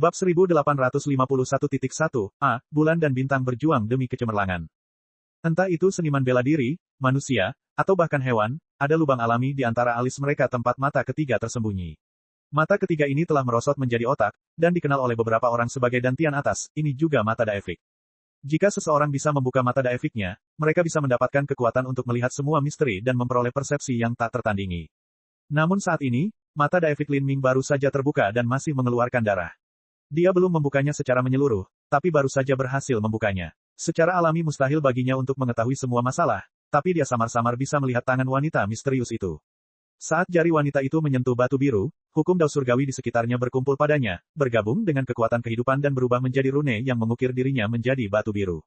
Bab 1851.1 A. Bulan dan bintang berjuang demi kecemerlangan. Entah itu seniman bela diri, manusia, atau bahkan hewan, ada lubang alami di antara alis mereka tempat mata ketiga tersembunyi. Mata ketiga ini telah merosot menjadi otak, dan dikenal oleh beberapa orang sebagai dantian atas, ini juga mata daefik. Jika seseorang bisa membuka mata daefiknya, mereka bisa mendapatkan kekuatan untuk melihat semua misteri dan memperoleh persepsi yang tak tertandingi. Namun saat ini, mata daefik Lin Ming baru saja terbuka dan masih mengeluarkan darah. Dia belum membukanya secara menyeluruh, tapi baru saja berhasil membukanya. Secara alami mustahil baginya untuk mengetahui semua masalah, tapi dia samar-samar bisa melihat tangan wanita misterius itu. Saat jari wanita itu menyentuh batu biru, hukum Dao surgawi di sekitarnya berkumpul padanya, bergabung dengan kekuatan kehidupan dan berubah menjadi rune yang mengukir dirinya menjadi batu biru.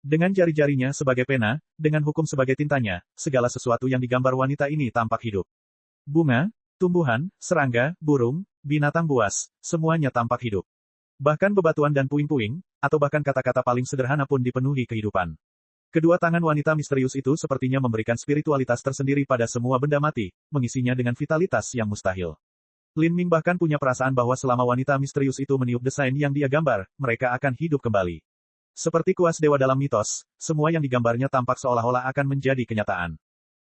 Dengan jari-jarinya sebagai pena, dengan hukum sebagai tintanya, segala sesuatu yang digambar wanita ini tampak hidup. Bunga, tumbuhan, serangga, burung, binatang buas, semuanya tampak hidup. Bahkan bebatuan dan puing-puing, atau bahkan kata-kata paling sederhana pun dipenuhi kehidupan. Kedua tangan wanita misterius itu sepertinya memberikan spiritualitas tersendiri pada semua benda mati, mengisinya dengan vitalitas yang mustahil. Lin Ming bahkan punya perasaan bahwa selama wanita misterius itu meniup desain yang dia gambar, mereka akan hidup kembali. Seperti kuas dewa dalam mitos, semua yang digambarnya tampak seolah-olah akan menjadi kenyataan.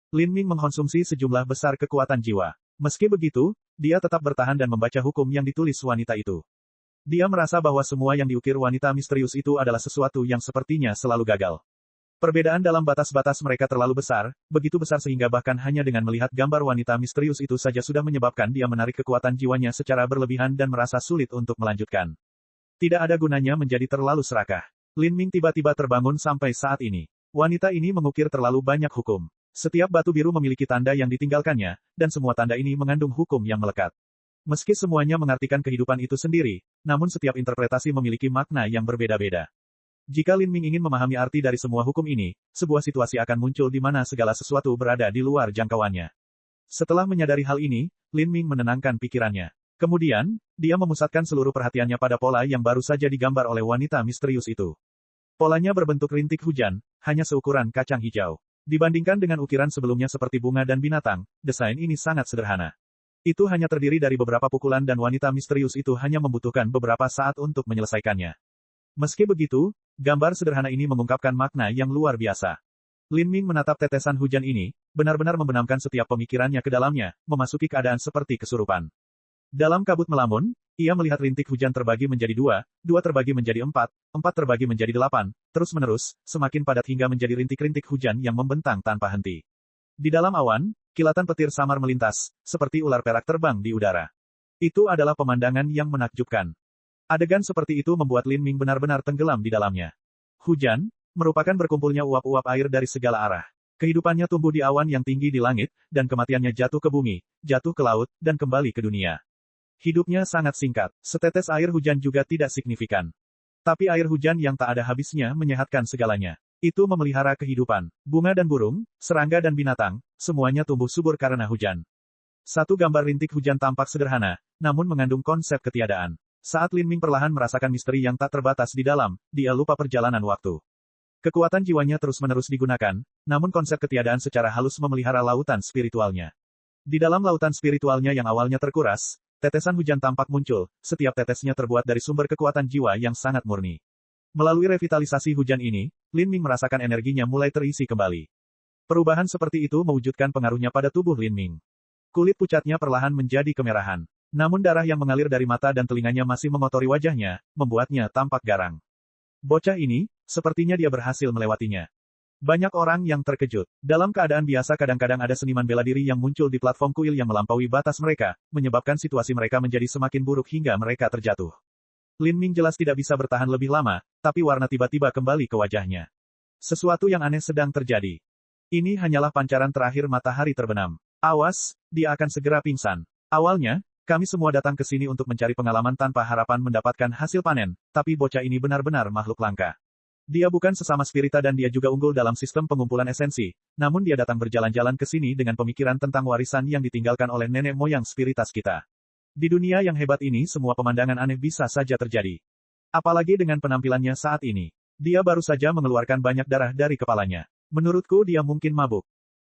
Lin Ming mengkonsumsi sejumlah besar kekuatan jiwa. Meski begitu, dia tetap bertahan dan membaca hukum yang ditulis wanita itu. Dia merasa bahwa semua yang diukir wanita misterius itu adalah sesuatu yang sepertinya selalu gagal. Perbedaan dalam batas-batas mereka terlalu besar, begitu besar sehingga bahkan hanya dengan melihat gambar wanita misterius itu saja sudah menyebabkan dia menarik kekuatan jiwanya secara berlebihan dan merasa sulit untuk melanjutkan. Tidak ada gunanya menjadi terlalu serakah. Lin Ming tiba-tiba terbangun sampai saat ini. Wanita ini mengukir terlalu banyak hukum. Setiap batu biru memiliki tanda yang ditinggalkannya, dan semua tanda ini mengandung hukum yang melekat. Meski semuanya mengartikan kehidupan itu sendiri, namun setiap interpretasi memiliki makna yang berbeda-beda. Jika Lin Ming ingin memahami arti dari semua hukum ini, sebuah situasi akan muncul di mana segala sesuatu berada di luar jangkauannya. Setelah menyadari hal ini, Lin Ming menenangkan pikirannya. Kemudian, dia memusatkan seluruh perhatiannya pada pola yang baru saja digambar oleh wanita misterius itu. Polanya berbentuk rintik hujan, hanya seukuran kacang hijau. Dibandingkan dengan ukiran sebelumnya seperti bunga dan binatang, desain ini sangat sederhana. Itu hanya terdiri dari beberapa pukulan dan wanita misterius itu hanya membutuhkan beberapa saat untuk menyelesaikannya. Meski begitu, gambar sederhana ini mengungkapkan makna yang luar biasa. Lin Ming menatap tetesan hujan ini, benar-benar membenamkan setiap pemikirannya ke dalamnya, memasuki keadaan seperti kesurupan. Dalam kabut melamun, ia melihat rintik hujan terbagi menjadi dua terbagi menjadi empat terbagi menjadi 8, terus-menerus, semakin padat hingga menjadi rintik-rintik hujan yang membentang tanpa henti. Di dalam awan, kilatan petir samar melintas, seperti ular perak terbang di udara. Itu adalah pemandangan yang menakjubkan. Adegan seperti itu membuat Lin Ming benar-benar tenggelam di dalamnya. Hujan, merupakan berkumpulnya uap-uap air dari segala arah. Kehidupannya tumbuh di awan yang tinggi di langit, dan kematiannya jatuh ke bumi, jatuh ke laut, dan kembali ke dunia. Hidupnya sangat singkat, setetes air hujan juga tidak signifikan. Tapi air hujan yang tak ada habisnya menyehatkan segalanya. Itu memelihara kehidupan. Bunga dan burung, serangga dan binatang, semuanya tumbuh subur karena hujan. Satu gambar rintik hujan tampak sederhana, namun mengandung konsep ketiadaan. Saat Lin Ming perlahan merasakan misteri yang tak terbatas di dalam, dia lupa perjalanan waktu. Kekuatan jiwanya terus-menerus digunakan, namun konsep ketiadaan secara halus memelihara lautan spiritualnya. Di dalam lautan spiritualnya yang awalnya terkuras, tetesan hujan tampak muncul, setiap tetesnya terbuat dari sumber kekuatan jiwa yang sangat murni. Melalui revitalisasi hujan ini, Lin Ming merasakan energinya mulai terisi kembali. Perubahan seperti itu mewujudkan pengaruhnya pada tubuh Lin Ming. Kulit pucatnya perlahan menjadi kemerahan. Namun darah yang mengalir dari mata dan telinganya masih mengotori wajahnya, membuatnya tampak garang. Bocah ini, sepertinya dia berhasil melewatinya. Banyak orang yang terkejut. Dalam keadaan biasa kadang-kadang ada seniman bela diri yang muncul di platform kuil yang melampaui batas mereka, menyebabkan situasi mereka menjadi semakin buruk hingga mereka terjatuh. Lin Ming jelas tidak bisa bertahan lebih lama, tapi warna tiba-tiba kembali ke wajahnya. Sesuatu yang aneh sedang terjadi. Ini hanyalah pancaran terakhir matahari terbenam. Awas, dia akan segera pingsan. Awalnya, kami semua datang ke sini untuk mencari pengalaman tanpa harapan mendapatkan hasil panen, tapi bocah ini benar-benar makhluk langka. Dia bukan sesama spirita dan dia juga unggul dalam sistem pengumpulan esensi, namun dia datang berjalan-jalan ke sini dengan pemikiran tentang warisan yang ditinggalkan oleh nenek moyang spiritas kita. Di dunia yang hebat ini semua pemandangan aneh bisa saja terjadi. Apalagi dengan penampilannya saat ini. Dia baru saja mengeluarkan banyak darah dari kepalanya. Menurutku dia mungkin mabuk.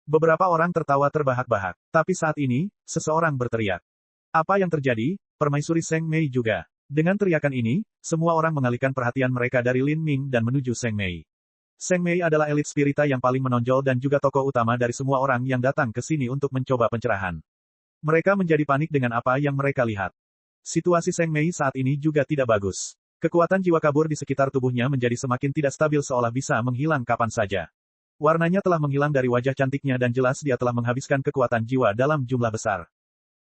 Beberapa orang tertawa terbahak-bahak. Tapi saat ini, seseorang berteriak. Apa yang terjadi? Permaisuri Seng Mei juga. Dengan teriakan ini, semua orang mengalihkan perhatian mereka dari Lin Ming dan menuju Seng Mei. Seng Mei adalah elit spirita yang paling menonjol dan juga tokoh utama dari semua orang yang datang ke sini untuk mencoba pencerahan. Mereka menjadi panik dengan apa yang mereka lihat. Situasi Seng Mei saat ini juga tidak bagus. Kekuatan jiwa kabur di sekitar tubuhnya menjadi semakin tidak stabil seolah bisa menghilang kapan saja. Warnanya telah menghilang dari wajah cantiknya dan jelas dia telah menghabiskan kekuatan jiwa dalam jumlah besar.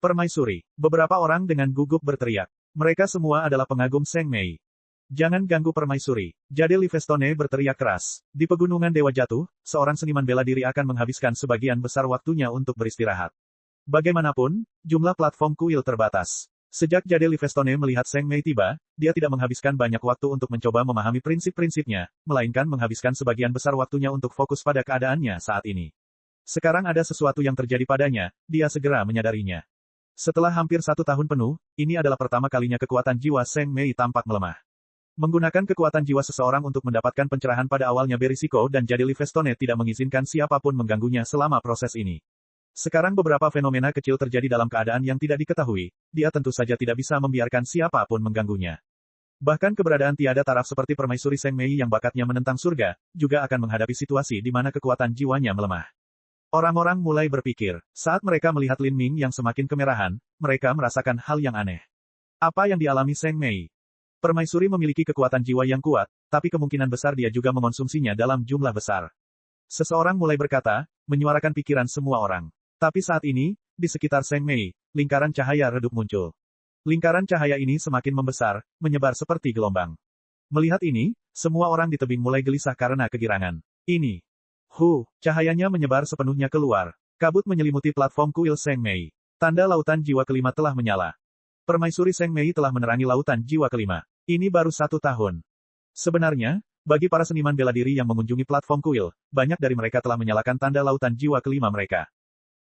Permaisuri. Beberapa orang dengan gugup berteriak. Mereka semua adalah pengagum Seng Mei. Jangan ganggu permaisuri. Jade Livestone berteriak keras. Di pegunungan Dewa Jatuh, seorang seniman bela diri akan menghabiskan sebagian besar waktunya untuk beristirahat. Bagaimanapun, jumlah platform kuil terbatas. Sejak Jade Livestone melihat Seng Mei tiba, dia tidak menghabiskan banyak waktu untuk mencoba memahami prinsip-prinsipnya, melainkan menghabiskan sebagian besar waktunya untuk fokus pada keadaannya saat ini. Sekarang ada sesuatu yang terjadi padanya, dia segera menyadarinya. Setelah hampir 1 tahun penuh, ini adalah pertama kalinya kekuatan jiwa Seng Mei tampak melemah. Menggunakan kekuatan jiwa seseorang untuk mendapatkan pencerahan pada awalnya berisiko dan Jade Livestone tidak mengizinkan siapapun mengganggunya selama proses ini. Sekarang beberapa fenomena kecil terjadi dalam keadaan yang tidak diketahui, dia tentu saja tidak bisa membiarkan siapapun mengganggunya. Bahkan keberadaan tiada taraf seperti permaisuri Seng Mei yang bakatnya menentang surga, juga akan menghadapi situasi di mana kekuatan jiwanya melemah. Orang-orang mulai berpikir, saat mereka melihat Lin Ming yang semakin kemerahan, mereka merasakan hal yang aneh. Apa yang dialami Seng Mei? Permaisuri memiliki kekuatan jiwa yang kuat, tapi kemungkinan besar dia juga mengonsumsinya dalam jumlah besar. Seseorang mulai berkata, menyuarakan pikiran semua orang. Tapi saat ini, di sekitar Seng Mei, lingkaran cahaya redup muncul. Lingkaran cahaya ini semakin membesar, menyebar seperti gelombang. Melihat ini, semua orang di tebing mulai gelisah karena kegirangan. Ini. Cahayanya menyebar sepenuhnya keluar. Kabut menyelimuti platform kuil Seng Mei. Tanda lautan jiwa kelima telah menyala. Permaisuri Seng Mei telah menerangi lautan jiwa kelima. Ini baru 1 tahun. Sebenarnya, bagi para seniman bela diri yang mengunjungi platform kuil, banyak dari mereka telah menyalakan tanda lautan jiwa kelima mereka.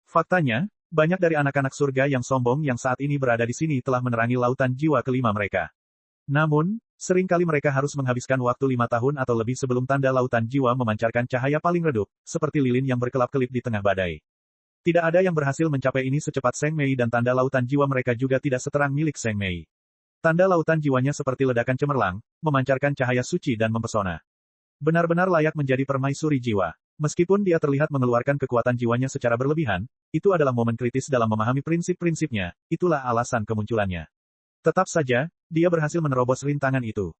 Faktanya, banyak dari anak-anak surga yang sombong yang saat ini berada di sini telah menerangi lautan jiwa kelima mereka. Namun, seringkali mereka harus menghabiskan waktu 5 tahun atau lebih sebelum tanda lautan jiwa memancarkan cahaya paling redup, seperti lilin yang berkelap-kelip di tengah badai. Tidak ada yang berhasil mencapai ini secepat Seng Mei dan tanda lautan jiwa mereka juga tidak seterang milik Seng Mei. Tanda lautan jiwanya seperti ledakan cemerlang, memancarkan cahaya suci dan mempesona. Benar-benar layak menjadi permaisuri jiwa. Meskipun dia terlihat mengeluarkan kekuatan jiwanya secara berlebihan, itu adalah momen kritis dalam memahami prinsip-prinsipnya, itulah alasan kemunculannya. Tetap saja, dia berhasil menerobos rintangan itu.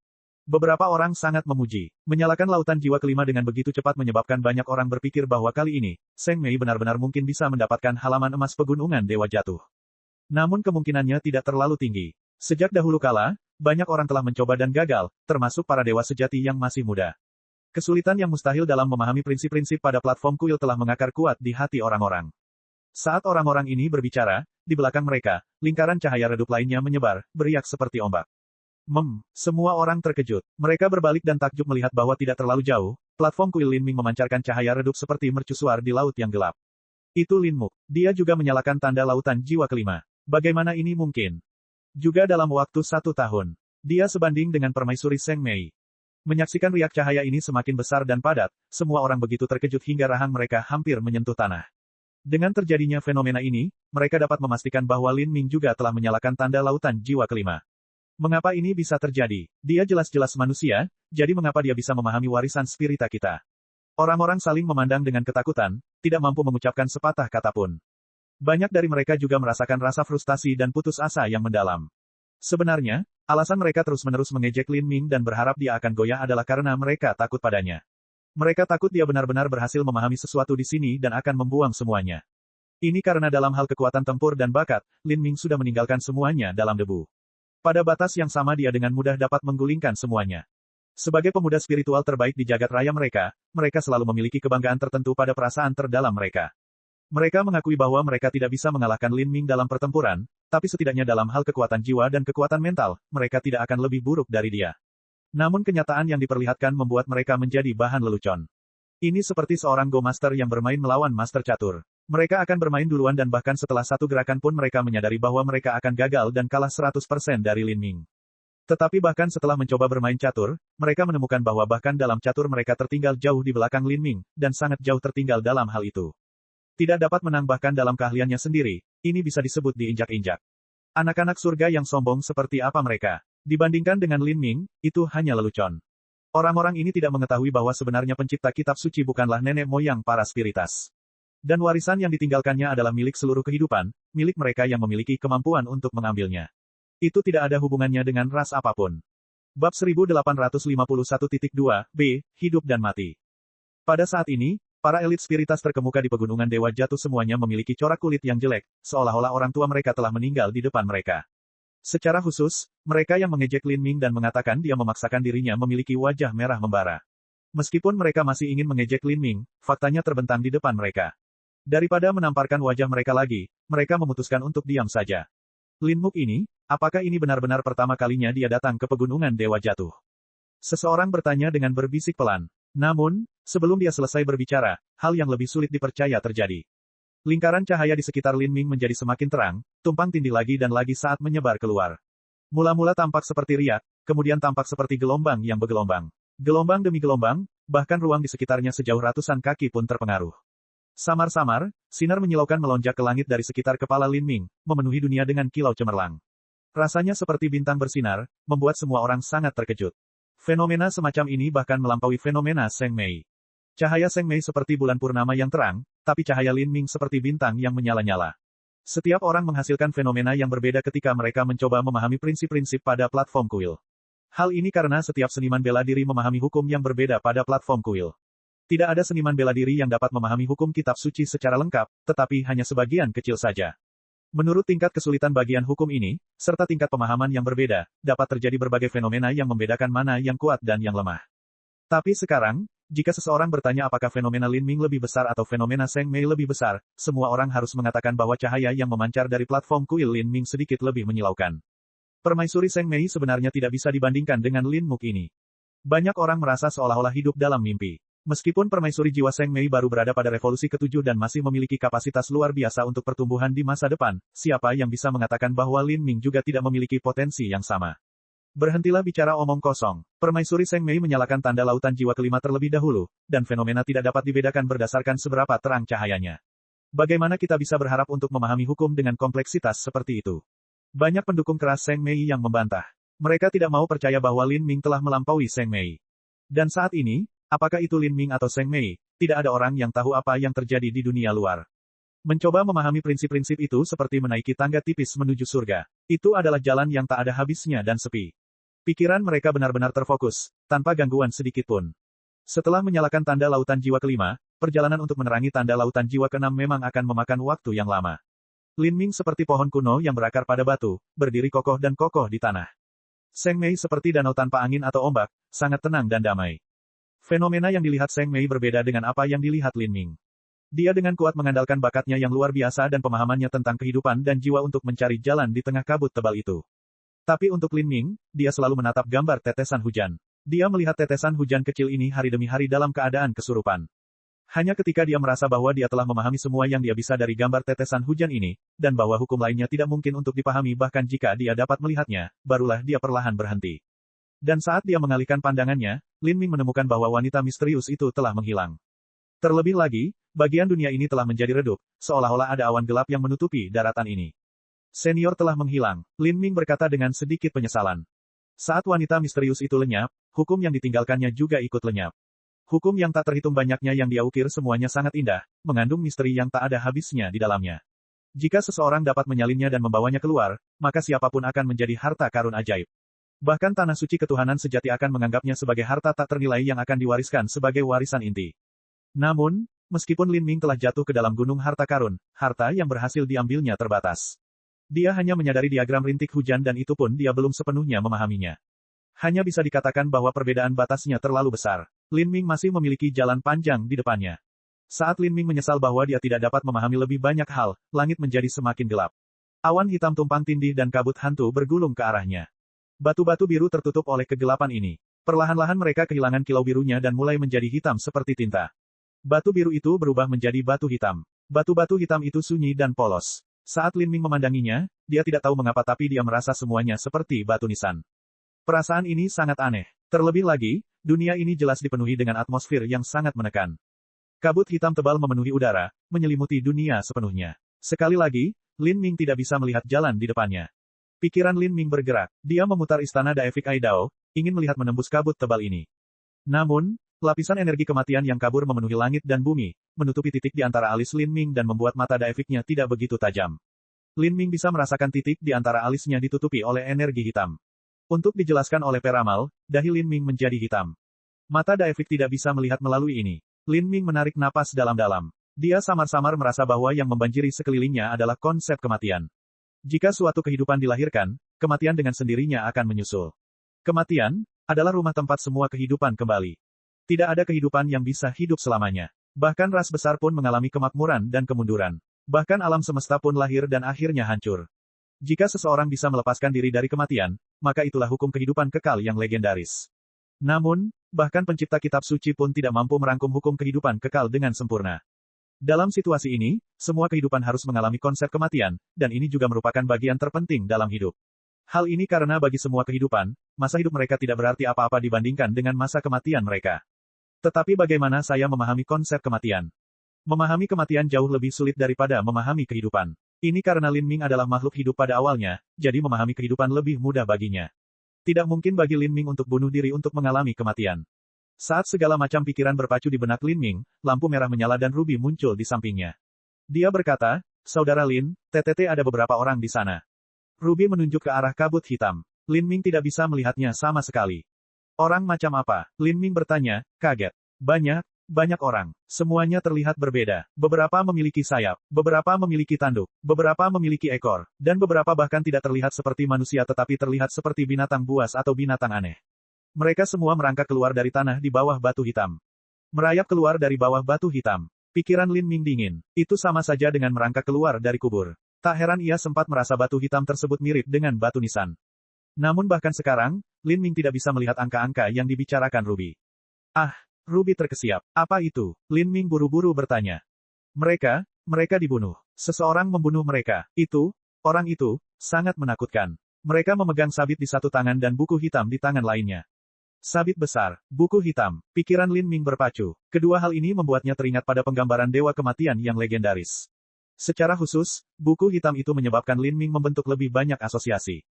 Beberapa orang sangat memuji. Menyalakan lautan jiwa kelima dengan begitu cepat menyebabkan banyak orang berpikir bahwa kali ini, Seng Mei benar-benar mungkin bisa mendapatkan halaman emas pegunungan Dewa Jatuh. Namun kemungkinannya tidak terlalu tinggi. Sejak dahulu kala, banyak orang telah mencoba dan gagal, termasuk para dewa sejati yang masih muda. Kesulitan yang mustahil dalam memahami prinsip-prinsip pada platform kuil telah mengakar kuat di hati orang-orang. Saat orang-orang ini berbicara, di belakang mereka, lingkaran cahaya redup lainnya menyebar, beriak seperti ombak. Semua orang terkejut. Mereka berbalik dan takjub melihat bahwa tidak terlalu jauh, platform kuil Lin Ming memancarkan cahaya redup seperti mercusuar di laut yang gelap. Itu Lin Muk. Dia juga menyalakan tanda lautan jiwa kelima. Bagaimana ini mungkin? Juga dalam waktu 1 tahun. Dia sebanding dengan permaisuri Seng Mei. Menyaksikan riak cahaya ini semakin besar dan padat, semua orang begitu terkejut hingga rahang mereka hampir menyentuh tanah. Dengan terjadinya fenomena ini, mereka dapat memastikan bahwa Lin Ming juga telah menyalakan tanda lautan jiwa kelima. Mengapa ini bisa terjadi? Dia jelas-jelas manusia, jadi mengapa dia bisa memahami warisan spirita kita? Orang-orang saling memandang dengan ketakutan, tidak mampu mengucapkan sepatah kata pun. Banyak dari mereka juga merasakan rasa frustasi dan putus asa yang mendalam. Sebenarnya, alasan mereka terus-menerus mengejek Lin Ming dan berharap dia akan goyah adalah karena mereka takut padanya. Mereka takut dia benar-benar berhasil memahami sesuatu di sini dan akan membuang semuanya. Ini karena dalam hal kekuatan tempur dan bakat, Lin Ming sudah meninggalkan semuanya dalam debu. Pada batas yang sama dia dengan mudah dapat menggulingkan semuanya. Sebagai pemuda spiritual terbaik di jagat raya mereka, mereka selalu memiliki kebanggaan tertentu pada perasaan terdalam mereka. Mereka mengakui bahwa mereka tidak bisa mengalahkan Lin Ming dalam pertempuran, tapi setidaknya dalam hal kekuatan jiwa dan kekuatan mental, mereka tidak akan lebih buruk dari dia. Namun kenyataan yang diperlihatkan membuat mereka menjadi bahan lelucon. Ini seperti seorang Go Master yang bermain melawan Master Catur. Mereka akan bermain duluan dan bahkan setelah satu gerakan pun mereka menyadari bahwa mereka akan gagal dan kalah 100% dari Lin Ming. Tetapi bahkan setelah mencoba bermain catur, mereka menemukan bahwa bahkan dalam catur mereka tertinggal jauh di belakang Lin Ming, dan sangat jauh tertinggal dalam hal itu. Tidak dapat menang bahkan dalam keahliannya sendiri, ini bisa disebut diinjak-injak. Anak-anak surga yang sombong seperti apa mereka? Dibandingkan dengan Lin Ming, itu hanya lelucon. Orang-orang ini tidak mengetahui bahwa sebenarnya pencipta kitab suci bukanlah nenek moyang para spiritas. Dan warisan yang ditinggalkannya adalah milik seluruh kehidupan, milik mereka yang memiliki kemampuan untuk mengambilnya. Itu tidak ada hubungannya dengan ras apapun. Bab 1851.2b, Hidup dan Mati. Pada saat ini, para elit spiritas terkemuka di pegunungan Dewa Jatuh semuanya memiliki corak kulit yang jelek, seolah-olah orang tua mereka telah meninggal di depan mereka. Secara khusus, mereka yang mengejek Lin Ming dan mengatakan dia memaksakan dirinya memiliki wajah merah membara. Meskipun mereka masih ingin mengejek Lin Ming, faktanya terbentang di depan mereka. Daripada menamparkan wajah mereka lagi, mereka memutuskan untuk diam saja. Lin Muk ini, apakah ini benar-benar pertama kalinya dia datang ke pegunungan Dewa Jatuh? Seseorang bertanya dengan berbisik pelan. Namun, sebelum dia selesai berbicara, hal yang lebih sulit dipercaya terjadi. Lingkaran cahaya di sekitar Lin Ming menjadi semakin terang, tumpang tindih lagi dan lagi saat menyebar keluar. Mula-mula tampak seperti riak, kemudian tampak seperti gelombang yang bergelombang. Gelombang demi gelombang, bahkan ruang di sekitarnya sejauh ratusan kaki pun terpengaruh. Samar-samar, sinar menyilaukan melonjak ke langit dari sekitar kepala Lin Ming, memenuhi dunia dengan kilau cemerlang. Rasanya seperti bintang bersinar, membuat semua orang sangat terkejut. Fenomena semacam ini bahkan melampaui fenomena Seng Mei. Cahaya Seng Mei seperti bulan purnama yang terang, tapi cahaya Lin Ming seperti bintang yang menyala-nyala. Setiap orang menghasilkan fenomena yang berbeda ketika mereka mencoba memahami prinsip-prinsip pada platform kuil. Hal ini karena setiap seniman bela diri memahami hukum yang berbeda pada platform kuil. Tidak ada seniman bela diri yang dapat memahami hukum kitab suci secara lengkap, tetapi hanya sebagian kecil saja. Menurut tingkat kesulitan bagian hukum ini, serta tingkat pemahaman yang berbeda, dapat terjadi berbagai fenomena yang membedakan mana yang kuat dan yang lemah. Tapi sekarang, jika seseorang bertanya apakah fenomena Lin Ming lebih besar atau fenomena Seng Mei lebih besar, semua orang harus mengatakan bahwa cahaya yang memancar dari platform kuil Lin Ming sedikit lebih menyilaukan. Permaisuri Seng Mei sebenarnya tidak bisa dibandingkan dengan Lin Muk ini. Banyak orang merasa seolah-olah hidup dalam mimpi. Meskipun permaisuri jiwa Seng Mei baru berada pada revolusi ke-7 dan masih memiliki kapasitas luar biasa untuk pertumbuhan di masa depan, siapa yang bisa mengatakan bahwa Lin Ming juga tidak memiliki potensi yang sama? Berhentilah bicara omong kosong. Permaisuri Seng Mei menyalakan tanda lautan jiwa kelima terlebih dahulu, dan fenomena tidak dapat dibedakan berdasarkan seberapa terang cahayanya. Bagaimana kita bisa berharap untuk memahami hukum dengan kompleksitas seperti itu? Banyak pendukung keras Seng Mei yang membantah. Mereka tidak mau percaya bahwa Lin Ming telah melampaui Seng Mei. Dan saat ini, apakah itu Lin Ming atau Seng Mei, tidak ada orang yang tahu apa yang terjadi di dunia luar. Mencoba memahami prinsip-prinsip itu seperti menaiki tangga tipis menuju surga. Itu adalah jalan yang tak ada habisnya dan sepi. Pikiran mereka benar-benar terfokus, tanpa gangguan sedikitpun. Setelah menyalakan tanda lautan jiwa kelima, perjalanan untuk menerangi tanda lautan jiwa keenam memang akan memakan waktu yang lama. Lin Ming seperti pohon kuno yang berakar pada batu, berdiri kokoh dan kokoh di tanah. Seng Mei seperti danau tanpa angin atau ombak, sangat tenang dan damai. Fenomena yang dilihat Seng Mei berbeda dengan apa yang dilihat Lin Ming. Dia dengan kuat mengandalkan bakatnya yang luar biasa dan pemahamannya tentang kehidupan dan jiwa untuk mencari jalan di tengah kabut tebal itu. Tapi untuk Lin Ming, dia selalu menatap gambar tetesan hujan. Dia melihat tetesan hujan kecil ini hari demi hari dalam keadaan kesurupan. Hanya ketika dia merasa bahwa dia telah memahami semua yang dia bisa dari gambar tetesan hujan ini, dan bahwa hukum lainnya tidak mungkin untuk dipahami bahkan jika dia dapat melihatnya, barulah dia perlahan berhenti. Dan saat dia mengalihkan pandangannya, Lin Ming menemukan bahwa wanita misterius itu telah menghilang. Terlebih lagi, bagian dunia ini telah menjadi redup, seolah-olah ada awan gelap yang menutupi daratan ini. Senior telah menghilang, Lin Ming berkata dengan sedikit penyesalan. Saat wanita misterius itu lenyap, hukum yang ditinggalkannya juga ikut lenyap. Hukum yang tak terhitung banyaknya yang dia ukir semuanya sangat indah, mengandung misteri yang tak ada habisnya di dalamnya. Jika seseorang dapat menyalinnya dan membawanya keluar, maka siapapun akan menjadi harta karun ajaib. Bahkan tanah suci ketuhanan sejati akan menganggapnya sebagai harta tak ternilai yang akan diwariskan sebagai warisan inti. Namun, meskipun Lin Ming telah jatuh ke dalam gunung harta karun, harta yang berhasil diambilnya terbatas. Dia hanya menyadari diagram rintik hujan dan itu pun dia belum sepenuhnya memahaminya. Hanya bisa dikatakan bahwa perbedaan batasnya terlalu besar. Lin Ming masih memiliki jalan panjang di depannya. Saat Lin Ming menyesal bahwa dia tidak dapat memahami lebih banyak hal, langit menjadi semakin gelap. Awan hitam tumpang tindih dan kabut hantu bergulung ke arahnya. Batu-batu biru tertutup oleh kegelapan ini. Perlahan-lahan mereka kehilangan kilau birunya dan mulai menjadi hitam seperti tinta. Batu biru itu berubah menjadi batu hitam. Batu-batu hitam itu sunyi dan polos. Saat Lin Ming memandanginya, dia tidak tahu mengapa tapi dia merasa semuanya seperti batu nisan. Perasaan ini sangat aneh. Terlebih lagi, dunia ini jelas dipenuhi dengan atmosfer yang sangat menekan. Kabut hitam tebal memenuhi udara, menyelimuti dunia sepenuhnya. Sekali lagi, Lin Ming tidak bisa melihat jalan di depannya. Pikiran Lin Ming bergerak. Dia memutar istana Daefik Aidao, ingin melihat menembus kabut tebal ini. Namun, lapisan energi kematian yang kabur memenuhi langit dan bumi, menutupi titik di antara alis Lin Ming dan membuat mata Daefiknya tidak begitu tajam. Lin Ming bisa merasakan titik di antara alisnya ditutupi oleh energi hitam. Untuk dijelaskan oleh peramal, dahi Lin Ming menjadi hitam. Mata Daefik tidak bisa melihat melalui ini. Lin Ming menarik napas dalam-dalam. Dia samar-samar merasa bahwa yang membanjiri sekelilingnya adalah konsep kematian. Jika suatu kehidupan dilahirkan, kematian dengan sendirinya akan menyusul. Kematian adalah rumah tempat semua kehidupan kembali. Tidak ada kehidupan yang bisa hidup selamanya. Bahkan ras besar pun mengalami kemakmuran dan kemunduran. Bahkan alam semesta pun lahir dan akhirnya hancur. Jika seseorang bisa melepaskan diri dari kematian, maka itulah hukum kehidupan kekal yang legendaris. Namun, bahkan pencipta kitab suci pun tidak mampu merangkum hukum kehidupan kekal dengan sempurna. Dalam situasi ini, semua kehidupan harus mengalami konsep kematian, dan ini juga merupakan bagian terpenting dalam hidup. Hal ini karena bagi semua kehidupan, masa hidup mereka tidak berarti apa-apa dibandingkan dengan masa kematian mereka. Tetapi bagaimana saya memahami konsep kematian? Memahami kematian jauh lebih sulit daripada memahami kehidupan. Ini karena Lin Ming adalah makhluk hidup pada awalnya, jadi memahami kehidupan lebih mudah baginya. Tidak mungkin bagi Lin Ming untuk bunuh diri untuk mengalami kematian. Saat segala macam pikiran berpacu di benak Lin Ming, lampu merah menyala dan Ruby muncul di sampingnya. Dia berkata, "Saudara Lin, TTT ada beberapa orang di sana." Ruby menunjuk ke arah kabut hitam. Lin Ming tidak bisa melihatnya sama sekali. "Orang macam apa?" Lin Ming bertanya, kaget. Banyak orang. Semuanya terlihat berbeda. Beberapa memiliki sayap, beberapa memiliki tanduk, beberapa memiliki ekor, dan beberapa bahkan tidak terlihat seperti manusia tetapi terlihat seperti binatang buas atau binatang aneh. Mereka semua merangkak keluar dari tanah di bawah batu hitam. Merayap keluar dari bawah batu hitam. Pikiran Lin Ming dingin. Itu sama saja dengan merangkak keluar dari kubur. Tak heran ia sempat merasa batu hitam tersebut mirip dengan batu nisan. Namun bahkan sekarang, Lin Ming tidak bisa melihat angka-angka yang dibicarakan Ruby. Ruby terkesiap. Apa itu? Lin Ming buru-buru bertanya. Mereka dibunuh. Seseorang membunuh mereka. Orang itu, sangat menakutkan. Mereka memegang sabit di satu tangan dan buku hitam di tangan lainnya. Sabit besar, buku hitam, pikiran Lin Ming berpacu. Kedua hal ini membuatnya teringat pada penggambaran dewa kematian yang legendaris. Secara khusus, buku hitam itu menyebabkan Lin Ming membentuk lebih banyak asosiasi.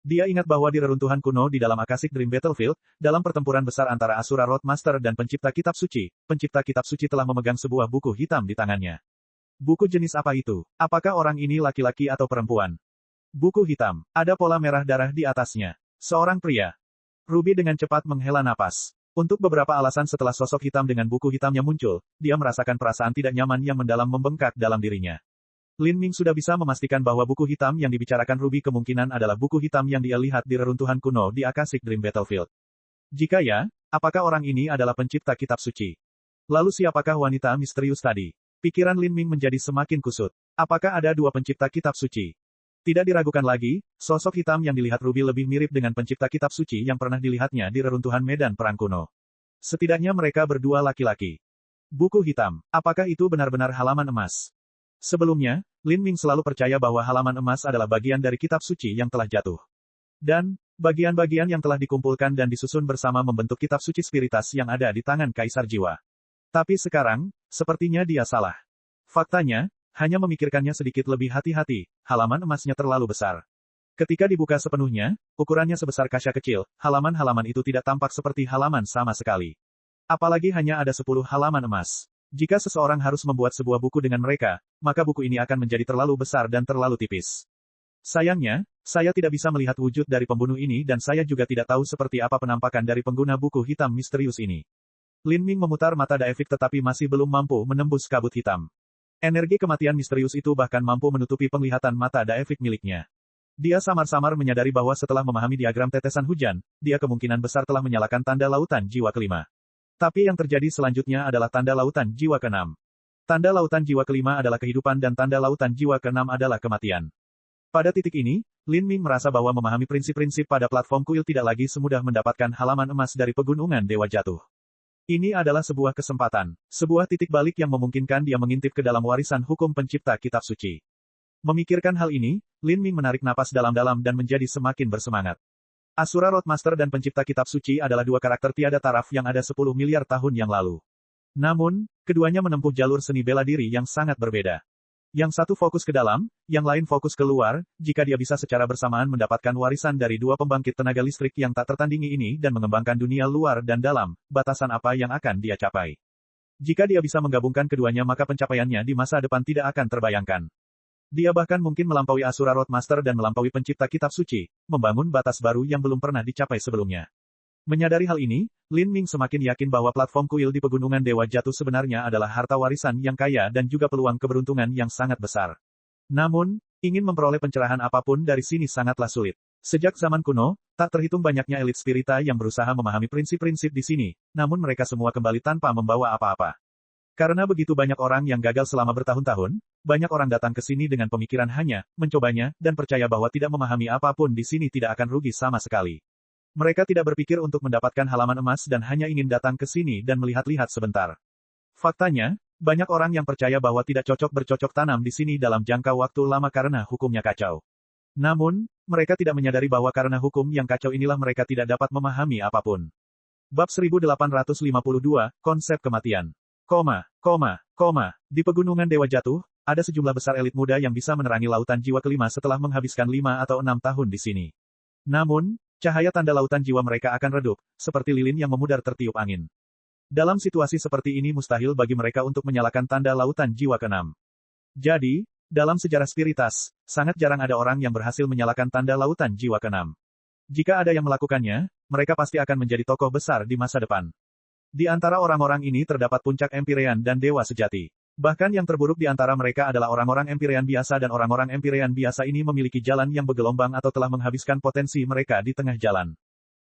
Dia ingat bahwa di reruntuhan kuno di dalam Akashic Dream Battlefield, dalam pertempuran besar antara Asura Roadmaster dan pencipta kitab suci telah memegang sebuah buku hitam di tangannya. Buku jenis apa itu? Apakah orang ini laki-laki atau perempuan? Buku hitam. Ada pola merah darah di atasnya. Seorang pria. Ruby dengan cepat menghela napas. Untuk beberapa alasan setelah sosok hitam dengan buku hitamnya muncul, dia merasakan perasaan tidak nyaman yang mendalam membengkak dalam dirinya. Lin Ming sudah bisa memastikan bahwa buku hitam yang dibicarakan Ruby kemungkinan adalah buku hitam yang dia lihat di reruntuhan kuno di Akashic Dream Battlefield. Jika ya, apakah orang ini adalah pencipta kitab suci? Lalu siapakah wanita misterius tadi? Pikiran Lin Ming menjadi semakin kusut. Apakah ada dua pencipta kitab suci? Tidak diragukan lagi, sosok hitam yang dilihat Ruby lebih mirip dengan pencipta kitab suci yang pernah dilihatnya di reruntuhan medan perang kuno. Setidaknya mereka berdua laki-laki. Buku hitam. Apakah itu benar-benar halaman emas? Sebelumnya, Lin Ming selalu percaya bahwa halaman emas adalah bagian dari kitab suci yang telah jatuh. Dan, bagian-bagian yang telah dikumpulkan dan disusun bersama membentuk kitab suci spiritas yang ada di tangan Kaisar Jiwa. Tapi sekarang, sepertinya dia salah. Faktanya, hanya memikirkannya sedikit lebih hati-hati, halaman emasnya terlalu besar. Ketika dibuka sepenuhnya, ukurannya sebesar kaca kecil, halaman-halaman itu tidak tampak seperti halaman sama sekali. Apalagi hanya ada 10 halaman emas. Jika seseorang harus membuat sebuah buku dengan mereka, maka buku ini akan menjadi terlalu besar dan terlalu tipis. Sayangnya, saya tidak bisa melihat wujud dari pembunuh ini dan saya juga tidak tahu seperti apa penampakan dari pengguna buku hitam misterius ini. Lin Ming memutar mata Daefik tetapi masih belum mampu menembus kabut hitam. Energi kematian misterius itu bahkan mampu menutupi penglihatan mata Daefik miliknya. Dia samar-samar menyadari bahwa setelah memahami diagram tetesan hujan, dia kemungkinan besar telah menyalakan tanda lautan jiwa kelima. Tapi yang terjadi selanjutnya adalah tanda lautan jiwa keenam. Tanda lautan jiwa kelima adalah kehidupan dan tanda lautan jiwa keenam adalah kematian. Pada titik ini, Lin Ming merasa bahwa memahami prinsip-prinsip pada platform kuil tidak lagi semudah mendapatkan halaman emas dari pegunungan Dewa Jatuh. Ini adalah sebuah kesempatan, sebuah titik balik yang memungkinkan dia mengintip ke dalam warisan hukum pencipta kitab suci. Memikirkan hal ini, Lin Ming menarik napas dalam-dalam dan menjadi semakin bersemangat. Asura Roadmaster dan pencipta kitab suci adalah dua karakter tiada taraf yang ada 10 miliar tahun yang lalu. Namun, keduanya menempuh jalur seni bela diri yang sangat berbeda. Yang satu fokus ke dalam, yang lain fokus ke luar. Jika dia bisa secara bersamaan mendapatkan warisan dari dua pembangkit tenaga listrik yang tak tertandingi ini dan mengembangkan dunia luar dan dalam, batasan apa yang akan dia capai? Jika dia bisa menggabungkan keduanya maka pencapaiannya di masa depan tidak akan terbayangkan. Dia bahkan mungkin melampaui Asura Roadmaster dan melampaui pencipta kitab suci, membangun batas baru yang belum pernah dicapai sebelumnya. Menyadari hal ini, Lin Ming semakin yakin bahwa platform kuil di Pegunungan Dewa Jatuh sebenarnya adalah harta warisan yang kaya dan juga peluang keberuntungan yang sangat besar. Namun, ingin memperoleh pencerahan apapun dari sini sangatlah sulit. Sejak zaman kuno, tak terhitung banyaknya elit spirita yang berusaha memahami prinsip-prinsip di sini, namun mereka semua kembali tanpa membawa apa-apa. Karena begitu banyak orang yang gagal selama bertahun-tahun, banyak orang datang ke sini dengan pemikiran hanya mencobanya dan percaya bahwa tidak memahami apapun di sini tidak akan rugi sama sekali. Mereka tidak berpikir untuk mendapatkan halaman emas dan hanya ingin datang ke sini dan melihat-lihat sebentar. Faktanya, banyak orang yang percaya bahwa tidak cocok bercocok tanam di sini dalam jangka waktu lama karena hukumnya kacau. Namun, mereka tidak menyadari bahwa karena hukum yang kacau inilah mereka tidak dapat memahami apapun. Bab 1852, Konsep Kematian. Di Pegunungan Dewa Jatuh, ada sejumlah besar elit muda yang bisa menerangi lautan jiwa kelima setelah menghabiskan 5 atau 6 tahun di sini. Namun, cahaya tanda lautan jiwa mereka akan redup, seperti lilin yang memudar tertiup angin. Dalam situasi seperti ini mustahil bagi mereka untuk menyalakan tanda lautan jiwa ke-6. Jadi, dalam sejarah spiritas, sangat jarang ada orang yang berhasil menyalakan tanda lautan jiwa ke-6. Jika ada yang melakukannya, mereka pasti akan menjadi tokoh besar di masa depan. Di antara orang-orang ini terdapat puncak Empyrean dan Dewa Sejati. Bahkan yang terburuk di antara mereka adalah orang-orang Empyrean biasa dan orang-orang Empyrean biasa ini memiliki jalan yang bergelombang atau telah menghabiskan potensi mereka di tengah jalan.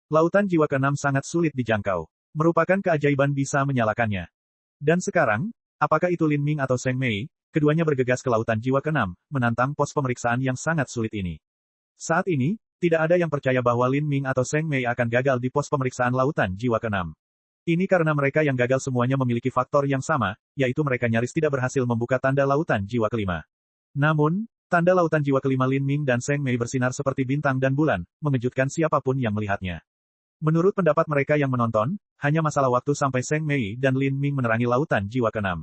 Lautan jiwa ke-6 sangat sulit dijangkau. Merupakan keajaiban bisa menyalakannya. Dan sekarang, apakah itu Lin Ming atau Zheng Mei, keduanya bergegas ke lautan jiwa ke-6, menantang pos pemeriksaan yang sangat sulit ini. Saat ini, tidak ada yang percaya bahwa Lin Ming atau Zheng Mei akan gagal di pos pemeriksaan lautan jiwa ke-6. Ini karena mereka yang gagal semuanya memiliki faktor yang sama, yaitu mereka nyaris tidak berhasil membuka tanda lautan jiwa kelima. Namun, tanda lautan jiwa kelima Lin Ming dan Zheng Mei bersinar seperti bintang dan bulan, mengejutkan siapapun yang melihatnya. Menurut pendapat mereka yang menonton, hanya masalah waktu sampai Zheng Mei dan Lin Ming menerangi lautan jiwa ke-6.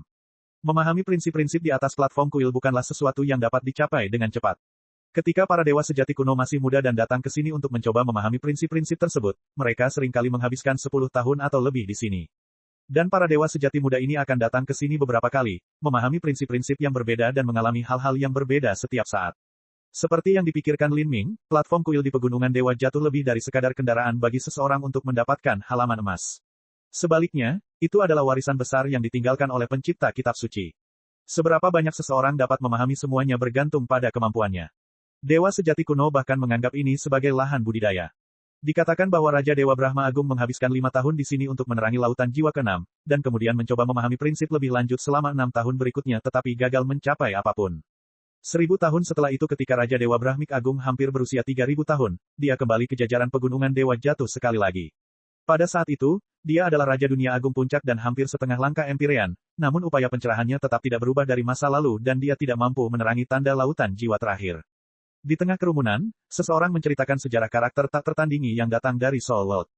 Memahami prinsip-prinsip di atas platform kuil bukanlah sesuatu yang dapat dicapai dengan cepat. Ketika para dewa sejati kuno masih muda dan datang ke sini untuk mencoba memahami prinsip-prinsip tersebut, mereka seringkali menghabiskan 10 tahun atau lebih di sini. Dan para dewa sejati muda ini akan datang ke sini beberapa kali, memahami prinsip-prinsip yang berbeda dan mengalami hal-hal yang berbeda setiap saat. Seperti yang dipikirkan Lin Ming, platform kuil di Pegunungan Dewa Jatuh lebih dari sekadar kendaraan bagi seseorang untuk mendapatkan halaman emas. Sebaliknya, itu adalah warisan besar yang ditinggalkan oleh pencipta kitab suci. Seberapa banyak seseorang dapat memahami semuanya bergantung pada kemampuannya. Dewa sejati kuno bahkan menganggap ini sebagai lahan budidaya. Dikatakan bahwa Raja Dewa Brahma Agung menghabiskan 5 tahun di sini untuk menerangi lautan jiwa ke-6, dan kemudian mencoba memahami prinsip lebih lanjut selama 6 tahun berikutnya tetapi gagal mencapai apapun. 1000 tahun setelah itu ketika Raja Dewa Brahmik Agung hampir berusia 3000 tahun, dia kembali ke jajaran Pegunungan Dewa Jatuh sekali lagi. Pada saat itu, dia adalah Raja Dunia Agung Puncak dan hampir setengah langkah Empyrean, namun upaya pencerahannya tetap tidak berubah dari masa lalu dan dia tidak mampu menerangi tanda lautan jiwa terakhir. Di tengah kerumunan, seseorang menceritakan sejarah karakter tak tertandingi yang datang dari Soul World.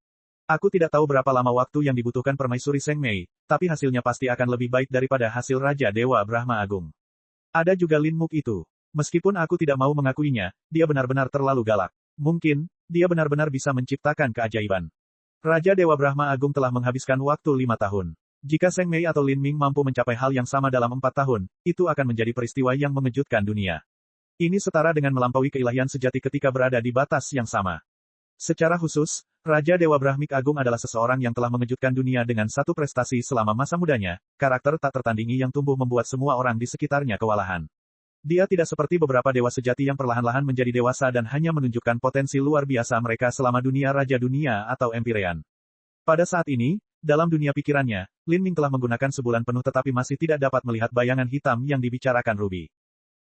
Aku tidak tahu berapa lama waktu yang dibutuhkan permaisuri Zheng Mei, tapi hasilnya pasti akan lebih baik daripada hasil Raja Dewa Brahma Agung. Ada juga Lin Muk itu. Meskipun aku tidak mau mengakuinya, dia benar-benar terlalu galak. Mungkin, dia benar-benar bisa menciptakan keajaiban. Raja Dewa Brahma Agung telah menghabiskan waktu 5 tahun. Jika Zheng Mei atau Lin Ming mampu mencapai hal yang sama dalam 4 tahun, itu akan menjadi peristiwa yang mengejutkan dunia. Ini setara dengan melampaui keilahian sejati ketika berada di batas yang sama. Secara khusus, Raja Dewa Brahmik Agung adalah seseorang yang telah mengejutkan dunia dengan satu prestasi selama masa mudanya, karakter tak tertandingi yang tumbuh membuat semua orang di sekitarnya kewalahan. Dia tidak seperti beberapa dewa sejati yang perlahan-lahan menjadi dewasa dan hanya menunjukkan potensi luar biasa mereka selama dunia Raja Dunia atau Empyrean. Pada saat ini, dalam dunia pikirannya, Lin Ming telah menggunakan sebulan penuh tetapi masih tidak dapat melihat bayangan hitam yang dibicarakan Ruby.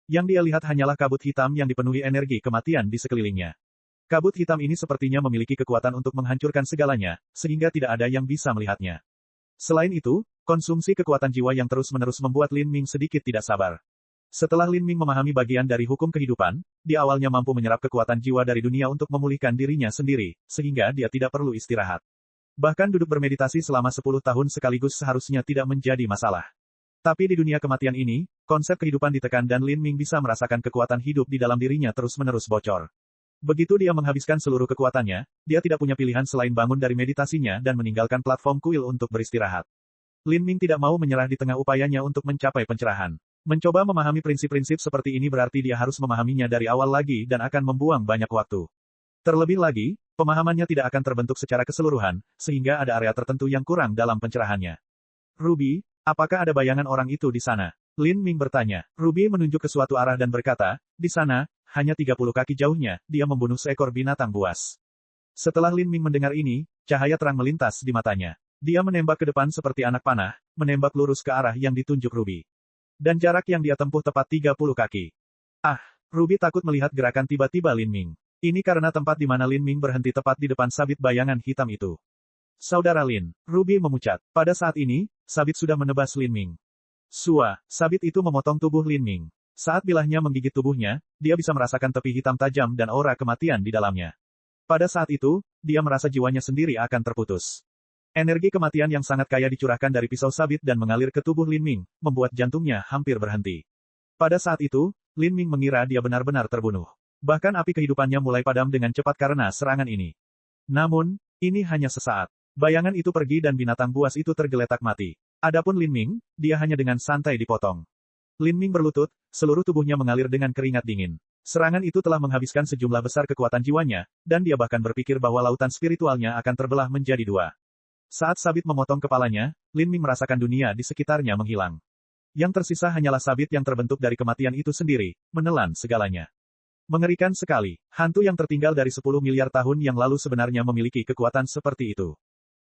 Yang dia lihat hanyalah kabut hitam yang dipenuhi energi kematian di sekelilingnya. Kabut hitam ini sepertinya memiliki kekuatan untuk menghancurkan segalanya, sehingga tidak ada yang bisa melihatnya. Selain itu, konsumsi kekuatan jiwa yang terus-menerus membuat Lin Ming sedikit tidak sabar. Setelah Lin Ming memahami bagian dari hukum kehidupan, dia awalnya mampu menyerap kekuatan jiwa dari dunia untuk memulihkan dirinya sendiri, sehingga dia tidak perlu istirahat. Bahkan duduk bermeditasi selama 10 tahun sekaligus seharusnya tidak menjadi masalah. Tapi di dunia kematian ini, konsep kehidupan ditekan dan Lin Ming bisa merasakan kekuatan hidup di dalam dirinya terus-menerus bocor. Begitu dia menghabiskan seluruh kekuatannya, dia tidak punya pilihan selain bangun dari meditasinya dan meninggalkan platform kuil untuk beristirahat. Lin Ming tidak mau menyerah di tengah upayanya untuk mencapai pencerahan. Mencoba memahami prinsip-prinsip seperti ini berarti dia harus memahaminya dari awal lagi dan akan membuang banyak waktu. Terlebih lagi, pemahamannya tidak akan terbentuk secara keseluruhan, sehingga ada area tertentu yang kurang dalam pencerahannya. Ruby, apakah ada bayangan orang itu di sana? Lin Ming bertanya. Ruby menunjuk ke suatu arah dan berkata, di sana, hanya 30 kaki jauhnya, dia membunuh seekor binatang buas. Setelah Lin Ming mendengar ini, cahaya terang melintas di matanya. Dia menembak ke depan seperti anak panah, menembak lurus ke arah yang ditunjuk Ruby. Dan jarak yang dia tempuh tepat 30 kaki. Ah, Ruby takut melihat gerakan tiba-tiba Lin Ming. Ini karena tempat di mana Lin Ming berhenti tepat di depan sabit bayangan hitam itu. Saudara Lin, Ruby memucat. Pada saat ini, sabit sudah menebas Lin Ming. Sabit itu memotong tubuh Lin Ming. Saat bilahnya menggigit tubuhnya, dia bisa merasakan tepi hitam tajam dan aura kematian di dalamnya. Pada saat itu, dia merasa jiwanya sendiri akan terputus. Energi kematian yang sangat kaya dicurahkan dari pisau sabit dan mengalir ke tubuh Lin Ming, membuat jantungnya hampir berhenti. Pada saat itu, Lin Ming mengira dia benar-benar terbunuh. Bahkan api kehidupannya mulai padam dengan cepat karena serangan ini. Namun, ini hanya sesaat. Bayangan itu pergi dan binatang buas itu tergeletak mati. Adapun Lin Ming, dia hanya dengan santai dipotong. Lin Ming berlutut, seluruh tubuhnya mengalir dengan keringat dingin. Serangan itu telah menghabiskan sejumlah besar kekuatan jiwanya, dan dia bahkan berpikir bahwa lautan spiritualnya akan terbelah menjadi dua. Saat sabit memotong kepalanya, Lin Ming merasakan dunia di sekitarnya menghilang. Yang tersisa hanyalah sabit yang terbentuk dari kematian itu sendiri, menelan segalanya. Mengerikan sekali, hantu yang tertinggal dari 10 miliar tahun yang lalu sebenarnya memiliki kekuatan seperti itu.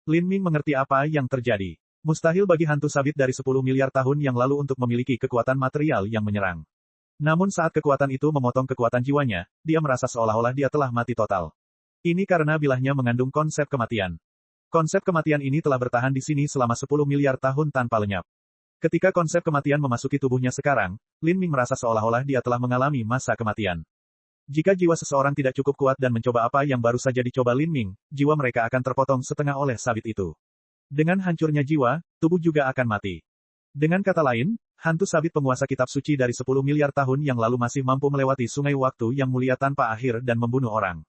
Lin Ming mengerti apa yang terjadi. Mustahil bagi hantu sabit dari 10 miliar tahun yang lalu untuk memiliki kekuatan material yang menyerang. Namun saat kekuatan itu memotong kekuatan jiwanya, dia merasa seolah-olah dia telah mati total. Ini karena bilahnya mengandung konsep kematian. Konsep kematian ini telah bertahan di sini selama 10 miliar tahun tanpa lenyap. Ketika konsep kematian memasuki tubuhnya sekarang, Lin Ming merasa seolah-olah dia telah mengalami masa kematian. Jika jiwa seseorang tidak cukup kuat dan mencoba apa yang baru saja dicoba Lin Ming, jiwa mereka akan terpotong setengah oleh sabit itu. Dengan hancurnya jiwa, tubuh juga akan mati. Dengan kata lain, hantu sabit penguasa kitab suci dari 10 miliar tahun yang lalu masih mampu melewati sungai waktu yang mulia tanpa akhir dan membunuh orang.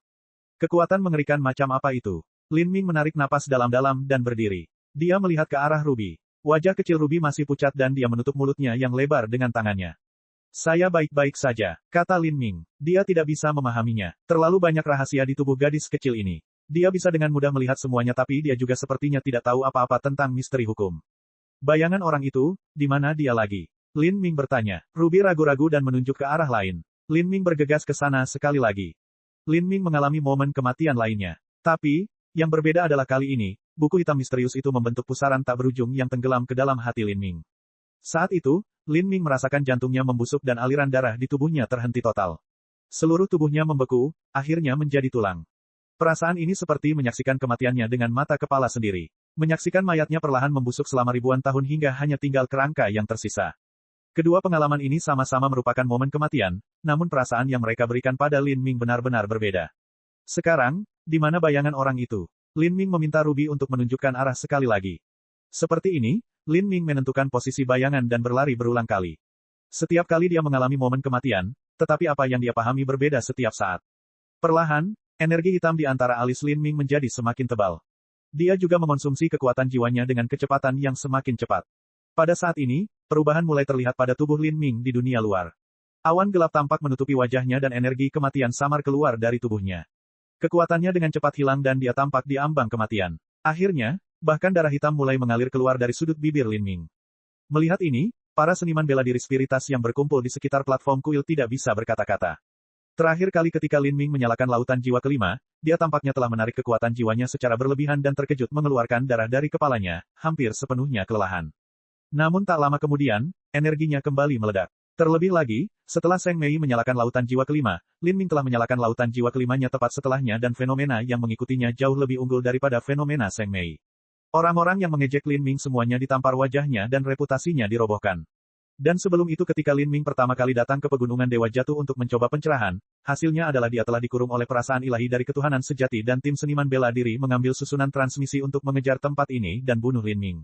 Kekuatan mengerikan macam apa itu? Lin Ming menarik napas dalam-dalam dan berdiri. Dia melihat ke arah Ruby. Wajah kecil Ruby masih pucat dan dia menutup mulutnya yang lebar dengan tangannya. Saya baik-baik saja, kata Lin Ming. Dia tidak bisa memahaminya. Terlalu banyak rahasia di tubuh gadis kecil ini. Dia bisa dengan mudah melihat semuanya tapi dia juga sepertinya tidak tahu apa-apa tentang misteri hukum. Bayangan orang itu, di mana dia lagi? Lin Ming bertanya. Ruby ragu-ragu dan menunjuk ke arah lain. Lin Ming bergegas ke sana sekali lagi. Lin Ming mengalami momen kematian lainnya. Tapi, yang berbeda adalah kali ini, buku hitam misterius itu membentuk pusaran tak berujung yang tenggelam ke dalam hati Lin Ming. Saat itu, Lin Ming merasakan jantungnya membusuk dan aliran darah di tubuhnya terhenti total. Seluruh tubuhnya membeku, akhirnya menjadi tulang. Perasaan ini seperti menyaksikan kematiannya dengan mata kepala sendiri. Menyaksikan mayatnya perlahan membusuk selama ribuan tahun hingga hanya tinggal kerangka yang tersisa. Kedua pengalaman ini sama-sama merupakan momen kematian, namun perasaan yang mereka berikan pada Lin Ming benar-benar berbeda. Sekarang, di mana bayangan orang itu? Lin Ming meminta Ruby untuk menunjukkan arah sekali lagi. Seperti ini, Lin Ming menentukan posisi bayangan dan berlari berulang kali. Setiap kali dia mengalami momen kematian, tetapi apa yang dia pahami berbeda setiap saat. Perlahan, energi hitam di antara alis Lin Ming menjadi semakin tebal. Dia juga mengonsumsi kekuatan jiwanya dengan kecepatan yang semakin cepat. Pada saat ini, perubahan mulai terlihat pada tubuh Lin Ming di dunia luar. Awan gelap tampak menutupi wajahnya dan energi kematian samar keluar dari tubuhnya. Kekuatannya dengan cepat hilang dan dia tampak di ambang kematian. Akhirnya, bahkan darah hitam mulai mengalir keluar dari sudut bibir Lin Ming. Melihat ini, para seniman bela diri spiritas yang berkumpul di sekitar platform kuil tidak bisa berkata-kata. Terakhir kali ketika Lin Ming menyalakan lautan jiwa kelima, dia tampaknya telah menarik kekuatan jiwanya secara berlebihan dan terkejut mengeluarkan darah dari kepalanya, hampir sepenuhnya kelelahan. Namun tak lama kemudian, energinya kembali meledak. Terlebih lagi, setelah Seng Mei menyalakan lautan jiwa kelima, Lin Ming telah menyalakan lautan jiwa kelimanya tepat setelahnya dan fenomena yang mengikutinya jauh lebih unggul daripada fenomena Seng Mei. Orang-orang yang mengejek Lin Ming semuanya ditampar wajahnya dan reputasinya dirobohkan. Dan sebelum itu ketika Lin Ming pertama kali datang ke pegunungan Dewa Jatuh untuk mencoba pencerahan, hasilnya adalah dia telah dikurung oleh perasaan ilahi dari ketuhanan sejati dan tim seniman bela diri mengambil susunan transmisi untuk mengejar tempat ini dan bunuh Lin Ming.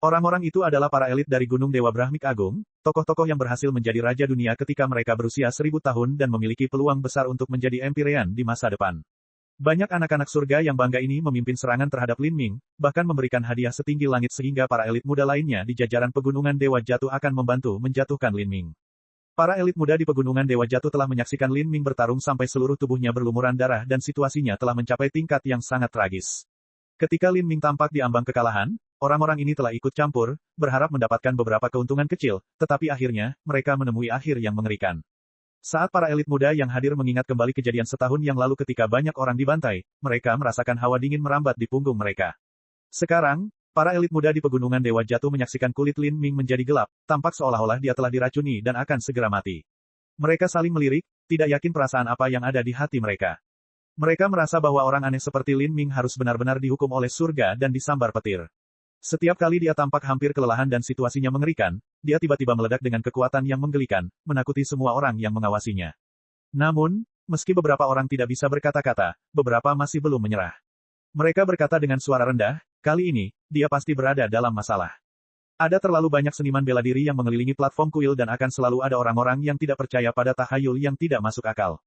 Orang-orang itu adalah para elit dari Gunung Dewa Brahmik Agung, tokoh-tokoh yang berhasil menjadi raja dunia ketika mereka berusia 1000 tahun dan memiliki peluang besar untuk menjadi Empyrean di masa depan. Banyak anak-anak surga yang bangga ini memimpin serangan terhadap Lin Ming, bahkan memberikan hadiah setinggi langit sehingga para elit muda lainnya di jajaran pegunungan Dewa Jatuh akan membantu menjatuhkan Lin Ming. Para elit muda di pegunungan Dewa Jatuh telah menyaksikan Lin Ming bertarung sampai seluruh tubuhnya berlumuran darah dan situasinya telah mencapai tingkat yang sangat tragis. Ketika Lin Ming tampak di ambang kekalahan, orang-orang ini telah ikut campur, berharap mendapatkan beberapa keuntungan kecil, tetapi akhirnya, mereka menemui akhir yang mengerikan. Saat para elit muda yang hadir mengingat kembali kejadian setahun yang lalu ketika banyak orang dibantai, mereka merasakan hawa dingin merambat di punggung mereka. Sekarang, para elit muda di pegunungan Dewa Jatuh menyaksikan kulit Lin Ming menjadi gelap, tampak seolah-olah dia telah diracuni dan akan segera mati. Mereka saling melirik, tidak yakin perasaan apa yang ada di hati mereka. Mereka merasa bahwa orang aneh seperti Lin Ming harus benar-benar dihukum oleh surga dan disambar petir. Setiap kali dia tampak hampir kelelahan dan situasinya mengerikan, dia tiba-tiba meledak dengan kekuatan yang menggelikan, menakuti semua orang yang mengawasinya. Namun, meski beberapa orang tidak bisa berkata-kata, beberapa masih belum menyerah. Mereka berkata dengan suara rendah, kali ini, dia pasti berada dalam masalah. Ada terlalu banyak seniman bela diri yang mengelilingi platform kuil dan akan selalu ada orang-orang yang tidak percaya pada tahayul yang tidak masuk akal.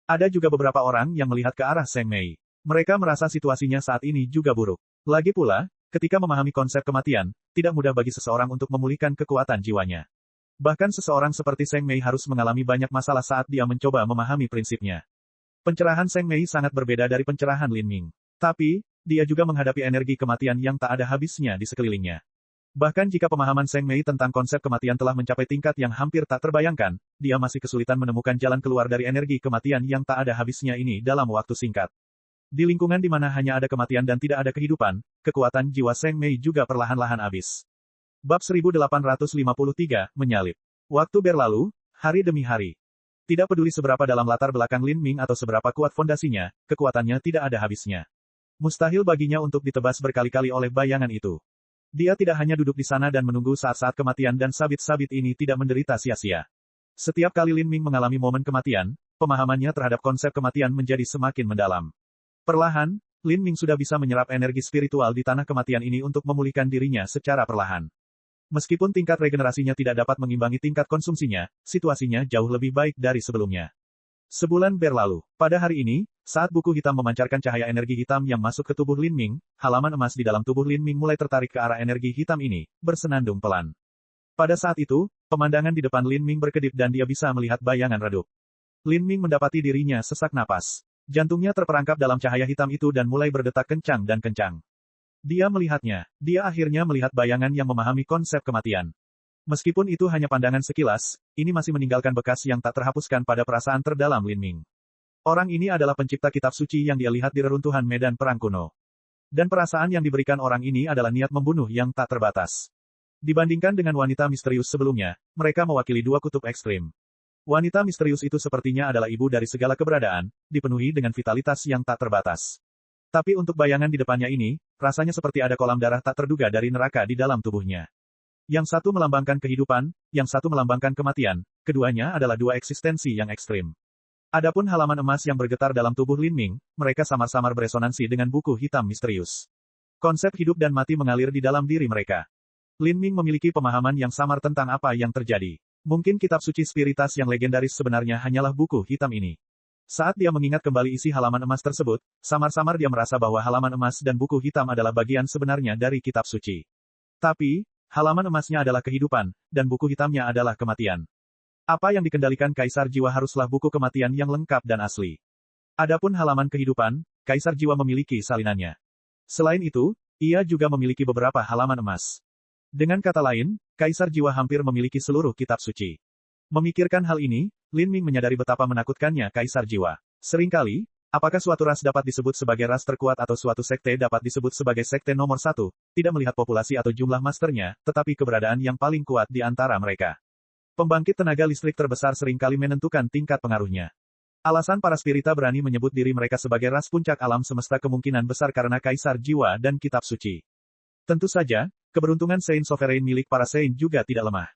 Ada juga beberapa orang yang melihat ke arah Zheng Mei. Mereka merasa situasinya saat ini juga buruk. Lagi pula, ketika memahami konsep kematian, tidak mudah bagi seseorang untuk memulihkan kekuatan jiwanya. Bahkan seseorang seperti Zheng Mei harus mengalami banyak masalah saat dia mencoba memahami prinsipnya. Pencerahan Zheng Mei sangat berbeda dari pencerahan Lin Ming. Tapi, dia juga menghadapi energi kematian yang tak ada habisnya di sekelilingnya. Bahkan jika pemahaman Zheng Mei tentang konsep kematian telah mencapai tingkat yang hampir tak terbayangkan, dia masih kesulitan menemukan jalan keluar dari energi kematian yang tak ada habisnya ini dalam waktu singkat. Di lingkungan di mana hanya ada kematian dan tidak ada kehidupan, kekuatan jiwa Zheng Mei juga perlahan-lahan habis. Bab 1853, menyalip. Waktu berlalu, hari demi hari. Tidak peduli seberapa dalam latar belakang Lin Ming atau seberapa kuat fondasinya, kekuatannya tidak ada habisnya. Mustahil baginya untuk ditebas berkali-kali oleh bayangan itu. Dia tidak hanya duduk di sana dan menunggu saat-saat kematian dan sabit-sabit ini tidak menderita sia-sia. Setiap kali Lin Ming mengalami momen kematian, pemahamannya terhadap konsep kematian menjadi semakin mendalam. Perlahan, Lin Ming sudah bisa menyerap energi spiritual di tanah kematian ini untuk memulihkan dirinya secara perlahan. Meskipun tingkat regenerasinya tidak dapat mengimbangi tingkat konsumsinya, situasinya jauh lebih baik dari sebelumnya. Sebulan berlalu. Pada hari ini, saat buku hitam memancarkan cahaya energi hitam yang masuk ke tubuh Lin Ming, halaman emas di dalam tubuh Lin Ming mulai tertarik ke arah energi hitam ini, bersenandung pelan. Pada saat itu, pemandangan di depan Lin Ming berkedip dan dia bisa melihat bayangan redup. Lin Ming mendapati dirinya sesak napas. Jantungnya terperangkap dalam cahaya hitam itu dan mulai berdetak kencang dan kencang. Dia melihatnya. Dia akhirnya melihat bayangan yang memahami konsep kematian. Meskipun itu hanya pandangan sekilas, ini masih meninggalkan bekas yang tak terhapuskan pada perasaan terdalam Lin Ming. Orang ini adalah pencipta kitab suci yang dia lihat di reruntuhan medan perang kuno. Dan perasaan yang diberikan orang ini adalah niat membunuh yang tak terbatas. Dibandingkan dengan wanita misterius sebelumnya, mereka mewakili dua kutub ekstrim. Wanita misterius itu sepertinya adalah ibu dari segala keberadaan, dipenuhi dengan vitalitas yang tak terbatas. Tapi untuk bayangan di depannya ini, rasanya seperti ada kolam darah tak terduga dari neraka di dalam tubuhnya. Yang satu melambangkan kehidupan, yang satu melambangkan kematian, keduanya adalah dua eksistensi yang ekstrim. Adapun halaman emas yang bergetar dalam tubuh Lin Ming, mereka samar-samar beresonansi dengan buku hitam misterius. Konsep hidup dan mati mengalir di dalam diri mereka. Lin Ming memiliki pemahaman yang samar tentang apa yang terjadi. Mungkin kitab suci spiritas yang legendaris sebenarnya hanyalah buku hitam ini. Saat dia mengingat kembali isi halaman emas tersebut, samar-samar dia merasa bahwa halaman emas dan buku hitam adalah bagian sebenarnya dari kitab suci. Tapi, halaman emasnya adalah kehidupan, dan buku hitamnya adalah kematian. Apa yang dikendalikan Kaisar Jiwa haruslah buku kematian yang lengkap dan asli. Adapun halaman kehidupan, Kaisar Jiwa memiliki salinannya. Selain itu, ia juga memiliki beberapa halaman emas. Dengan kata lain, Kaisar Jiwa hampir memiliki seluruh kitab suci. Memikirkan hal ini, Lin Ming menyadari betapa menakutkannya Kaisar Jiwa. Seringkali, apakah suatu ras dapat disebut sebagai ras terkuat atau suatu sekte dapat disebut sebagai sekte nomor satu, tidak melihat populasi atau jumlah masternya, tetapi keberadaan yang paling kuat di antara mereka. Pembangkit tenaga listrik terbesar seringkali menentukan tingkat pengaruhnya. Alasan para spirita berani menyebut diri mereka sebagai ras puncak alam semesta kemungkinan besar karena Kaisar Jiwa dan kitab suci. Tentu saja, keberuntungan Saint Sovereign milik para Saint juga tidak lemah.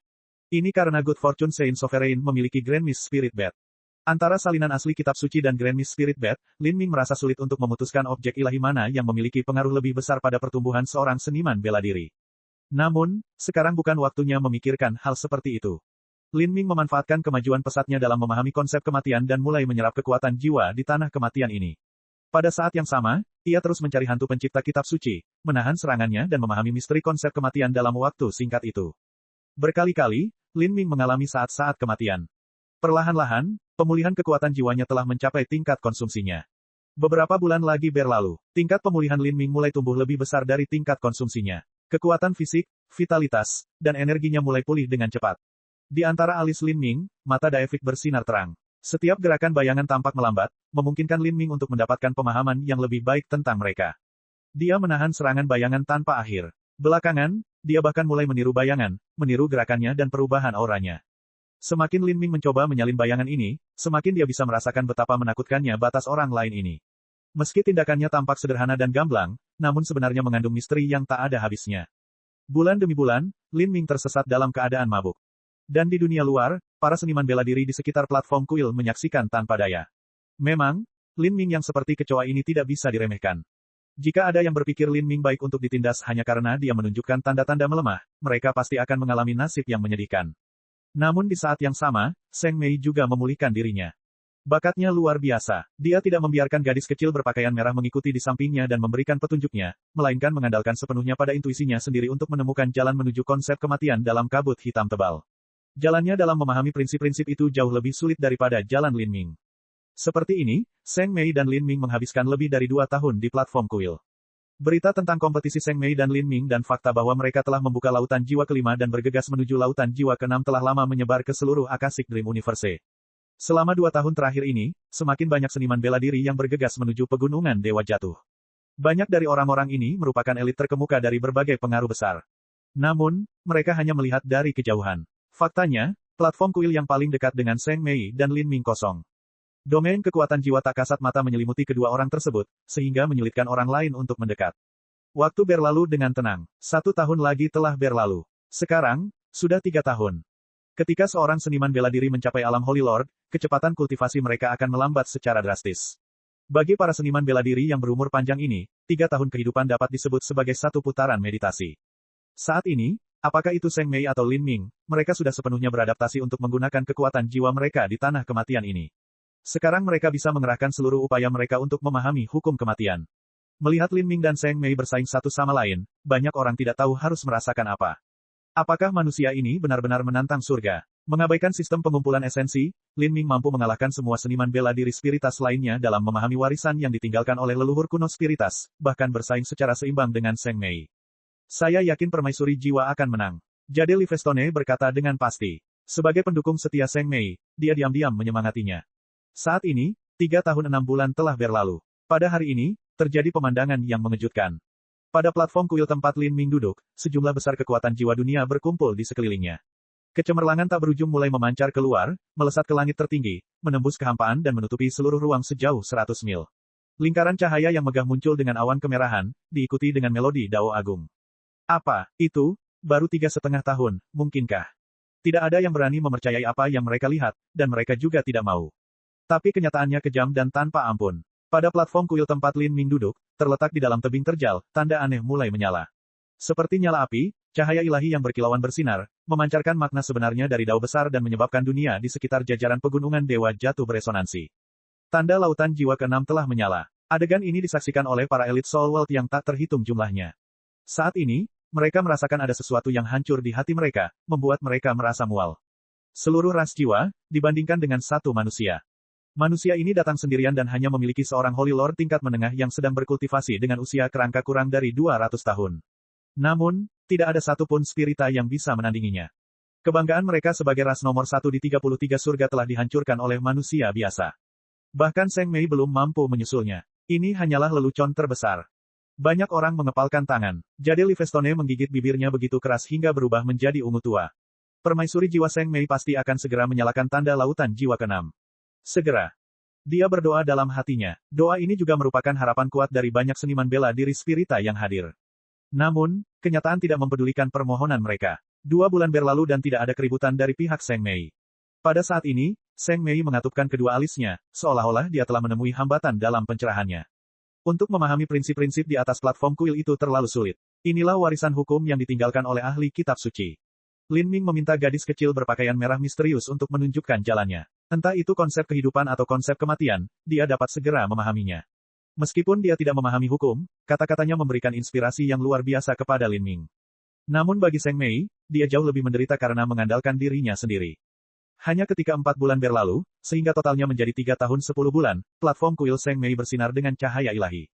Ini karena Good Fortune Saint Sovereign memiliki Grand Mist Spirit Bed. Antara salinan asli kitab suci dan Grand Mist Spirit Bed, Lin Ming merasa sulit untuk memutuskan objek ilahi mana yang memiliki pengaruh lebih besar pada pertumbuhan seorang seniman bela diri. Namun, sekarang bukan waktunya memikirkan hal seperti itu. Lin Ming memanfaatkan kemajuan pesatnya dalam memahami konsep kematian dan mulai menyerap kekuatan jiwa di tanah kematian ini. Pada saat yang sama, ia terus mencari hantu pencipta kitab suci, menahan serangannya dan memahami misteri konsep kematian dalam waktu singkat itu. Berkali-kali, Lin Ming mengalami saat-saat kematian. Perlahan-lahan, pemulihan kekuatan jiwanya telah mencapai tingkat konsumsinya. Beberapa bulan lagi berlalu, tingkat pemulihan Lin Ming mulai tumbuh lebih besar dari tingkat konsumsinya. Kekuatan fisik, vitalitas, dan energinya mulai pulih dengan cepat. Di antara alis Lin Ming, mata Daefik bersinar terang. Setiap gerakan bayangan tampak melambat, memungkinkan Lin Ming untuk mendapatkan pemahaman yang lebih baik tentang mereka. Dia menahan serangan bayangan tanpa akhir. Belakangan, dia bahkan mulai meniru bayangan, meniru gerakannya dan perubahan auranya. Semakin Lin Ming mencoba menyalin bayangan ini, semakin dia bisa merasakan betapa menakutkannya batas orang lain ini. Meski tindakannya tampak sederhana dan gamblang, namun sebenarnya mengandung misteri yang tak ada habisnya. Bulan demi bulan, Lin Ming tersesat dalam keadaan mabuk. Dan di dunia luar, para seniman bela diri di sekitar platform kuil menyaksikan tanpa daya. Memang, Lin Ming yang seperti kecoa ini tidak bisa diremehkan. Jika ada yang berpikir Lin Ming baik untuk ditindas hanya karena dia menunjukkan tanda-tanda melemah, mereka pasti akan mengalami nasib yang menyedihkan. Namun di saat yang sama, Seng Mei juga memulihkan dirinya. Bakatnya luar biasa. Dia tidak membiarkan gadis kecil berpakaian merah mengikuti di sampingnya dan memberikan petunjuknya, melainkan mengandalkan sepenuhnya pada intuisinya sendiri untuk menemukan jalan menuju konsep kematian dalam kabut hitam tebal. Jalannya dalam memahami prinsip-prinsip itu jauh lebih sulit daripada jalan Lin Ming. Seperti ini, Seng Mei dan Lin Ming menghabiskan lebih dari 2 tahun di platform kuil. Berita tentang kompetisi Seng Mei dan Lin Ming dan fakta bahwa mereka telah membuka lautan jiwa kelima dan bergegas menuju lautan jiwa keenam telah lama menyebar ke seluruh Akashic Dream Universe. Selama 2 tahun terakhir ini, semakin banyak seniman bela diri yang bergegas menuju pegunungan Dewa Jatuh. Banyak dari orang-orang ini merupakan elit terkemuka dari berbagai pengaruh besar. Namun, mereka hanya melihat dari kejauhan. Faktanya, platform kuil yang paling dekat dengan Seng Mei dan Lin Ming kosong. Domain kekuatan jiwa tak kasat mata menyelimuti kedua orang tersebut, sehingga menyulitkan orang lain untuk mendekat. Waktu berlalu dengan tenang. 1 tahun lagi telah berlalu. Sekarang, sudah 3 tahun. Ketika seorang seniman bela diri mencapai alam Holy Lord, kecepatan kultivasi mereka akan melambat secara drastis. Bagi para seniman bela diri yang berumur panjang ini, 3 tahun kehidupan dapat disebut sebagai 1 putaran meditasi. Saat ini, apakah itu Seng Mei atau Lin Ming, mereka sudah sepenuhnya beradaptasi untuk menggunakan kekuatan jiwa mereka di tanah kematian ini. Sekarang mereka bisa mengerahkan seluruh upaya mereka untuk memahami hukum kematian. Melihat Lin Ming dan Seng Mei bersaing satu sama lain, banyak orang tidak tahu harus merasakan apa. Apakah manusia ini benar-benar menantang surga? Mengabaikan sistem pengumpulan esensi, Lin Ming mampu mengalahkan semua seniman bela diri spiritas lainnya dalam memahami warisan yang ditinggalkan oleh leluhur kuno spiritas, bahkan bersaing secara seimbang dengan Seng Mei. Saya yakin permaisuri jiwa akan menang. Jade Livestone berkata dengan pasti. Sebagai pendukung setia Seng Mei, dia diam-diam menyemangatinya. Saat ini, 3 tahun 6 bulan telah berlalu. Pada hari ini, terjadi pemandangan yang mengejutkan. Pada platform kuil tempat Lin Ming duduk, sejumlah besar kekuatan jiwa dunia berkumpul di sekelilingnya. Kecemerlangan tak berujung mulai memancar keluar, melesat ke langit tertinggi, menembus kehampaan dan menutupi seluruh ruang sejauh 100 mil. Lingkaran cahaya yang megah muncul dengan awan kemerahan, diikuti dengan melodi Dao Agung. Apa itu? Baru 3,5 tahun, mungkinkah? Tidak ada yang berani mempercayai apa yang mereka lihat, dan mereka juga tidak mau. Tapi kenyataannya kejam dan tanpa ampun. Pada platform kuil tempat Lin Ming duduk, terletak di dalam tebing terjal, tanda aneh mulai menyala. Seperti nyala api, cahaya ilahi yang berkilauan bersinar, memancarkan makna sebenarnya dari dao besar dan menyebabkan dunia di sekitar jajaran pegunungan Dewa Jatuh beresonansi. Tanda lautan jiwa ke-6 telah menyala. Adegan ini disaksikan oleh para elit Soul World yang tak terhitung jumlahnya. Saat ini, mereka merasakan ada sesuatu yang hancur di hati mereka, membuat mereka merasa mual. Seluruh ras jiwa, dibandingkan dengan satu manusia. Manusia ini datang sendirian dan hanya memiliki seorang Holy Lord tingkat menengah yang sedang berkultivasi dengan usia kerangka kurang dari 200 tahun. Namun, tidak ada satupun spirita yang bisa menandinginya. Kebanggaan mereka sebagai ras nomor 1 di 33 surga telah dihancurkan oleh manusia biasa. Bahkan Seng Mei belum mampu menyusulnya. Ini hanyalah lelucon terbesar. Banyak orang mengepalkan tangan. Jade Livestone menggigit bibirnya begitu keras hingga berubah menjadi ungu tua. Permaisuri jiwa Seng Mei pasti akan segera menyalakan tanda lautan jiwa ke-6. Segera. Dia berdoa dalam hatinya. Doa ini juga merupakan harapan kuat dari banyak seniman bela diri spirita yang hadir. Namun, kenyataan tidak mempedulikan permohonan mereka. 2 bulan berlalu dan tidak ada keributan dari pihak Seng Mei. Pada saat ini, Seng Mei mengatupkan kedua alisnya, seolah-olah dia telah menemui hambatan dalam pencerahannya. Untuk memahami prinsip-prinsip di atas platform kuil itu terlalu sulit. Inilah warisan hukum yang ditinggalkan oleh ahli kitab suci. Lin Ming meminta gadis kecil berpakaian merah misterius untuk menunjukkan jalannya. Entah itu konsep kehidupan atau konsep kematian, dia dapat segera memahaminya. Meskipun dia tidak memahami hukum, kata-katanya memberikan inspirasi yang luar biasa kepada Lin Ming. Namun bagi Zheng Mei, dia jauh lebih menderita karena mengandalkan dirinya sendiri. Hanya ketika 4 bulan berlalu, sehingga totalnya menjadi 3 tahun 10 bulan, platform kuil Zheng Mei bersinar dengan cahaya ilahi.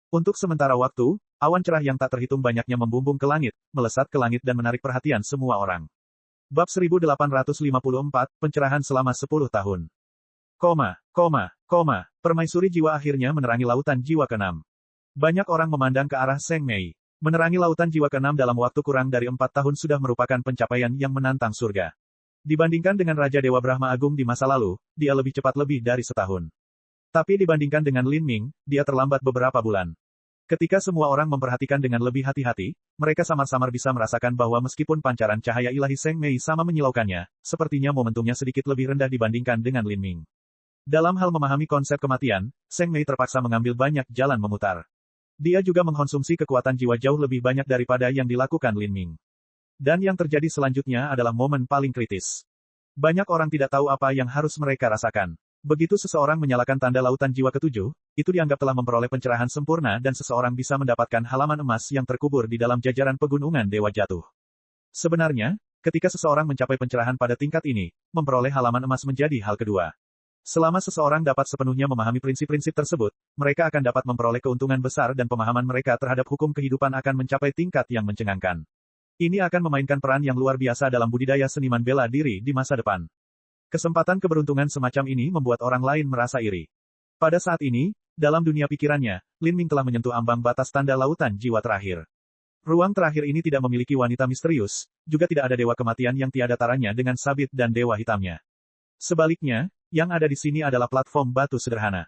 Untuk sementara waktu, awan cerah yang tak terhitung banyaknya membumbung ke langit, melesat ke langit dan menarik perhatian semua orang. Bab 1854, Pencerahan selama 10 tahun. Permaisuri jiwa akhirnya menerangi lautan jiwa ke-6. Banyak orang memandang ke arah Zheng Mei. Menerangi lautan jiwa ke-6 dalam waktu kurang dari 4 tahun sudah merupakan pencapaian yang menantang surga. Dibandingkan dengan Raja Dewa Brahma Agung di masa lalu, dia lebih cepat lebih dari setahun. Tapi dibandingkan dengan Lin Ming, dia terlambat beberapa bulan. Ketika semua orang memperhatikan dengan lebih hati-hati, mereka samar-samar bisa merasakan bahwa meskipun pancaran cahaya ilahi Zheng Mei sama menyilaukannya, sepertinya momentumnya sedikit lebih rendah dibandingkan dengan Lin Ming. Dalam hal memahami konsep kematian, Zheng Mei terpaksa mengambil banyak jalan memutar. Dia juga mengkonsumsi kekuatan jiwa jauh lebih banyak daripada yang dilakukan Lin Ming. Dan yang terjadi selanjutnya adalah momen paling kritis. Banyak orang tidak tahu apa yang harus mereka rasakan. Begitu seseorang menyalakan tanda lautan jiwa ke-7, itu dianggap telah memperoleh pencerahan sempurna dan seseorang bisa mendapatkan halaman emas yang terkubur di dalam jajaran pegunungan Dewa Jatuh. Sebenarnya, ketika seseorang mencapai pencerahan pada tingkat ini, memperoleh halaman emas menjadi hal kedua. Selama seseorang dapat sepenuhnya memahami prinsip-prinsip tersebut, mereka akan dapat memperoleh keuntungan besar dan pemahaman mereka terhadap hukum kehidupan akan mencapai tingkat yang mencengangkan. Ini akan memainkan peran yang luar biasa dalam budidaya seniman bela diri di masa depan. Kesempatan keberuntungan semacam ini membuat orang lain merasa iri. Pada saat ini, dalam dunia pikirannya, Lin Ming telah menyentuh ambang batas tanda lautan jiwa terakhir. Ruang terakhir ini tidak memiliki wanita misterius, juga tidak ada dewa kematian yang tiada taranya dengan sabit dan dewa hitamnya. Sebaliknya, yang ada di sini adalah platform batu sederhana.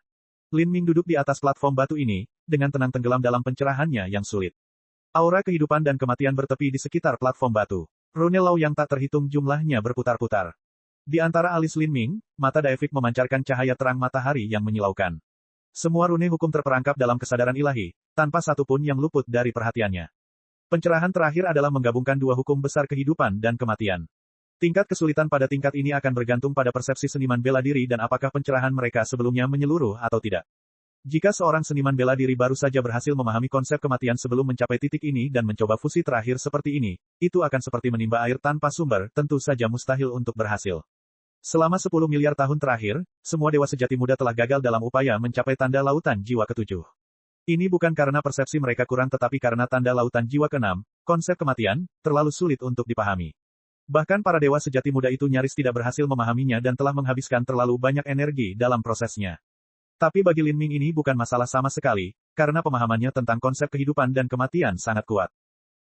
Lin Ming duduk di atas platform batu ini, dengan tenang tenggelam dalam pencerahannya yang sulit. Aura kehidupan dan kematian bertepi di sekitar platform batu. Rune Lao yang tak terhitung jumlahnya berputar-putar. Di antara alis Lin Ming, mata Daefik memancarkan cahaya terang matahari yang menyilaukan. Semua rune hukum terperangkap dalam kesadaran ilahi, tanpa satu pun yang luput dari perhatiannya. Pencerahan terakhir adalah menggabungkan dua hukum besar kehidupan dan kematian. Tingkat kesulitan pada tingkat ini akan bergantung pada persepsi seniman bela diri dan apakah pencerahan mereka sebelumnya menyeluruh atau tidak. Jika seorang seniman bela diri baru saja berhasil memahami konsep kematian sebelum mencapai titik ini dan mencoba fusi terakhir seperti ini, itu akan seperti menimba air tanpa sumber, tentu saja mustahil untuk berhasil. Selama 10 miliar tahun terakhir, semua dewa sejati muda telah gagal dalam upaya mencapai tanda lautan jiwa ke-7. Ini bukan karena persepsi mereka kurang tetapi karena tanda lautan jiwa ke-6, konsep kematian, terlalu sulit untuk dipahami. Bahkan para dewa sejati muda itu nyaris tidak berhasil memahaminya dan telah menghabiskan terlalu banyak energi dalam prosesnya. Tapi bagi Lin Ming ini bukan masalah sama sekali, karena pemahamannya tentang konsep kehidupan dan kematian sangat kuat.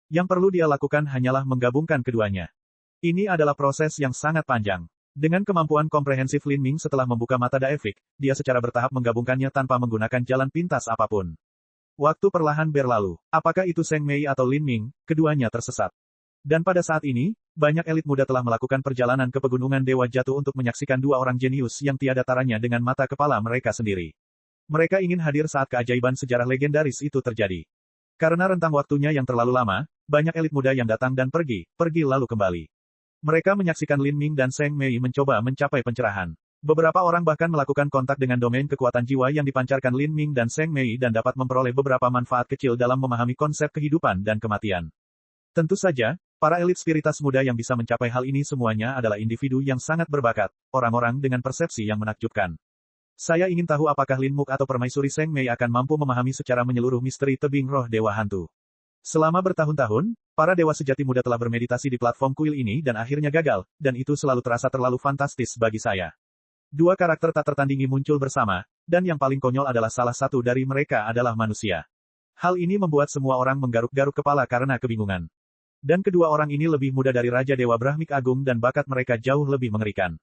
Yang perlu dia lakukan hanyalah menggabungkan keduanya. Ini adalah proses yang sangat panjang. Dengan kemampuan komprehensif Lin Ming setelah membuka mata Daefik, dia secara bertahap menggabungkannya tanpa menggunakan jalan pintas apapun. Waktu perlahan berlalu. Apakah itu Zheng Mei atau Lin Ming, keduanya tersesat. Dan pada saat ini, banyak elit muda telah melakukan perjalanan ke pegunungan Dewa Jatuh untuk menyaksikan dua orang jenius yang tiada taranya dengan mata kepala mereka sendiri. Mereka ingin hadir saat keajaiban sejarah legendaris itu terjadi. Karena rentang waktunya yang terlalu lama, banyak elit muda yang datang dan pergi lalu kembali. Mereka menyaksikan Lin Ming dan Zheng Mei mencoba mencapai pencerahan. Beberapa orang bahkan melakukan kontak dengan domain kekuatan jiwa yang dipancarkan Lin Ming dan Zheng Mei dan dapat memperoleh beberapa manfaat kecil dalam memahami konsep kehidupan dan kematian. Tentu saja, para elit spiritas muda yang bisa mencapai hal ini semuanya adalah individu yang sangat berbakat, orang-orang dengan persepsi yang menakjubkan. Saya ingin tahu apakah Lin Muk atau Permaisuri Zheng Mei akan mampu memahami secara menyeluruh misteri tebing roh dewa hantu. Selama bertahun-tahun, para dewa sejati muda telah bermeditasi di platform kuil ini dan akhirnya gagal, dan itu selalu terasa terlalu fantastis bagi saya. Dua karakter tak tertandingi muncul bersama, dan yang paling konyol adalah salah satu dari mereka adalah manusia. Hal ini membuat semua orang menggaruk-garuk kepala karena kebingungan. Dan kedua orang ini lebih muda dari Raja Dewa Brahmik Agung dan bakat mereka jauh lebih mengerikan.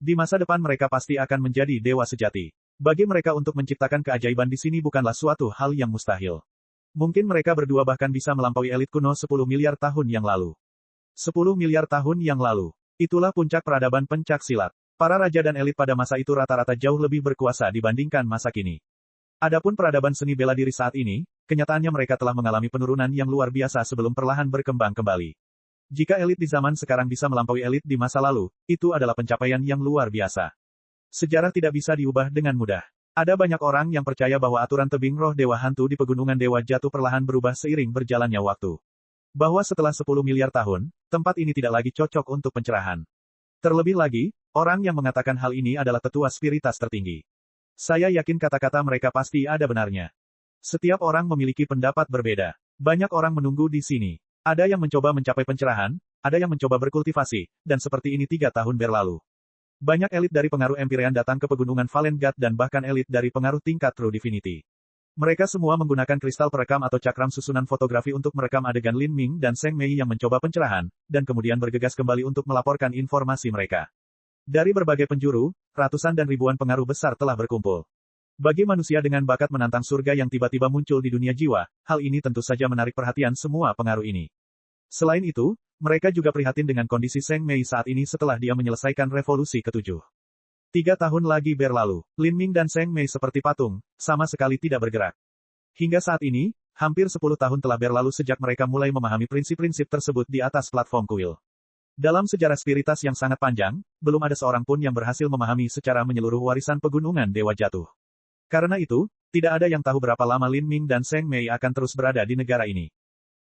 Di masa depan mereka pasti akan menjadi dewa sejati. Bagi mereka untuk menciptakan keajaiban di sini bukanlah suatu hal yang mustahil. Mungkin mereka berdua bahkan bisa melampaui elit kuno 10 miliar tahun yang lalu. 10 miliar tahun yang lalu. Itulah puncak peradaban pencak silat. Para raja dan elit pada masa itu rata-rata jauh lebih berkuasa dibandingkan masa kini. Adapun peradaban seni bela diri saat ini, kenyataannya mereka telah mengalami penurunan yang luar biasa sebelum perlahan berkembang kembali. Jika elit di zaman sekarang bisa melampaui elit di masa lalu, itu adalah pencapaian yang luar biasa. Sejarah tidak bisa diubah dengan mudah. Ada banyak orang yang percaya bahwa aturan tebing roh Dewa Hantu di Pegunungan Dewa Jatuh perlahan berubah seiring berjalannya waktu. Bahwa setelah 10 miliar tahun, tempat ini tidak lagi cocok untuk pencerahan. Terlebih lagi, orang yang mengatakan hal ini adalah tetua spiritas tertinggi. Saya yakin kata-kata mereka pasti ada benarnya. Setiap orang memiliki pendapat berbeda. Banyak orang menunggu di sini. Ada yang mencoba mencapai pencerahan, ada yang mencoba berkultivasi, dan seperti ini 3 tahun berlalu. Banyak elit dari pengaruh Empyrean datang ke Pegunungan Valengard dan bahkan elit dari pengaruh tingkat True Divinity. Mereka semua menggunakan kristal perekam atau cakram susunan fotografi untuk merekam adegan Lin Ming dan Zheng Mei yang mencoba pencerahan, dan kemudian bergegas kembali untuk melaporkan informasi mereka. Dari berbagai penjuru, ratusan dan ribuan pengaruh besar telah berkumpul. Bagi manusia dengan bakat menantang surga yang tiba-tiba muncul di dunia jiwa, hal ini tentu saja menarik perhatian semua pengaruh ini. Selain itu, mereka juga prihatin dengan kondisi Zheng Mei saat ini setelah dia menyelesaikan revolusi ke-7. 3 tahun lagi berlalu, Lin Ming dan Zheng Mei seperti patung, sama sekali tidak bergerak. Hingga saat ini, hampir 10 tahun telah berlalu sejak mereka mulai memahami prinsip-prinsip tersebut di atas platform kuil. Dalam sejarah spiritas yang sangat panjang, belum ada seorang pun yang berhasil memahami secara menyeluruh warisan Pegunungan Dewa Jatuh. Karena itu, tidak ada yang tahu berapa lama Lin Ming dan Zheng Mei akan terus berada di negara ini.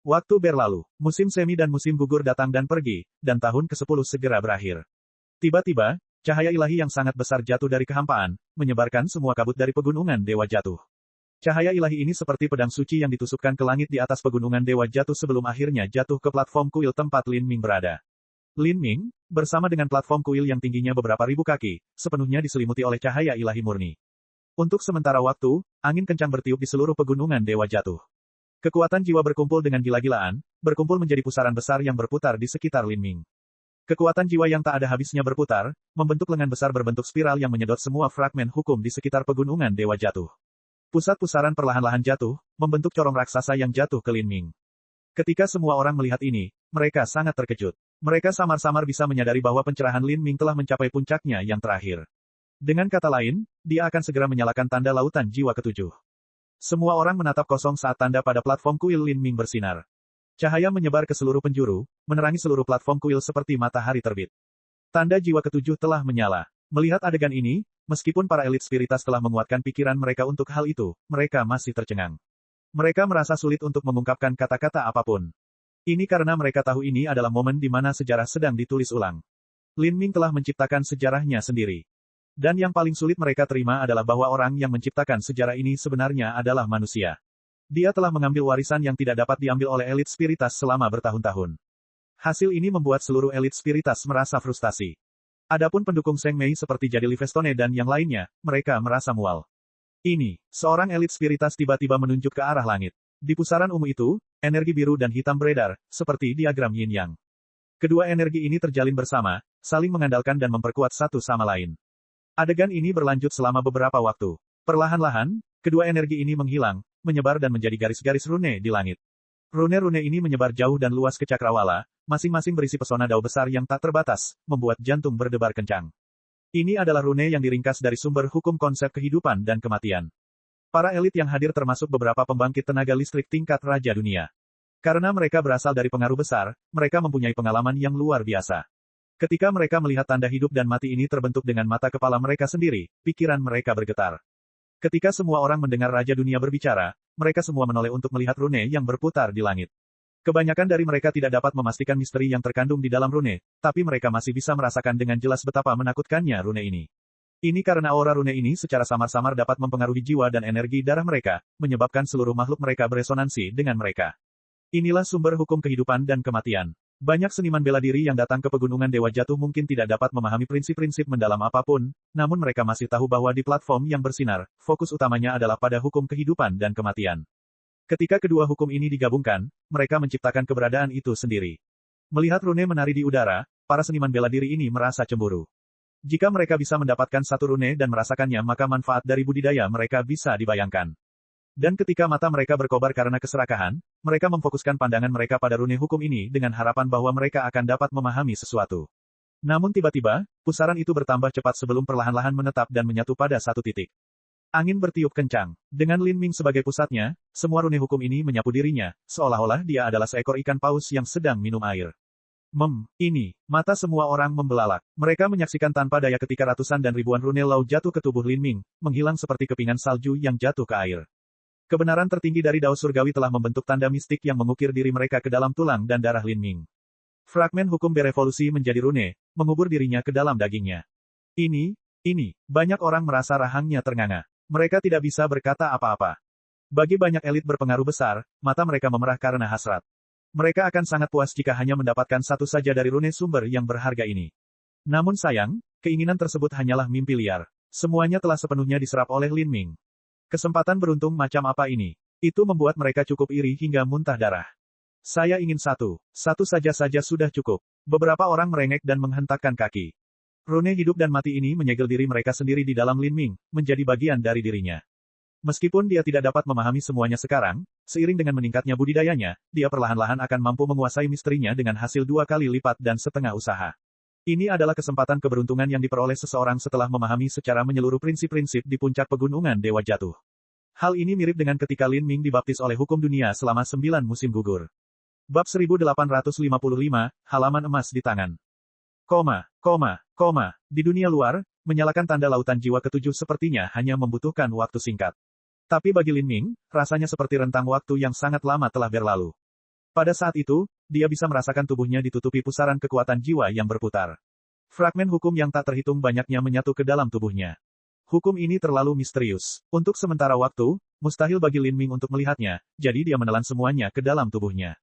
Waktu berlalu, musim semi dan musim gugur datang dan pergi, dan tahun ke-10 segera berakhir. Tiba-tiba, cahaya ilahi yang sangat besar jatuh dari kehampaan, menyebarkan semua kabut dari Pegunungan Dewa Jatuh. Cahaya ilahi ini seperti pedang suci yang ditusukkan ke langit di atas Pegunungan Dewa Jatuh sebelum akhirnya jatuh ke platform kuil tempat Lin Ming berada. Lin Ming, bersama dengan platform kuil yang tingginya beberapa ribu kaki, sepenuhnya diselimuti oleh cahaya ilahi murni. Untuk sementara waktu, angin kencang bertiup di seluruh Pegunungan Dewa Jatuh. Kekuatan jiwa berkumpul dengan gila-gilaan, berkumpul menjadi pusaran besar yang berputar di sekitar Lin Ming. Kekuatan jiwa yang tak ada habisnya berputar, membentuk lengan besar berbentuk spiral yang menyedot semua fragmen hukum di sekitar Pegunungan Dewa Jatuh. Pusat pusaran perlahan-lahan jatuh, membentuk corong raksasa yang jatuh ke Lin Ming. Ketika semua orang melihat ini, mereka sangat terkejut. Mereka samar-samar bisa menyadari bahwa pencerahan Lin Ming telah mencapai puncaknya yang terakhir. Dengan kata lain, dia akan segera menyalakan tanda lautan jiwa ke-7. Semua orang menatap kosong saat tanda pada platform kuil Lin Ming bersinar. Cahaya menyebar ke seluruh penjuru, menerangi seluruh platform kuil seperti matahari terbit. Tanda jiwa ke-7 telah menyala. Melihat adegan ini, meskipun para elit spiritas telah menguatkan pikiran mereka untuk hal itu, mereka masih tercengang. Mereka merasa sulit untuk mengungkapkan kata-kata apapun. Ini karena mereka tahu ini adalah momen di mana sejarah sedang ditulis ulang. Lin Ming telah menciptakan sejarahnya sendiri. Dan yang paling sulit mereka terima adalah bahwa orang yang menciptakan sejarah ini sebenarnya adalah manusia. Dia telah mengambil warisan yang tidak dapat diambil oleh elit spiritas selama bertahun-tahun. Hasil ini membuat seluruh elit spiritas merasa frustasi. Adapun pendukung Zheng Mei seperti Jadi Livestone dan yang lainnya, mereka merasa mual. Ini, seorang elit spiritas tiba-tiba menunjuk ke arah langit. Di pusaran ungu itu, energi biru dan hitam beredar, seperti diagram yin-yang. Kedua energi ini terjalin bersama, saling mengandalkan dan memperkuat satu sama lain. Adegan ini berlanjut selama beberapa waktu. Perlahan-lahan, kedua energi ini menghilang, menyebar dan menjadi garis-garis rune di langit. Rune-rune ini menyebar jauh dan luas ke cakrawala, masing-masing berisi pesona dao besar yang tak terbatas, membuat jantung berdebar kencang. Ini adalah rune yang diringkas dari sumber hukum konsep kehidupan dan kematian. Para elit yang hadir termasuk beberapa pembangkit tenaga listrik tingkat raja dunia. Karena mereka berasal dari pengaruh besar, mereka mempunyai pengalaman yang luar biasa. Ketika mereka melihat tanda hidup dan mati ini terbentuk dengan mata kepala mereka sendiri, pikiran mereka bergetar. Ketika semua orang mendengar Raja Dunia berbicara, mereka semua menoleh untuk melihat rune yang berputar di langit. Kebanyakan dari mereka tidak dapat memastikan misteri yang terkandung di dalam rune, tapi mereka masih bisa merasakan dengan jelas betapa menakutkannya rune ini. Ini karena aura rune ini secara samar-samar dapat mempengaruhi jiwa dan energi darah mereka, menyebabkan seluruh makhluk mereka beresonansi dengan mereka. Inilah sumber hukum kehidupan dan kematian. Banyak seniman bela diri yang datang ke Pegunungan Dewa Jatuh mungkin tidak dapat memahami prinsip-prinsip mendalam apapun, namun mereka masih tahu bahwa di platform yang bersinar, fokus utamanya adalah pada hukum kehidupan dan kematian. Ketika kedua hukum ini digabungkan, mereka menciptakan keberadaan itu sendiri. Melihat rune menari di udara, para seniman bela diri ini merasa cemburu. Jika mereka bisa mendapatkan satu rune dan merasakannya, maka manfaat dari budidaya mereka bisa dibayangkan. Dan ketika mata mereka berkobar karena keserakahan, mereka memfokuskan pandangan mereka pada rune hukum ini dengan harapan bahwa mereka akan dapat memahami sesuatu. Namun tiba-tiba, pusaran itu bertambah cepat sebelum perlahan-lahan menetap dan menyatu pada satu titik. Angin bertiup kencang. Dengan Lin Ming sebagai pusatnya, semua rune hukum ini menyapu dirinya, seolah-olah dia adalah seekor ikan paus yang sedang minum air. Ini. Mata semua orang membelalak. Mereka menyaksikan tanpa daya ketika ratusan dan ribuan rune Lau jatuh ke tubuh Lin Ming, menghilang seperti kepingan salju yang jatuh ke air. Kebenaran tertinggi dari Dao Surgawi telah membentuk tanda mistik yang mengukir diri mereka ke dalam tulang dan darah Lin Ming. Fragmen hukum berevolusi menjadi rune, mengubur dirinya ke dalam dagingnya. Ini. Banyak orang merasa rahangnya ternganga. Mereka tidak bisa berkata apa-apa. Bagi banyak elit berpengaruh besar, mata mereka memerah karena hasrat. Mereka akan sangat puas jika hanya mendapatkan satu saja dari rune sumber yang berharga ini. Namun sayang, keinginan tersebut hanyalah mimpi liar. Semuanya telah sepenuhnya diserap oleh Lin Ming. Kesempatan beruntung macam apa ini? Itu membuat mereka cukup iri hingga muntah darah. Saya ingin satu. Satu saja sudah cukup. Beberapa orang merengek dan menghentakkan kaki. Rune hidup dan mati ini menyegel diri mereka sendiri di dalam Lin Ming, menjadi bagian dari dirinya. Meskipun dia tidak dapat memahami semuanya sekarang, seiring dengan meningkatnya budidayanya, dia perlahan-lahan akan mampu menguasai misterinya dengan hasil 2 kali lipat dan setengah usaha. Ini adalah kesempatan keberuntungan yang diperoleh seseorang setelah memahami secara menyeluruh prinsip-prinsip di puncak pegunungan Dewa Jatuh. Hal ini mirip dengan ketika Lin Ming dibaptis oleh hukum dunia selama 9 musim gugur. Bab 1855, halaman emas di tangan. Di dunia luar, menyalakan tanda lautan jiwa ketujuh sepertinya hanya membutuhkan waktu singkat. Tapi bagi Lin Ming, rasanya seperti rentang waktu yang sangat lama telah berlalu. Pada saat itu, dia bisa merasakan tubuhnya ditutupi pusaran kekuatan jiwa yang berputar. Fragmen hukum yang tak terhitung banyaknya menyatu ke dalam tubuhnya. Hukum ini terlalu misterius. Untuk sementara waktu, mustahil bagi Lin Ming untuk melihatnya, jadi dia menelan semuanya ke dalam tubuhnya.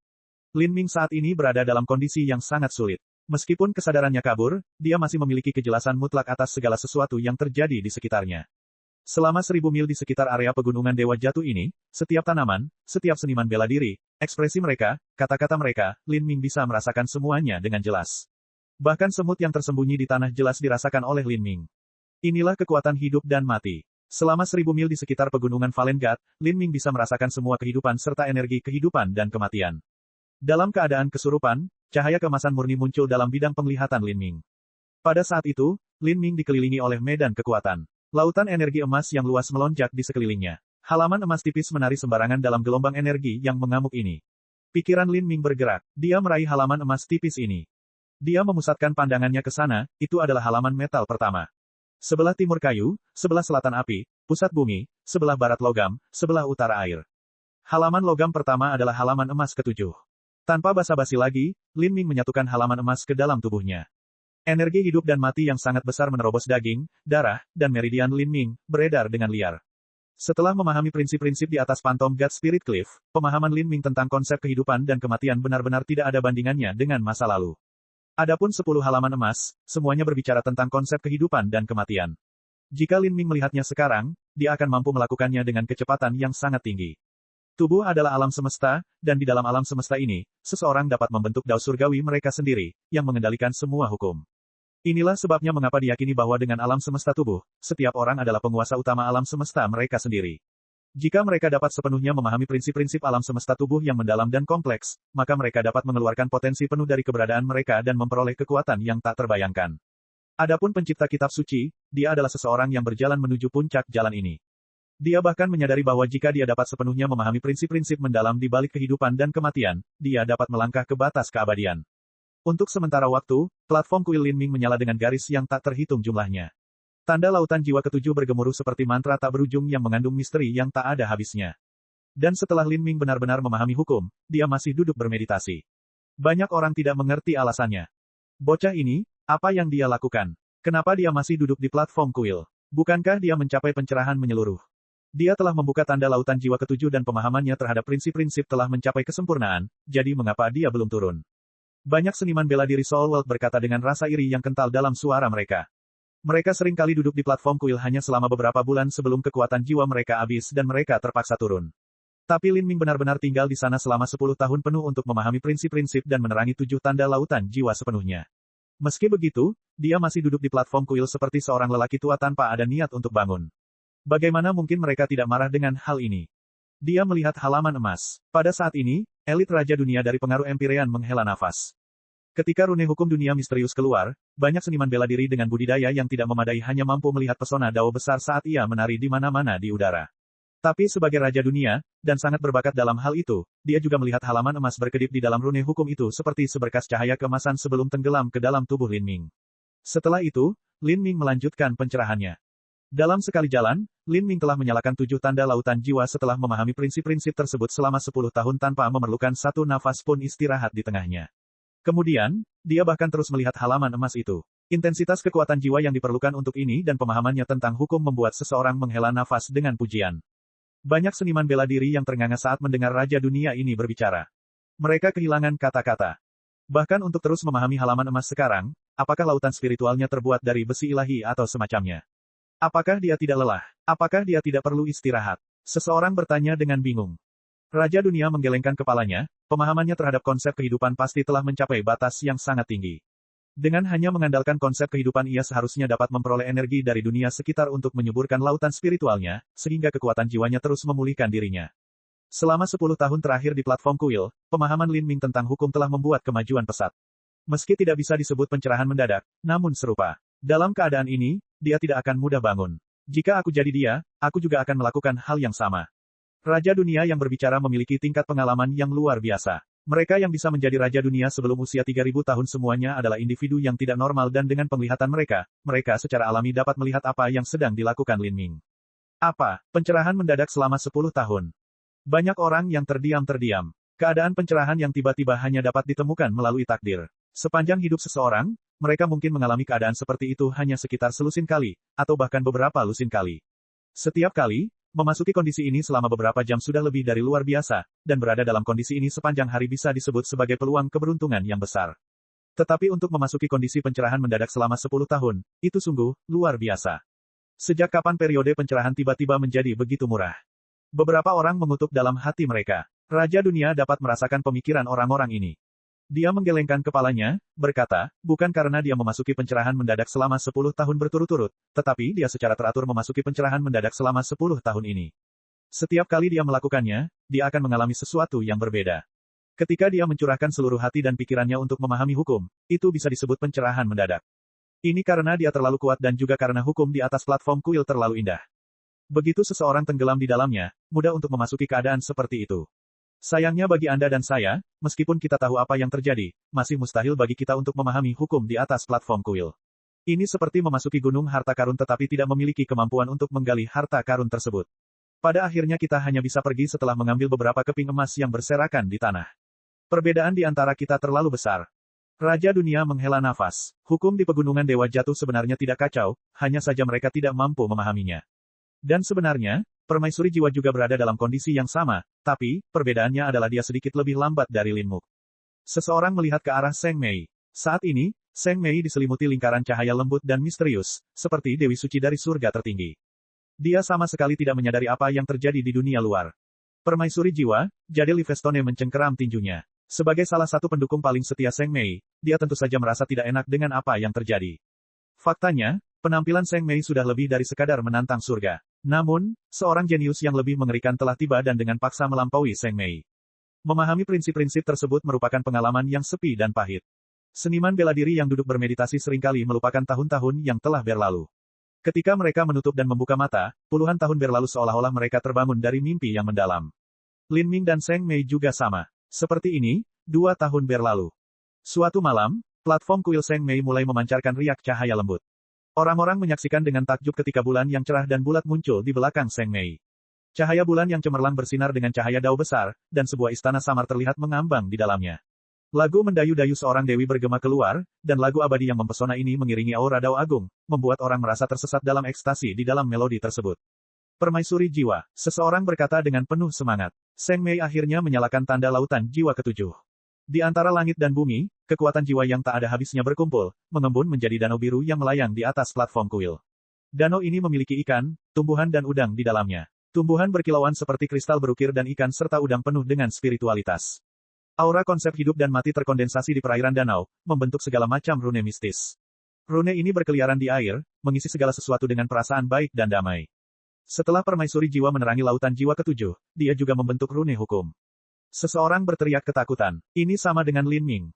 Lin Ming saat ini berada dalam kondisi yang sangat sulit. Meskipun kesadarannya kabur, dia masih memiliki kejelasan mutlak atas segala sesuatu yang terjadi di sekitarnya. Selama 1000 mil di sekitar area pegunungan Dewa Jatuh ini, setiap tanaman, setiap seniman bela diri, ekspresi mereka, kata-kata mereka, Lin Ming bisa merasakan semuanya dengan jelas. Bahkan semut yang tersembunyi di tanah jelas dirasakan oleh Lin Ming. Inilah kekuatan hidup dan mati. Selama 1000 mil di sekitar pegunungan Valengat, Lin Ming bisa merasakan semua kehidupan serta energi kehidupan dan kematian. Dalam keadaan kesurupan, cahaya keemasan murni muncul dalam bidang penglihatan Lin Ming. Pada saat itu, Lin Ming dikelilingi oleh medan kekuatan. Lautan energi emas yang luas melonjak di sekelilingnya. Halaman emas tipis menari sembarangan dalam gelombang energi yang mengamuk ini. Pikiran Lin Ming bergerak. Dia meraih halaman emas tipis ini. Dia memusatkan pandangannya ke sana, itu adalah halaman metal pertama. Sebelah timur kayu, sebelah selatan api, pusat bumi, sebelah barat logam, sebelah utara air. Halaman logam pertama adalah halaman emas ketujuh. Tanpa basa-basi lagi, Lin Ming menyatukan halaman emas ke dalam tubuhnya. Energi hidup dan mati yang sangat besar menerobos daging, darah, dan meridian Lin Ming, beredar dengan liar. Setelah memahami prinsip-prinsip di atas Phantom God Spirit Cliff, pemahaman Lin Ming tentang konsep kehidupan dan kematian benar-benar tidak ada bandingannya dengan masa lalu. Adapun 10 halaman emas, semuanya berbicara tentang konsep kehidupan dan kematian. Jika Lin Ming melihatnya sekarang, dia akan mampu melakukannya dengan kecepatan yang sangat tinggi. Tubuh adalah alam semesta, dan di dalam alam semesta ini, seseorang dapat membentuk Dao Surgawi mereka sendiri, yang mengendalikan semua hukum. Inilah sebabnya mengapa diyakini bahwa dengan alam semesta tubuh, setiap orang adalah penguasa utama alam semesta mereka sendiri. Jika mereka dapat sepenuhnya memahami prinsip-prinsip alam semesta tubuh yang mendalam dan kompleks, maka mereka dapat mengeluarkan potensi penuh dari keberadaan mereka dan memperoleh kekuatan yang tak terbayangkan. Adapun pencipta kitab suci, dia adalah seseorang yang berjalan menuju puncak jalan ini. Dia bahkan menyadari bahwa jika dia dapat sepenuhnya memahami prinsip-prinsip mendalam di balik kehidupan dan kematian, dia dapat melangkah ke batas keabadian. Untuk sementara waktu, platform kuil Lin Ming menyala dengan garis yang tak terhitung jumlahnya. Tanda lautan jiwa ketujuh bergemuruh seperti mantra tak berujung yang mengandung misteri yang tak ada habisnya. Dan setelah Lin Ming benar-benar memahami hukum, dia masih duduk bermeditasi. Banyak orang tidak mengerti alasannya. Bocah ini, apa yang dia lakukan? Kenapa dia masih duduk di platform kuil? Bukankah dia mencapai pencerahan menyeluruh? Dia telah membuka tanda lautan jiwa ketujuh dan pemahamannya terhadap prinsip-prinsip telah mencapai kesempurnaan, jadi mengapa dia belum turun? Banyak seniman bela diri Soul World berkata dengan rasa iri yang kental dalam suara mereka. Mereka sering kali duduk di platform kuil hanya selama beberapa bulan sebelum kekuatan jiwa mereka habis dan mereka terpaksa turun. Tapi Lin Ming benar-benar tinggal di sana selama 10 tahun penuh untuk memahami prinsip-prinsip dan menerangi 7 tanda lautan jiwa sepenuhnya. Meski begitu, dia masih duduk di platform kuil seperti seorang lelaki tua tanpa ada niat untuk bangun. Bagaimana mungkin mereka tidak marah dengan hal ini? Dia melihat halaman emas. Pada saat ini, elit Raja Dunia dari pengaruh Empyrean menghela nafas. Ketika rune hukum dunia misterius keluar, banyak seniman bela diri dengan budidaya yang tidak memadai hanya mampu melihat pesona dao besar saat ia menari di mana-mana di udara. Tapi sebagai raja dunia, dan sangat berbakat dalam hal itu, dia juga melihat halaman emas berkedip di dalam rune hukum itu seperti seberkas cahaya keemasan sebelum tenggelam ke dalam tubuh Lin Ming. Setelah itu, Lin Ming melanjutkan pencerahannya. Dalam sekali jalan, Lin Ming telah menyalakan 7 tanda lautan jiwa setelah memahami prinsip-prinsip tersebut selama 10 tahun tanpa memerlukan satu nafas pun istirahat di tengahnya. Kemudian, dia bahkan terus melihat halaman emas itu. Intensitas kekuatan jiwa yang diperlukan untuk ini dan pemahamannya tentang hukum membuat seseorang menghela nafas dengan pujian. Banyak seniman bela diri yang ternganga saat mendengar Raja Dunia ini berbicara. Mereka kehilangan kata-kata. Bahkan untuk terus memahami halaman emas sekarang, apakah lautan spiritualnya terbuat dari besi ilahi atau semacamnya? Apakah dia tidak lelah? Apakah dia tidak perlu istirahat? Seseorang bertanya dengan bingung. Raja Dunia menggelengkan kepalanya, pemahamannya terhadap konsep kehidupan pasti telah mencapai batas yang sangat tinggi. Dengan hanya mengandalkan konsep kehidupan ia seharusnya dapat memperoleh energi dari dunia sekitar untuk menyuburkan lautan spiritualnya, sehingga kekuatan jiwanya terus memulihkan dirinya. Selama 10 tahun terakhir di platform kuil, pemahaman Lin Ming tentang hukum telah membuat kemajuan pesat. Meski tidak bisa disebut pencerahan mendadak, namun serupa. Dalam keadaan ini, dia tidak akan mudah bangun. Jika aku jadi dia, aku juga akan melakukan hal yang sama. Raja Dunia yang berbicara memiliki tingkat pengalaman yang luar biasa. Mereka yang bisa menjadi Raja Dunia sebelum usia 3000 tahun semuanya adalah individu yang tidak normal dan dengan penglihatan mereka, mereka secara alami dapat melihat apa yang sedang dilakukan Lin Ming. Apa? Pencerahan mendadak selama 10 tahun. Banyak orang yang terdiam-terdiam. Keadaan pencerahan yang tiba-tiba hanya dapat ditemukan melalui takdir. Sepanjang hidup seseorang, mereka mungkin mengalami keadaan seperti itu hanya sekitar selusin kali, atau bahkan beberapa lusin kali. Setiap kali, memasuki kondisi ini selama beberapa jam sudah lebih dari luar biasa, dan berada dalam kondisi ini sepanjang hari bisa disebut sebagai peluang keberuntungan yang besar. Tetapi untuk memasuki kondisi pencerahan mendadak selama 10 tahun, itu sungguh luar biasa. Sejak kapan periode pencerahan tiba-tiba menjadi begitu murah? Beberapa orang mengutuk dalam hati mereka. Raja Dunia dapat merasakan pemikiran orang-orang ini. Dia menggelengkan kepalanya, berkata, bukan karena dia memasuki pencerahan mendadak selama 10 tahun berturut-turut, tetapi dia secara teratur memasuki pencerahan mendadak selama 10 tahun ini. Setiap kali dia melakukannya, dia akan mengalami sesuatu yang berbeda. Ketika dia mencurahkan seluruh hati dan pikirannya untuk memahami hukum, itu bisa disebut pencerahan mendadak. Ini karena dia terlalu kuat dan juga karena hukum di atas platform kuil terlalu indah. Begitu seseorang tenggelam di dalamnya, mudah untuk memasuki keadaan seperti itu. Sayangnya bagi Anda dan saya, meskipun kita tahu apa yang terjadi, masih mustahil bagi kita untuk memahami hukum di atas platform kuil. Ini seperti memasuki gunung harta karun tetapi tidak memiliki kemampuan untuk menggali harta karun tersebut. Pada akhirnya kita hanya bisa pergi setelah mengambil beberapa keping emas yang berserakan di tanah. Perbedaan di antara kita terlalu besar. Raja Dunia menghela nafas. Hukum di pegunungan Dewa Jatuh sebenarnya tidak kacau, hanya saja mereka tidak mampu memahaminya. Dan sebenarnya, Permaisuri Jiwa juga berada dalam kondisi yang sama, tapi, perbedaannya adalah dia sedikit lebih lambat dari Lin Muk. Seseorang melihat ke arah Seng Mei. Saat ini, Seng Mei diselimuti lingkaran cahaya lembut dan misterius, seperti Dewi Suci dari surga tertinggi. Dia sama sekali tidak menyadari apa yang terjadi di dunia luar. Permaisuri Jiwa, Jade Livestone mencengkeram tinjunya. Sebagai salah satu pendukung paling setia Seng Mei, dia tentu saja merasa tidak enak dengan apa yang terjadi. Faktanya, penampilan Seng Mei sudah lebih dari sekadar menantang surga. Namun, seorang jenius yang lebih mengerikan telah tiba dan dengan paksa melampaui Seng Mei. Memahami prinsip-prinsip tersebut merupakan pengalaman yang sepi dan pahit. Seniman bela diri yang duduk bermeditasi seringkali melupakan tahun-tahun yang telah berlalu. Ketika mereka menutup dan membuka mata, puluhan tahun berlalu seolah-olah mereka terbangun dari mimpi yang mendalam. Lin Ming dan Seng Mei juga sama. Seperti ini, 2 tahun berlalu. Suatu malam, platform kuil Seng Mei mulai memancarkan riak cahaya lembut. Orang-orang menyaksikan dengan takjub ketika bulan yang cerah dan bulat muncul di belakang Seng Mei. Cahaya bulan yang cemerlang bersinar dengan cahaya dao besar, dan sebuah istana samar terlihat mengambang di dalamnya. Lagu mendayu-dayu seorang dewi bergema keluar, dan lagu abadi yang mempesona ini mengiringi aura dao agung, membuat orang merasa tersesat dalam ekstasi di dalam melodi tersebut. Permaisuri Jiwa, seseorang berkata dengan penuh semangat. Seng Mei akhirnya menyalakan tanda lautan jiwa ketujuh. Di antara langit dan bumi, kekuatan jiwa yang tak ada habisnya berkumpul, mengembun menjadi danau biru yang melayang di atas platform kuil. Danau ini memiliki ikan, tumbuhan dan udang di dalamnya. Tumbuhan berkilauan seperti kristal berukir dan ikan serta udang penuh dengan spiritualitas. Aura konsep hidup dan mati terkondensasi di perairan danau, membentuk segala macam rune mistis. Rune ini berkeliaran di air, mengisi segala sesuatu dengan perasaan baik dan damai. Setelah Permaisuri Jiwa menerangi lautan jiwa ketujuh, dia juga membentuk rune hukum. Seseorang berteriak ketakutan. Ini sama dengan Lin Ming.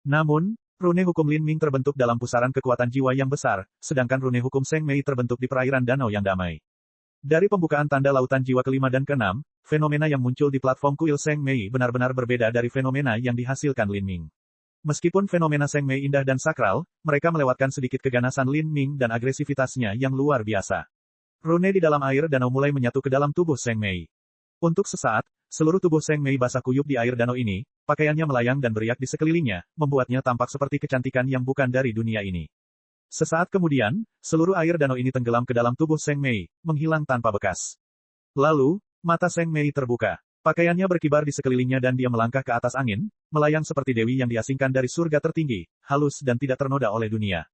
Namun, Rune hukum Lin Ming terbentuk dalam pusaran kekuatan jiwa yang besar, sedangkan rune hukum Seng Mei terbentuk di perairan danau yang damai. Dari pembukaan tanda lautan jiwa kelima dan keenam, fenomena yang muncul di platform kuil Seng Mei benar-benar berbeda dari fenomena yang dihasilkan Lin Ming. Meskipun fenomena Seng Mei indah dan sakral, mereka melewatkan sedikit keganasan Lin Ming dan agresivitasnya yang luar biasa. Rune di dalam air danau mulai menyatu ke dalam tubuh Seng Mei. Untuk sesaat, seluruh tubuh Seng Mei basah kuyup di air danau ini, pakaiannya melayang dan beriak di sekelilingnya, membuatnya tampak seperti kecantikan yang bukan dari dunia ini. Sesaat kemudian, seluruh air danau ini tenggelam ke dalam tubuh Seng Mei, menghilang tanpa bekas. Lalu, mata Seng Mei terbuka. Pakaiannya berkibar di sekelilingnya dan dia melangkah ke atas angin, melayang seperti dewi yang diasingkan dari surga tertinggi, halus dan tidak ternoda oleh dunia.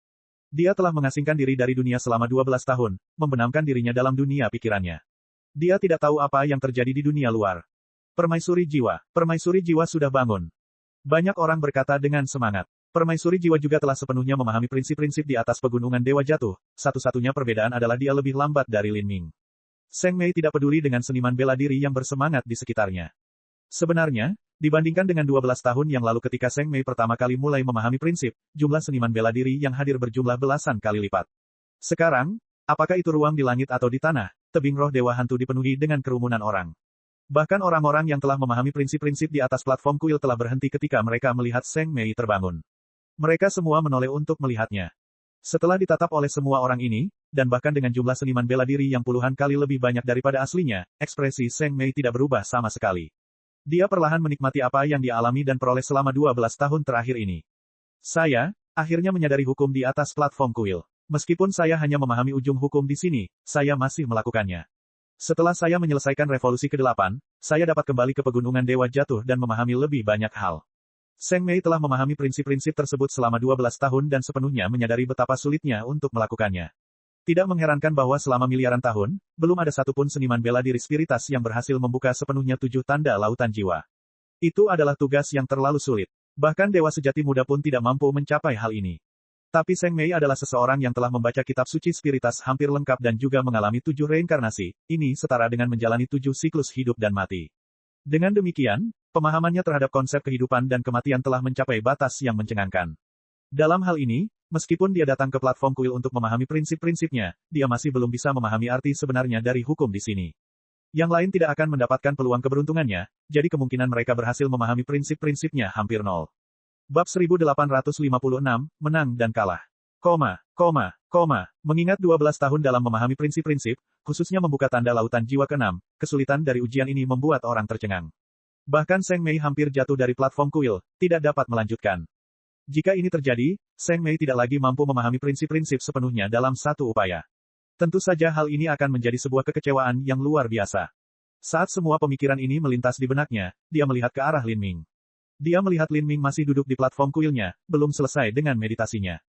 Dia telah mengasingkan diri dari dunia selama 12 tahun, membenamkan dirinya dalam dunia pikirannya. Dia tidak tahu apa yang terjadi di dunia luar. Permaisuri jiwa sudah bangun. Banyak orang berkata dengan semangat. Permaisuri jiwa juga telah sepenuhnya memahami prinsip-prinsip di atas pegunungan Dewa Jatuh, satu-satunya perbedaan adalah dia lebih lambat dari Lin Ming. Seng Mei tidak peduli dengan seniman bela diri yang bersemangat di sekitarnya. Sebenarnya, dibandingkan dengan 12 tahun yang lalu ketika Seng Mei pertama kali mulai memahami prinsip, jumlah seniman bela diri yang hadir berjumlah belasan kali lipat. Sekarang, apakah itu ruang di langit atau di tanah, tebing roh dewa hantu dipenuhi dengan kerumunan orang. Bahkan orang-orang yang telah memahami prinsip-prinsip di atas platform kuil telah berhenti ketika mereka melihat Seng Mei terbangun. Mereka semua menoleh untuk melihatnya. Setelah ditatap oleh semua orang ini, dan bahkan dengan jumlah seniman bela diri yang puluhan kali lebih banyak daripada aslinya, ekspresi Seng Mei tidak berubah sama sekali. Dia perlahan menikmati apa yang dia alami dan peroleh selama 12 tahun terakhir ini. Saya, akhirnya menyadari hukum di atas platform kuil. Meskipun saya hanya memahami ujung hukum di sini, saya masih melakukannya. Setelah saya menyelesaikan revolusi ke-8, saya dapat kembali ke pegunungan Dewa Jatuh dan memahami lebih banyak hal. Seng Mei telah memahami prinsip-prinsip tersebut selama 12 tahun dan sepenuhnya menyadari betapa sulitnya untuk melakukannya. Tidak mengherankan bahwa selama miliaran tahun, belum ada satupun seniman bela diri spiritas yang berhasil membuka sepenuhnya 7 tanda lautan jiwa. Itu adalah tugas yang terlalu sulit. Bahkan dewa sejati muda pun tidak mampu mencapai hal ini. Tapi Seng Mei adalah seseorang yang telah membaca kitab suci spiritas hampir lengkap dan juga mengalami 7 reinkarnasi, ini setara dengan menjalani 7 siklus hidup dan mati. Dengan demikian, pemahamannya terhadap konsep kehidupan dan kematian telah mencapai batas yang mencengangkan. Dalam hal ini, meskipun dia datang ke platform kuil untuk memahami prinsip-prinsipnya, dia masih belum bisa memahami arti sebenarnya dari hukum di sini. Yang lain tidak akan mendapatkan peluang keberuntungannya, jadi kemungkinan mereka berhasil memahami prinsip-prinsipnya hampir nol. Bab 1856, Menang dan Kalah. Mengingat 12 tahun dalam memahami prinsip-prinsip, khususnya membuka tanda lautan jiwa ke-6, kesulitan dari ujian ini membuat orang tercengang. Bahkan Seng Mei hampir jatuh dari platform kuil, tidak dapat melanjutkan. Jika ini terjadi, Seng Mei tidak lagi mampu memahami prinsip-prinsip sepenuhnya dalam satu upaya. Tentu saja hal ini akan menjadi sebuah kekecewaan yang luar biasa. Saat semua pemikiran ini melintas di benaknya, dia melihat ke arah Lin Ming. Dia melihat Lin Ming masih duduk di platform kuilnya, belum selesai dengan meditasinya.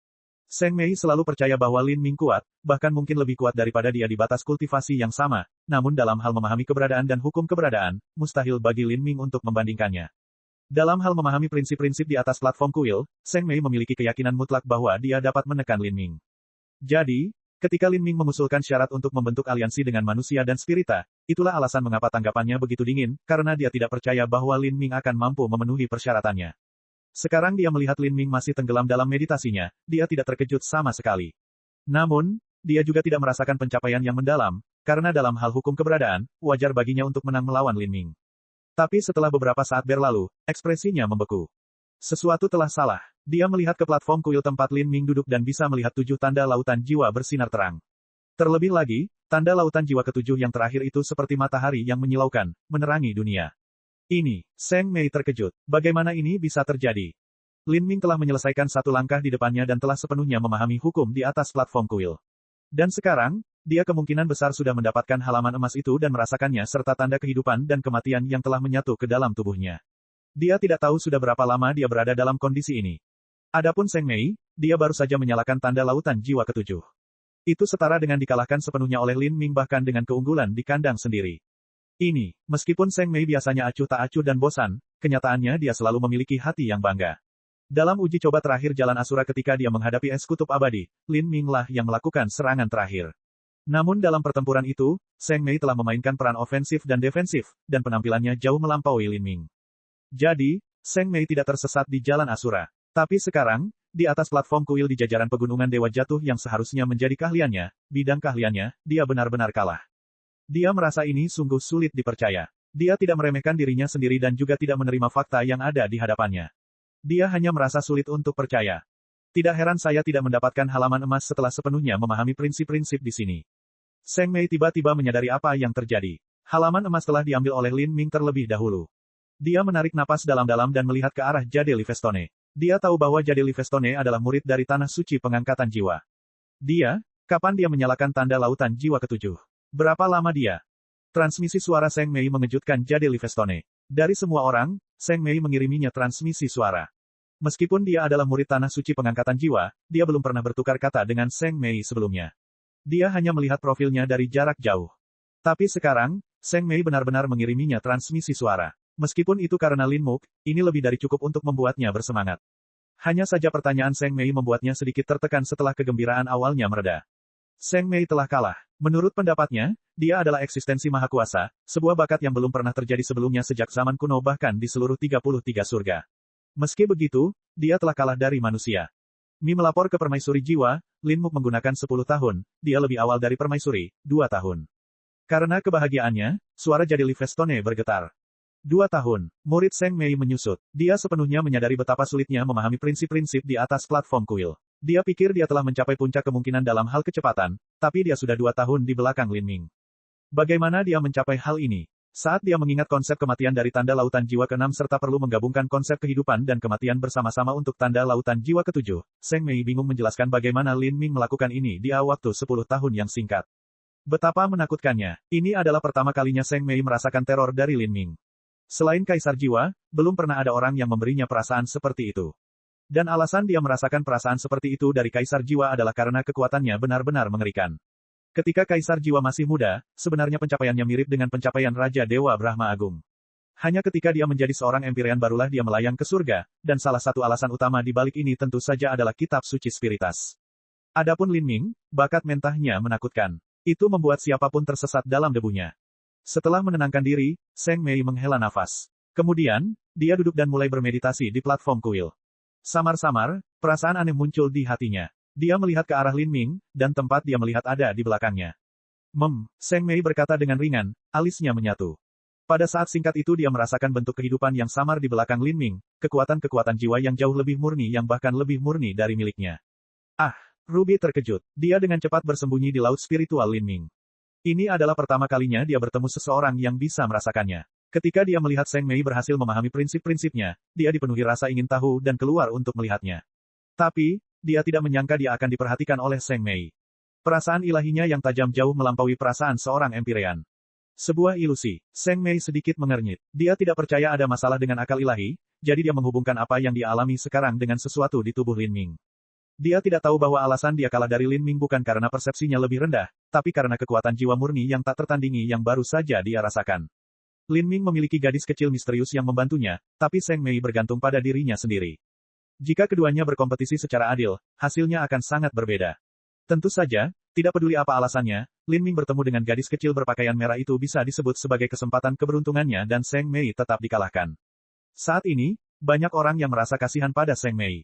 Seng Mei selalu percaya bahwa Lin Ming kuat, bahkan mungkin lebih kuat daripada dia di batas kultivasi yang sama, namun dalam hal memahami keberadaan dan hukum keberadaan, mustahil bagi Lin Ming untuk membandingkannya. Dalam hal memahami prinsip-prinsip di atas platform kuil, Seng Mei memiliki keyakinan mutlak bahwa dia dapat menekan Lin Ming. Jadi, ketika Lin Ming mengusulkan syarat untuk membentuk aliansi dengan manusia dan spirita, itulah alasan mengapa tanggapannya begitu dingin, karena dia tidak percaya bahwa Lin Ming akan mampu memenuhi persyaratannya. Sekarang dia melihat Lin Ming masih tenggelam dalam meditasinya, dia tidak terkejut sama sekali. Namun, dia juga tidak merasakan pencapaian yang mendalam, karena dalam hal hukum keberadaan, wajar baginya untuk menang melawan Lin Ming. Tapi setelah beberapa saat berlalu, ekspresinya membeku. Sesuatu telah salah. Dia melihat ke platform kuil tempat Lin Ming duduk dan bisa melihat 7 tanda lautan jiwa bersinar terang. Terlebih lagi, tanda lautan jiwa ke-7 yang terakhir itu seperti matahari yang menyilaukan, menerangi dunia. Ini, Seng Mei terkejut. Bagaimana ini bisa terjadi? Lin Ming telah menyelesaikan satu langkah di depannya dan telah sepenuhnya memahami hukum di atas platform kuil. Dan sekarang, dia kemungkinan besar sudah mendapatkan halaman emas itu dan merasakannya serta tanda kehidupan dan kematian yang telah menyatu ke dalam tubuhnya. Dia tidak tahu sudah berapa lama dia berada dalam kondisi ini. Adapun Seng Mei, dia baru saja menyalakan tanda lautan jiwa ke-7. Itu setara dengan dikalahkan sepenuhnya oleh Lin Ming bahkan dengan keunggulan di kandang sendiri. Ini, meskipun Seng Mei biasanya acuh tak acuh dan bosan, kenyataannya dia selalu memiliki hati yang bangga. Dalam uji coba terakhir Jalan Asura ketika dia menghadapi es kutub abadi, Lin Ming lah yang melakukan serangan terakhir. Namun dalam pertempuran itu, Seng Mei telah memainkan peran ofensif dan defensif, dan penampilannya jauh melampaui Lin Ming. Jadi, Seng Mei tidak tersesat di Jalan Asura. Tapi sekarang, di atas platform kuil di jajaran pegunungan Dewa Jatuh yang seharusnya menjadi keahliannya, bidang keahliannya, dia benar-benar kalah. Dia merasa ini sungguh sulit dipercaya. Dia tidak meremehkan dirinya sendiri dan juga tidak menerima fakta yang ada di hadapannya. Dia hanya merasa sulit untuk percaya. Tidak heran saya tidak mendapatkan halaman emas setelah sepenuhnya memahami prinsip-prinsip di sini. Seng Mei tiba-tiba menyadari apa yang terjadi. Halaman emas telah diambil oleh Lin Ming terlebih dahulu. Dia menarik napas dalam-dalam dan melihat ke arah Jade Livestone. Dia tahu bahwa Jade Livestone adalah murid dari Tanah Suci Pengangkatan Jiwa. Kapan dia menyalakan tanda lautan jiwa ketujuh? Berapa lama dia? Transmisi suara Seng Mei mengejutkan Jade Livestone. Dari semua orang, Seng Mei mengiriminya transmisi suara. Meskipun dia adalah murid Tanah Suci Pengangkatan Jiwa, dia belum pernah bertukar kata dengan Seng Mei sebelumnya. Dia hanya melihat profilnya dari jarak jauh. Tapi sekarang, Seng Mei benar-benar mengiriminya transmisi suara. Meskipun itu karena Lin Muk, ini lebih dari cukup untuk membuatnya bersemangat. Hanya saja pertanyaan Seng Mei membuatnya sedikit tertekan setelah kegembiraan awalnya mereda. Seng Mei telah kalah. Menurut pendapatnya, dia adalah eksistensi maha kuasa, sebuah bakat yang belum pernah terjadi sebelumnya sejak zaman kuno bahkan di seluruh 33 surga. Meski begitu, dia telah kalah dari manusia. Mi melapor ke Permaisuri Jiwa, Lin Muk menggunakan 10 tahun, dia lebih awal dari Permaisuri, 2 tahun. Karena kebahagiaannya, suara Jade Livestone bergetar. 2 tahun, murid Seng Mei menyusut. Dia sepenuhnya menyadari betapa sulitnya memahami prinsip-prinsip di atas platform kuil. Dia pikir dia telah mencapai puncak kemungkinan dalam hal kecepatan, tapi dia sudah 2 tahun di belakang Lin Ming. Bagaimana dia mencapai hal ini? Saat dia mengingat konsep kematian dari tanda lautan jiwa ke-6 serta perlu menggabungkan konsep kehidupan dan kematian bersama-sama untuk tanda lautan jiwa ke-7, Seng Mei bingung menjelaskan bagaimana Lin Ming melakukan ini di waktu 10 tahun yang singkat. Betapa menakutkannya. Ini adalah pertama kalinya Seng Mei merasakan teror dari Lin Ming. Selain Kaisar Jiwa, belum pernah ada orang yang memberinya perasaan seperti itu. Dan alasan dia merasakan perasaan seperti itu dari Kaisar Jiwa adalah karena kekuatannya benar-benar mengerikan. Ketika Kaisar Jiwa masih muda, sebenarnya pencapaiannya mirip dengan pencapaian Raja Dewa Brahma Agung. Hanya ketika dia menjadi seorang Empyrean barulah dia melayang ke surga, dan salah satu alasan utama di balik ini tentu saja adalah kitab suci spiritas. Adapun Lin Ming, bakat mentahnya menakutkan. Itu membuat siapapun tersesat dalam debunya. Setelah menenangkan diri, Seng Mei menghela nafas. Kemudian, dia duduk dan mulai bermeditasi di platform kuil. Samar-samar, perasaan aneh muncul di hatinya. Dia melihat ke arah Lin Ming, dan tempat dia melihat ada di belakangnya. Seng Mei berkata dengan ringan, alisnya menyatu. Pada saat singkat itu dia merasakan bentuk kehidupan yang samar di belakang Lin Ming, kekuatan-kekuatan jiwa yang jauh lebih murni yang bahkan lebih murni dari miliknya. Ruby terkejut. Dia dengan cepat bersembunyi di laut spiritual Lin Ming. Ini adalah pertama kalinya dia bertemu seseorang yang bisa merasakannya. Ketika dia melihat Seng Mei berhasil memahami prinsip-prinsipnya, dia dipenuhi rasa ingin tahu dan keluar untuk melihatnya. Tapi, dia tidak menyangka dia akan diperhatikan oleh Seng Mei. Perasaan ilahinya yang tajam jauh melampaui perasaan seorang Empyrean. Sebuah ilusi. Seng Mei sedikit mengernyit. Dia tidak percaya ada masalah dengan akal ilahi, jadi dia menghubungkan apa yang dia alami sekarang dengan sesuatu di tubuh Lin Ming. Dia tidak tahu bahwa alasan dia kalah dari Lin Ming bukan karena persepsinya lebih rendah, tapi karena kekuatan jiwa murni yang tak tertandingi yang baru saja dia rasakan. Lin Ming memiliki gadis kecil misterius yang membantunya, tapi Seng Mei bergantung pada dirinya sendiri. Jika keduanya berkompetisi secara adil, hasilnya akan sangat berbeda. Tentu saja, tidak peduli apa alasannya, Lin Ming bertemu dengan gadis kecil berpakaian merah itu bisa disebut sebagai kesempatan keberuntungannya dan Seng Mei tetap dikalahkan. Saat ini, banyak orang yang merasa kasihan pada Seng Mei.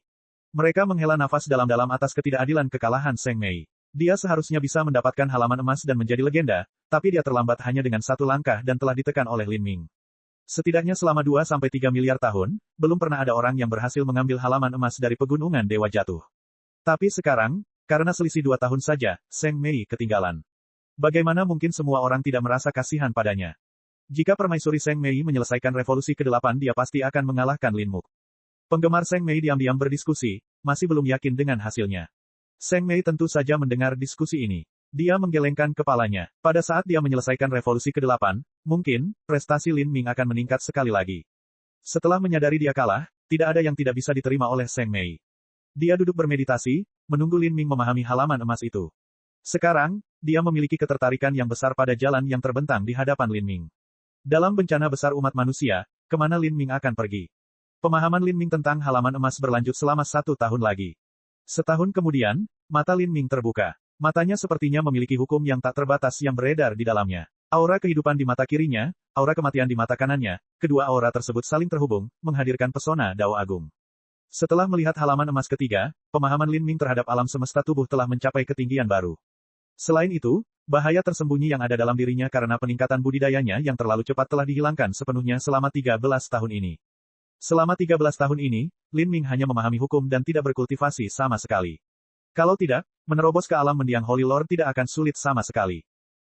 Mereka menghela nafas dalam-dalam atas ketidakadilan kekalahan Seng Mei. Dia seharusnya bisa mendapatkan halaman emas dan menjadi legenda, tapi dia terlambat hanya dengan 1 langkah dan telah ditekan oleh Lin Ming. Setidaknya selama 2-3 miliar tahun, belum pernah ada orang yang berhasil mengambil halaman emas dari pegunungan Dewa Jatuh. Tapi sekarang, karena selisih 2 tahun saja, Seng Mei ketinggalan. Bagaimana mungkin semua orang tidak merasa kasihan padanya? Jika Permaisuri Seng Mei menyelesaikan revolusi ke-8 dia pasti akan mengalahkan Lin Muk. Penggemar Seng Mei diam-diam berdiskusi, masih belum yakin dengan hasilnya. Seng Mei tentu saja mendengar diskusi ini. Dia menggelengkan kepalanya. Pada saat dia menyelesaikan revolusi ke-8, mungkin, prestasi Lin Ming akan meningkat sekali lagi. Setelah menyadari dia kalah, tidak ada yang tidak bisa diterima oleh Seng Mei. Dia duduk bermeditasi, menunggu Lin Ming memahami halaman emas itu. Sekarang, dia memiliki ketertarikan yang besar pada jalan yang terbentang di hadapan Lin Ming. Dalam bencana besar umat manusia, kemana Lin Ming akan pergi? Pemahaman Lin Ming tentang halaman emas berlanjut selama 1 tahun lagi. Setahun kemudian, mata Lin Ming terbuka. Matanya sepertinya memiliki hukum yang tak terbatas yang beredar di dalamnya. Aura kehidupan di mata kirinya, aura kematian di mata kanannya, kedua aura tersebut saling terhubung, menghadirkan pesona Dao Agung. Setelah melihat halaman emas ketiga, pemahaman Lin Ming terhadap alam semesta tubuh telah mencapai ketinggian baru. Selain itu, bahaya tersembunyi yang ada dalam dirinya karena peningkatan budidayanya yang terlalu cepat telah dihilangkan sepenuhnya selama 13 tahun ini. Selama 13 tahun ini, Lin Ming hanya memahami hukum dan tidak berkultivasi sama sekali. Kalau tidak, menerobos ke alam mendiang Holy Lord tidak akan sulit sama sekali.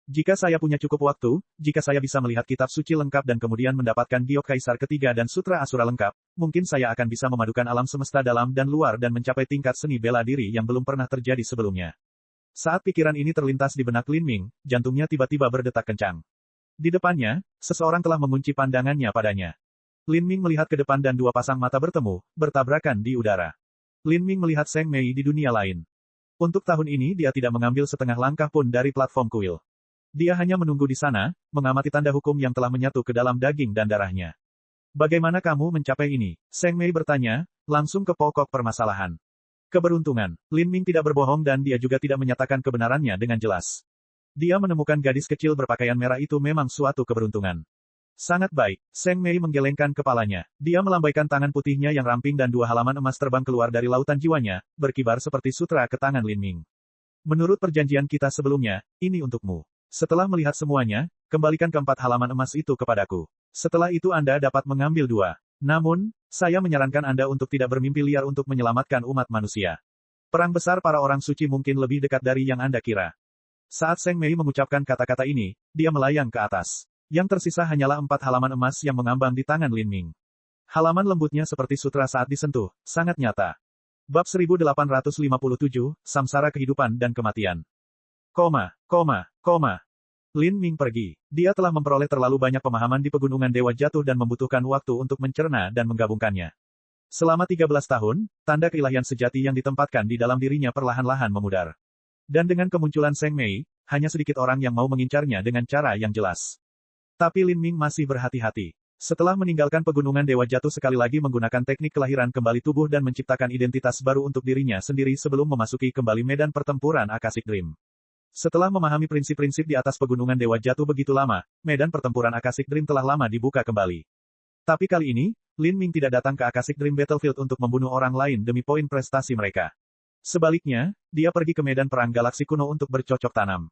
Jika saya punya cukup waktu, jika saya bisa melihat kitab suci lengkap dan kemudian mendapatkan giok kaisar ketiga dan sutra asura lengkap, mungkin saya akan bisa memadukan alam semesta dalam dan luar dan mencapai tingkat seni bela diri yang belum pernah terjadi sebelumnya. Saat pikiran ini terlintas di benak Lin Ming, jantungnya tiba-tiba berdetak kencang. Di depannya, seseorang telah mengunci pandangannya padanya. Lin Ming melihat ke depan dan dua pasang mata bertemu, bertabrakan di udara. Lin Ming melihat Seng Mei di dunia lain. Untuk tahun ini dia tidak mengambil setengah langkah pun dari platform kuil. Dia hanya menunggu di sana, mengamati tanda hukum yang telah menyatu ke dalam daging dan darahnya. Bagaimana kamu mencapai ini? Seng Mei bertanya, langsung ke pokok permasalahan. Keberuntungan. Lin Ming tidak berbohong dan dia juga tidak menyatakan kebenarannya dengan jelas. Dia menemukan gadis kecil berpakaian merah itu memang suatu keberuntungan. Sangat baik. Seng Mei menggelengkan kepalanya. Dia melambaikan tangan putihnya yang ramping dan dua halaman emas terbang keluar dari lautan jiwanya, berkibar seperti sutra ke tangan Lin Ming. Menurut perjanjian kita sebelumnya, ini untukmu. Setelah melihat semuanya, kembalikan keempat halaman emas itu kepadaku. Setelah itu Anda dapat mengambil dua. Namun, saya menyarankan Anda untuk tidak bermimpi liar untuk menyelamatkan umat manusia. Perang besar para orang suci mungkin lebih dekat dari yang Anda kira. Saat Seng Mei mengucapkan kata-kata ini, dia melayang ke atas. Yang tersisa hanyalah 4 halaman emas yang mengambang di tangan Lin Ming. Halaman lembutnya seperti sutra saat disentuh, sangat nyata. Bab 1857, Samsara Kehidupan dan Kematian. Lin Ming pergi. Dia telah memperoleh terlalu banyak pemahaman di pegunungan Dewa Jatuh dan membutuhkan waktu untuk mencerna dan menggabungkannya. Selama 13 tahun, tanda keilahian sejati yang ditempatkan di dalam dirinya perlahan-lahan memudar. Dan dengan kemunculan Seng Mei, hanya sedikit orang yang mau mengincarnya dengan cara yang jelas. Tapi Lin Ming masih berhati-hati. Setelah meninggalkan pegunungan Dewa Jatuh sekali lagi menggunakan teknik kelahiran kembali tubuh dan menciptakan identitas baru untuk dirinya sendiri sebelum memasuki kembali medan pertempuran Akashic Dream. Setelah memahami prinsip-prinsip di atas pegunungan Dewa Jatuh begitu lama, medan pertempuran Akashic Dream telah lama dibuka kembali. Tapi kali ini, Lin Ming tidak datang ke Akashic Dream Battlefield untuk membunuh orang lain demi poin prestasi mereka. Sebaliknya, dia pergi ke medan perang galaksi kuno untuk bercocok tanam.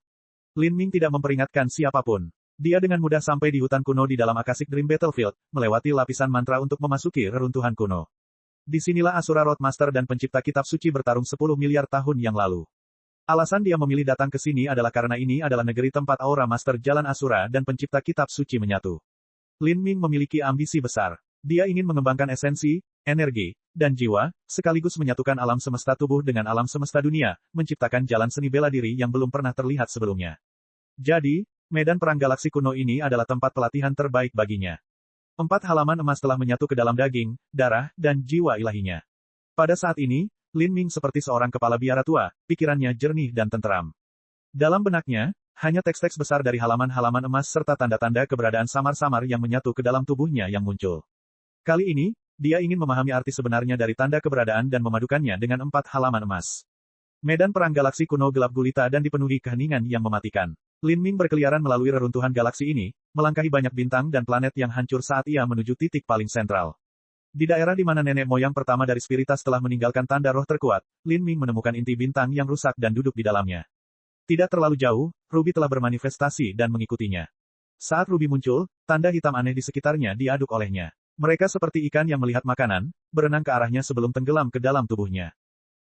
Lin Ming tidak memperingatkan siapapun. Dia dengan mudah sampai di hutan kuno di dalam Akashic Dream Battlefield, melewati lapisan mantra untuk memasuki reruntuhan kuno. Disinilah Asura Roadmaster dan pencipta kitab suci bertarung 10 miliar tahun yang lalu. Alasan dia memilih datang ke sini adalah karena ini adalah negeri tempat Aura Master Jalan Asura dan pencipta kitab suci menyatu. Lin Ming memiliki ambisi besar. Dia ingin mengembangkan esensi, energi, dan jiwa, sekaligus menyatukan alam semesta tubuh dengan alam semesta dunia, menciptakan jalan seni bela diri yang belum pernah terlihat sebelumnya. Jadi, medan perang galaksi kuno ini adalah tempat pelatihan terbaik baginya. 4 halaman emas telah menyatu ke dalam daging, darah, dan jiwa ilahinya. Pada saat ini, Lin Ming seperti seorang kepala biara tua, pikirannya jernih dan tenteram. Dalam benaknya, hanya teks-teks besar dari halaman-halaman emas serta tanda-tanda keberadaan samar-samar yang menyatu ke dalam tubuhnya yang muncul. Kali ini, dia ingin memahami arti sebenarnya dari tanda keberadaan dan memadukannya dengan 4 halaman emas. Medan perang galaksi kuno gelap gulita dan dipenuhi keheningan yang mematikan. Lin Ming berkeliaran melalui reruntuhan galaksi ini, melangkahi banyak bintang dan planet yang hancur saat ia menuju titik paling sentral. Di daerah di mana nenek moyang pertama dari spiritas telah meninggalkan tanda roh terkuat, Lin Ming menemukan inti bintang yang rusak dan duduk di dalamnya. Tidak terlalu jauh, Ruby telah bermanifestasi dan mengikutinya. Saat Ruby muncul, tanda hitam aneh di sekitarnya diaduk olehnya. Mereka seperti ikan yang melihat makanan, berenang ke arahnya sebelum tenggelam ke dalam tubuhnya.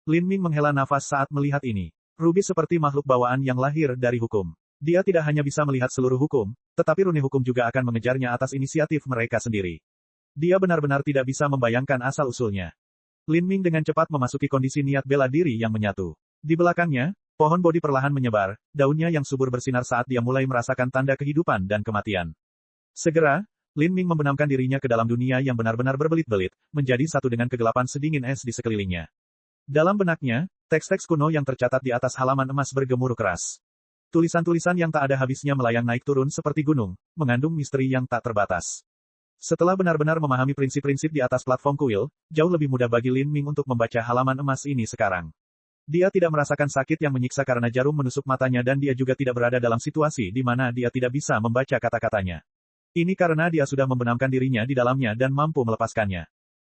Lin Ming menghela nafas saat melihat ini. Ruby seperti makhluk bawaan yang lahir dari hukum. Dia tidak hanya bisa melihat seluruh hukum, tetapi rune hukum juga akan mengejarnya atas inisiatif mereka sendiri. Dia benar-benar tidak bisa membayangkan asal-usulnya. Lin Ming dengan cepat memasuki kondisi niat bela diri yang menyatu. Di belakangnya, pohon bodi perlahan menyebar, daunnya yang subur bersinar saat dia mulai merasakan tanda kehidupan dan kematian. Segera, Lin Ming membenamkan dirinya ke dalam dunia yang benar-benar berbelit-belit, menjadi satu dengan kegelapan sedingin es di sekelilingnya. Dalam benaknya, teks-teks kuno yang tercatat di atas halaman emas bergemuruh keras. Tulisan-tulisan yang tak ada habisnya melayang naik turun seperti gunung, mengandung misteri yang tak terbatas. Setelah benar-benar memahami prinsip-prinsip di atas platform kuil, jauh lebih mudah bagi Lin Ming untuk membaca halaman emas ini sekarang. Dia tidak merasakan sakit yang menyiksa karena jarum menusuk matanya dan dia juga tidak berada dalam situasi di mana dia tidak bisa membaca kata-katanya. Ini karena dia sudah membenamkan dirinya di dalamnya dan mampu melepaskannya.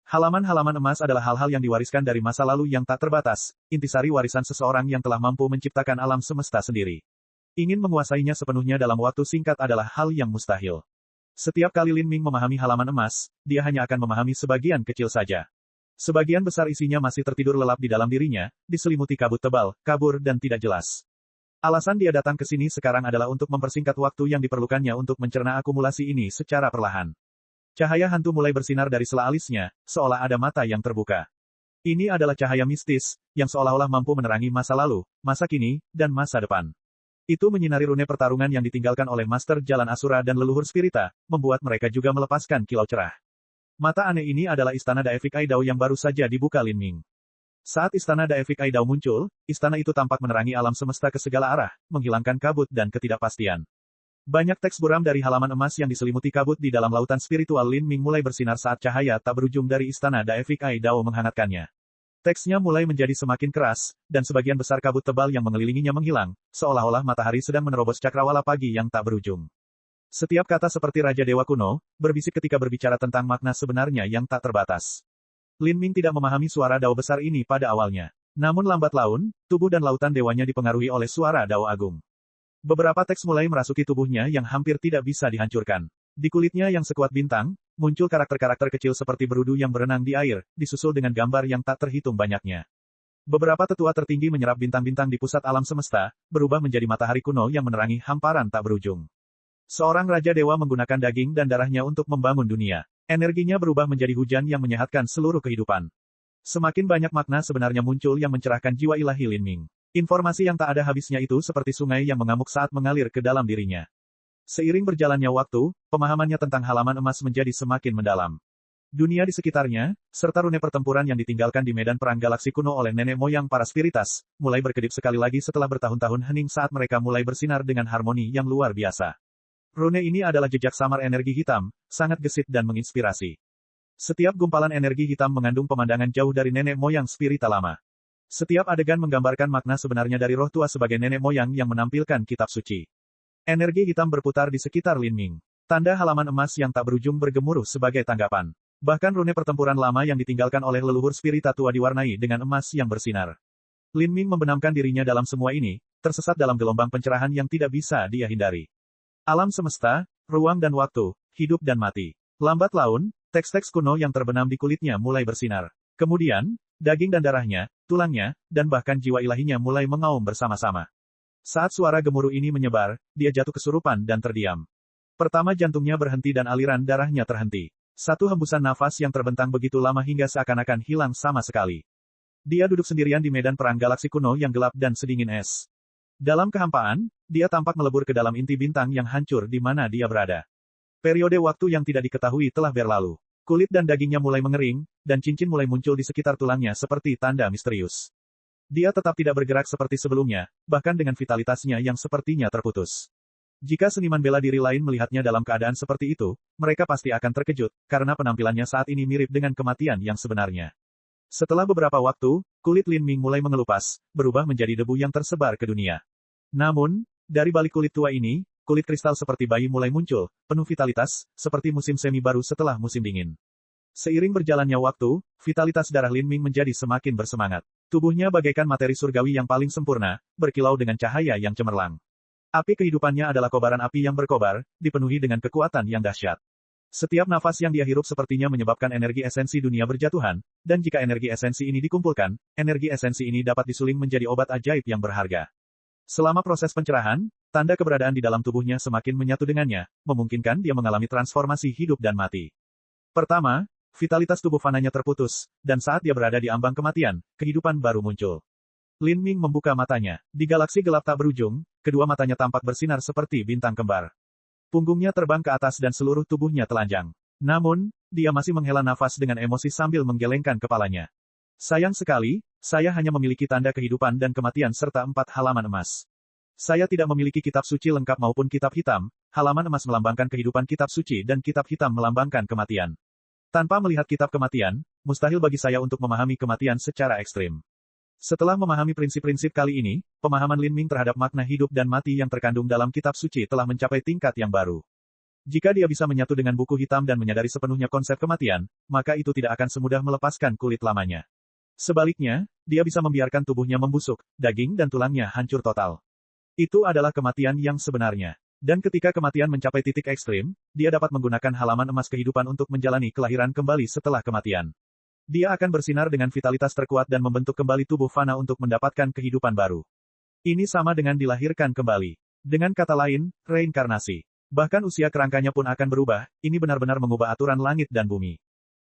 Halaman-halaman emas adalah hal-hal yang diwariskan dari masa lalu yang tak terbatas, intisari warisan seseorang yang telah mampu menciptakan alam semesta sendiri. Ingin menguasainya sepenuhnya dalam waktu singkat adalah hal yang mustahil. Setiap kali Lin Ming memahami halaman emas, dia hanya akan memahami sebagian kecil saja. Sebagian besar isinya masih tertidur lelap di dalam dirinya, diselimuti kabut tebal, kabur dan tidak jelas. Alasan dia datang ke sini sekarang adalah untuk mempersingkat waktu yang diperlukannya untuk mencerna akumulasi ini secara perlahan. Cahaya hantu mulai bersinar dari sela alisnya, seolah ada mata yang terbuka. Ini adalah cahaya mistis, yang seolah-olah mampu menerangi masa lalu, masa kini, dan masa depan. Itu menyinari rune pertarungan yang ditinggalkan oleh Master Jalan Asura dan leluhur Spirita, membuat mereka juga melepaskan kilau cerah. Mata aneh ini adalah istana Daefik Aidao yang baru saja dibuka Lin Ming. Saat istana Daefik Aidao muncul, istana itu tampak menerangi alam semesta ke segala arah, menghilangkan kabut dan ketidakpastian. Banyak teks buram dari halaman emas yang diselimuti kabut di dalam lautan spiritual Lin Ming mulai bersinar saat cahaya tak berujung dari istana Daefik Aidao menghangatkannya. Teksnya mulai menjadi semakin keras, dan sebagian besar kabut tebal yang mengelilinginya menghilang, seolah-olah matahari sedang menerobos cakrawala pagi yang tak berujung. Setiap kata seperti Raja Dewa kuno, berbisik ketika berbicara tentang makna sebenarnya yang tak terbatas. Lin Ming tidak memahami suara dao besar ini pada awalnya. Namun lambat laun, tubuh dan lautan dewanya dipengaruhi oleh suara dao agung. Beberapa teks mulai merasuki tubuhnya yang hampir tidak bisa dihancurkan. Di kulitnya yang sekuat bintang, muncul karakter-karakter kecil seperti berudu yang berenang di air, disusul dengan gambar yang tak terhitung banyaknya. Beberapa tetua tertinggi menyerap bintang-bintang di pusat alam semesta, berubah menjadi matahari kuno yang menerangi hamparan tak berujung. Seorang Raja Dewa menggunakan daging dan darahnya untuk membangun dunia. Energinya berubah menjadi hujan yang menyehatkan seluruh kehidupan. Semakin banyak makna sebenarnya muncul yang mencerahkan jiwa ilahi Lin Ming. Informasi yang tak ada habisnya itu seperti sungai yang mengamuk saat mengalir ke dalam dirinya. Seiring berjalannya waktu, pemahamannya tentang halaman emas menjadi semakin mendalam. Dunia di sekitarnya, serta rune pertempuran yang ditinggalkan di medan perang galaksi kuno oleh nenek moyang para spiritas, mulai berkedip sekali lagi setelah bertahun-tahun hening saat mereka mulai bersinar dengan harmoni yang luar biasa. Rune ini adalah jejak samar energi hitam, sangat gesit dan menginspirasi. Setiap gumpalan energi hitam mengandung pemandangan jauh dari nenek moyang spirita lama. Setiap adegan menggambarkan makna sebenarnya dari roh tua sebagai nenek moyang yang menampilkan kitab suci. Energi hitam berputar di sekitar Lin Ming. Tanda halaman emas yang tak berujung bergemuruh sebagai tanggapan. Bahkan rune pertempuran lama yang ditinggalkan oleh leluhur spirita tua diwarnai dengan emas yang bersinar. Lin Ming membenamkan dirinya dalam semua ini, tersesat dalam gelombang pencerahan yang tidak bisa dia hindari. Alam semesta, ruang dan waktu, hidup dan mati. Lambat laun, teks-teks kuno yang terbenam di kulitnya mulai bersinar. Kemudian, daging dan darahnya, tulangnya, dan bahkan jiwa ilahinya mulai mengaum bersama-sama. Saat suara gemuruh ini menyebar, dia jatuh kesurupan dan terdiam. Pertama jantungnya berhenti dan aliran darahnya terhenti. Satu hembusan nafas yang terbentang begitu lama hingga seakan-akan hilang sama sekali. Dia duduk sendirian di medan perang galaksi kuno yang gelap dan sedingin es. Dalam kehampaan, dia tampak melebur ke dalam inti bintang yang hancur di mana dia berada. Periode waktu yang tidak diketahui telah berlalu. Kulit dan dagingnya mulai mengering, dan cincin mulai muncul di sekitar tulangnya seperti tanda misterius. Dia tetap tidak bergerak seperti sebelumnya, bahkan dengan vitalitasnya yang sepertinya terputus. Jika seniman bela diri lain melihatnya dalam keadaan seperti itu, mereka pasti akan terkejut, karena penampilannya saat ini mirip dengan kematian yang sebenarnya. Setelah beberapa waktu, kulit Lin Ming mulai mengelupas, berubah menjadi debu yang tersebar ke dunia. Namun, dari balik kulit tua ini, kulit kristal seperti bayi mulai muncul, penuh vitalitas, seperti musim semi baru setelah musim dingin. Seiring berjalannya waktu, vitalitas darah Lin Ming menjadi semakin bersemangat. Tubuhnya bagaikan materi surgawi yang paling sempurna, berkilau dengan cahaya yang cemerlang. Api kehidupannya adalah kobaran api yang berkobar, dipenuhi dengan kekuatan yang dahsyat. Setiap nafas yang dia hirup sepertinya menyebabkan energi esensi dunia berjatuhan, dan jika energi esensi ini dikumpulkan, energi esensi ini dapat disuling menjadi obat ajaib yang berharga. Selama proses pencerahan, tanda keberadaan di dalam tubuhnya semakin menyatu dengannya, memungkinkan dia mengalami transformasi hidup dan mati. Pertama, vitalitas tubuh fananya terputus, dan saat dia berada di ambang kematian, kehidupan baru muncul. Lin Ming membuka matanya. Di galaksi gelap tak berujung, kedua matanya tampak bersinar seperti bintang kembar. Punggungnya terbang ke atas dan seluruh tubuhnya telanjang. Namun, dia masih menghela nafas dengan emosi sambil menggelengkan kepalanya. Sayang sekali, saya hanya memiliki tanda kehidupan dan kematian serta 4 halaman emas. Saya tidak memiliki kitab suci lengkap maupun kitab hitam, halaman emas melambangkan kehidupan kitab suci dan kitab hitam melambangkan kematian. Tanpa melihat kitab kematian, mustahil bagi saya untuk memahami kematian secara ekstrim. Setelah memahami prinsip-prinsip kali ini, pemahaman Lin Ming terhadap makna hidup dan mati yang terkandung dalam kitab suci telah mencapai tingkat yang baru. Jika dia bisa menyatu dengan buku hitam dan menyadari sepenuhnya konsep kematian, maka itu tidak akan semudah melepaskan kulit lamanya. Sebaliknya, dia bisa membiarkan tubuhnya membusuk, daging dan tulangnya hancur total. Itu adalah kematian yang sebenarnya. Dan ketika kematian mencapai titik ekstrim, dia dapat menggunakan halaman emas kehidupan untuk menjalani kelahiran kembali setelah kematian. Dia akan bersinar dengan vitalitas terkuat dan membentuk kembali tubuh fana untuk mendapatkan kehidupan baru. Ini sama dengan dilahirkan kembali. Dengan kata lain, reinkarnasi. Bahkan usia kerangkanya pun akan berubah, ini benar-benar mengubah aturan langit dan bumi.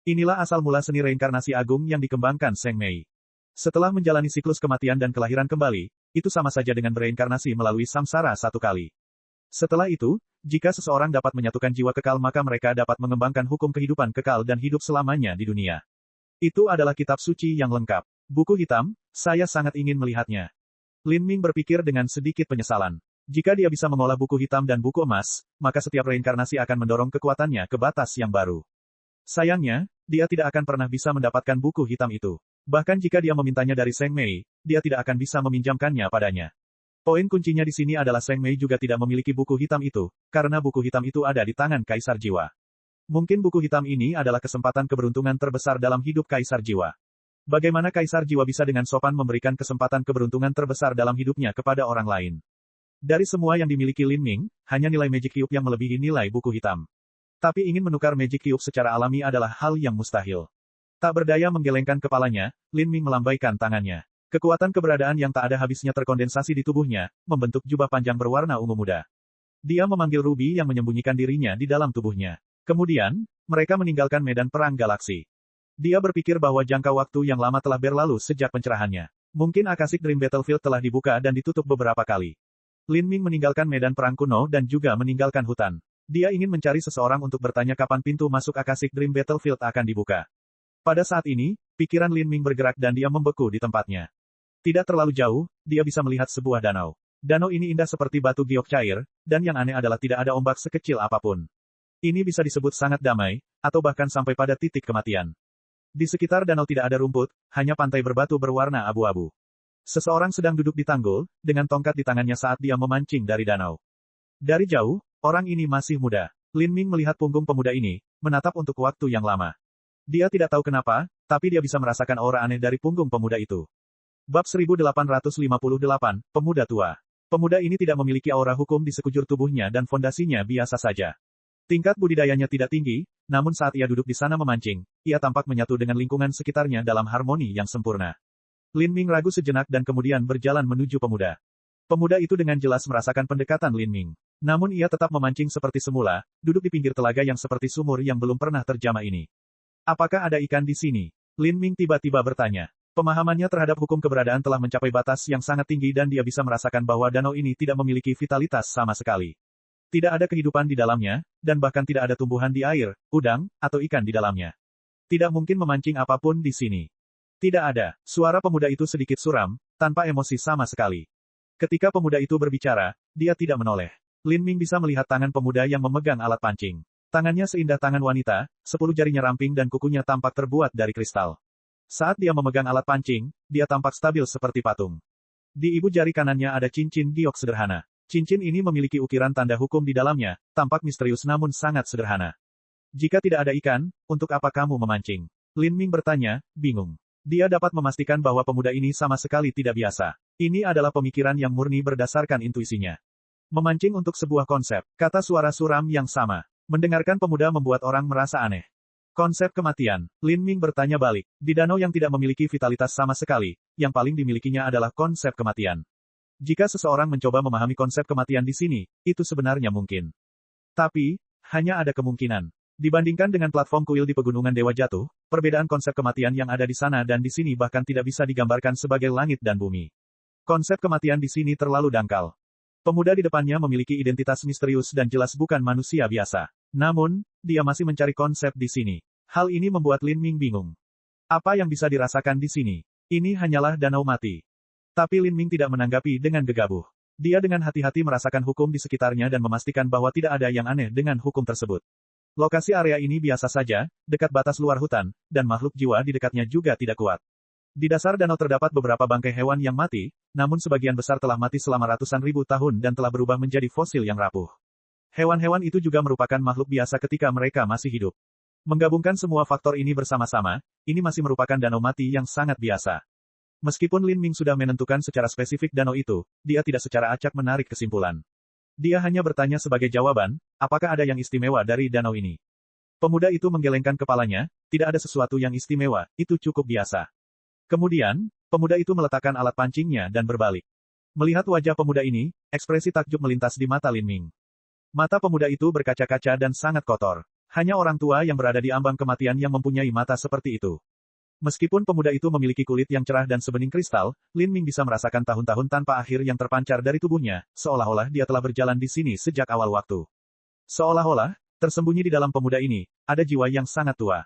Inilah asal mula seni reinkarnasi agung yang dikembangkan Zheng Mei. Setelah menjalani siklus kematian dan kelahiran kembali, itu sama saja dengan bereinkarnasi melalui samsara satu kali. Setelah itu, jika seseorang dapat menyatukan jiwa kekal maka mereka dapat mengembangkan hukum kehidupan kekal dan hidup selamanya di dunia. Itu adalah kitab suci yang lengkap. Buku hitam, saya sangat ingin melihatnya. Lin Ming berpikir dengan sedikit penyesalan. Jika dia bisa mengolah buku hitam dan buku emas, maka setiap reinkarnasi akan mendorong kekuatannya ke batas yang baru. Sayangnya, dia tidak akan pernah bisa mendapatkan buku hitam itu. Bahkan jika dia memintanya dari Zheng Mei, dia tidak akan bisa meminjamkannya padanya. Poin kuncinya di sini adalah Zheng Mei juga tidak memiliki buku hitam itu, karena buku hitam itu ada di tangan Kaisar Jiwa. Mungkin buku hitam ini adalah kesempatan keberuntungan terbesar dalam hidup Kaisar Jiwa. Bagaimana Kaisar Jiwa bisa dengan sopan memberikan kesempatan keberuntungan terbesar dalam hidupnya kepada orang lain? Dari semua yang dimiliki Lin Ming, hanya nilai Magic Cube yang melebihi nilai buku hitam. Tapi ingin menukar Magic Cube secara alami adalah hal yang mustahil. Tak berdaya menggelengkan kepalanya, Lin Ming melambaikan tangannya. Kekuatan keberadaan yang tak ada habisnya terkondensasi di tubuhnya, membentuk jubah panjang berwarna ungu muda. Dia memanggil Ruby yang menyembunyikan dirinya di dalam tubuhnya. Kemudian, mereka meninggalkan medan perang galaksi. Dia berpikir bahwa jangka waktu yang lama telah berlalu sejak pencerahannya. Mungkin Akashic Dream Battlefield telah dibuka dan ditutup beberapa kali. Lin Ming meninggalkan medan perang kuno dan juga meninggalkan hutan. Dia ingin mencari seseorang untuk bertanya kapan pintu masuk Akashic Dream Battlefield akan dibuka. Pada saat ini, pikiran Lin Ming bergerak dan dia membeku di tempatnya. Tidak terlalu jauh, dia bisa melihat sebuah danau. Danau ini indah seperti batu giok cair, dan yang aneh adalah tidak ada ombak sekecil apapun. Ini bisa disebut sangat damai, atau bahkan sampai pada titik kematian. Di sekitar danau tidak ada rumput, hanya pantai berbatu berwarna abu-abu. Seseorang sedang duduk di tanggul, dengan tongkat di tangannya saat dia memancing dari danau. Dari jauh, orang ini masih muda. Lin Ming melihat punggung pemuda ini, menatap untuk waktu yang lama. Dia tidak tahu kenapa, tapi dia bisa merasakan aura aneh dari punggung pemuda itu. Bab 1858, Pemuda Tua. Pemuda ini tidak memiliki aura hukum di sekujur tubuhnya dan fondasinya biasa saja. Tingkat budidayanya tidak tinggi, namun saat ia duduk di sana memancing, ia tampak menyatu dengan lingkungan sekitarnya dalam harmoni yang sempurna. Lin Ming ragu sejenak dan kemudian berjalan menuju pemuda. Pemuda itu dengan jelas merasakan pendekatan Lin Ming. Namun ia tetap memancing seperti semula, duduk di pinggir telaga yang seperti sumur yang belum pernah terjamah ini. Apakah ada ikan di sini? Lin Ming tiba-tiba bertanya. Pemahamannya terhadap hukum keberadaan telah mencapai batas yang sangat tinggi dan dia bisa merasakan bahwa danau ini tidak memiliki vitalitas sama sekali. Tidak ada kehidupan di dalamnya, dan bahkan tidak ada tumbuhan di air, udang, atau ikan di dalamnya. Tidak mungkin memancing apapun di sini. Tidak ada. Suara pemuda itu sedikit suram, tanpa emosi sama sekali. Ketika pemuda itu berbicara, dia tidak menoleh. Lin Ming bisa melihat tangan pemuda yang memegang alat pancing. Tangannya seindah tangan wanita, 10 jarinya ramping dan kukunya tampak terbuat dari kristal. Saat dia memegang alat pancing, dia tampak stabil seperti patung. Di ibu jari kanannya ada cincin giok sederhana. Cincin ini memiliki ukiran tanda hukum di dalamnya, tampak misterius namun sangat sederhana. Jika tidak ada ikan, untuk apa kamu memancing? Lin Ming bertanya, bingung. Dia dapat memastikan bahwa pemuda ini sama sekali tidak biasa. Ini adalah pemikiran yang murni berdasarkan intuisinya. Memancing untuk sebuah konsep, kata suara suram yang sama. Mendengarkan pemuda membuat orang merasa aneh. Konsep kematian, Lin Ming bertanya balik. Di danau yang tidak memiliki vitalitas sama sekali, yang paling dimilikinya adalah konsep kematian. Jika seseorang mencoba memahami konsep kematian di sini, itu sebenarnya mungkin. Tapi, hanya ada kemungkinan. Dibandingkan dengan platform kuil di Pegunungan Dewa Jatuh, perbedaan konsep kematian yang ada di sana dan di sini bahkan tidak bisa digambarkan sebagai langit dan bumi. Konsep kematian di sini terlalu dangkal. Pemuda di depannya memiliki identitas misterius dan jelas bukan manusia biasa. Namun, dia masih mencari konsep di sini. Hal ini membuat Lin Ming bingung. Apa yang bisa dirasakan di sini? Ini hanyalah danau mati. Tapi Lin Ming tidak menanggapi dengan gegabah. Dia dengan hati-hati merasakan hukum di sekitarnya dan memastikan bahwa tidak ada yang aneh dengan hukum tersebut. Lokasi area ini biasa saja, dekat batas luar hutan, dan makhluk jiwa di dekatnya juga tidak kuat. Di dasar danau terdapat beberapa bangkai hewan yang mati, namun sebagian besar telah mati selama ratusan ribu tahun dan telah berubah menjadi fosil yang rapuh. Hewan-hewan itu juga merupakan makhluk biasa ketika mereka masih hidup. Menggabungkan semua faktor ini bersama-sama, ini masih merupakan danau mati yang sangat biasa. Meskipun Lin Ming sudah menentukan secara spesifik danau itu, dia tidak secara acak menarik kesimpulan. Dia hanya bertanya sebagai jawaban, apakah ada yang istimewa dari danau ini? Pemuda itu menggelengkan kepalanya, tidak ada sesuatu yang istimewa, itu cukup biasa. Kemudian, pemuda itu meletakkan alat pancingnya dan berbalik. Melihat wajah pemuda ini, ekspresi takjub melintas di mata Lin Ming. Mata pemuda itu berkaca-kaca dan sangat kotor. Hanya orang tua yang berada di ambang kematian yang mempunyai mata seperti itu. Meskipun pemuda itu memiliki kulit yang cerah dan sebening kristal, Lin Ming bisa merasakan tahun-tahun tanpa akhir yang terpancar dari tubuhnya, seolah-olah dia telah berjalan di sini sejak awal waktu. Seolah-olah, tersembunyi di dalam pemuda ini, ada jiwa yang sangat tua.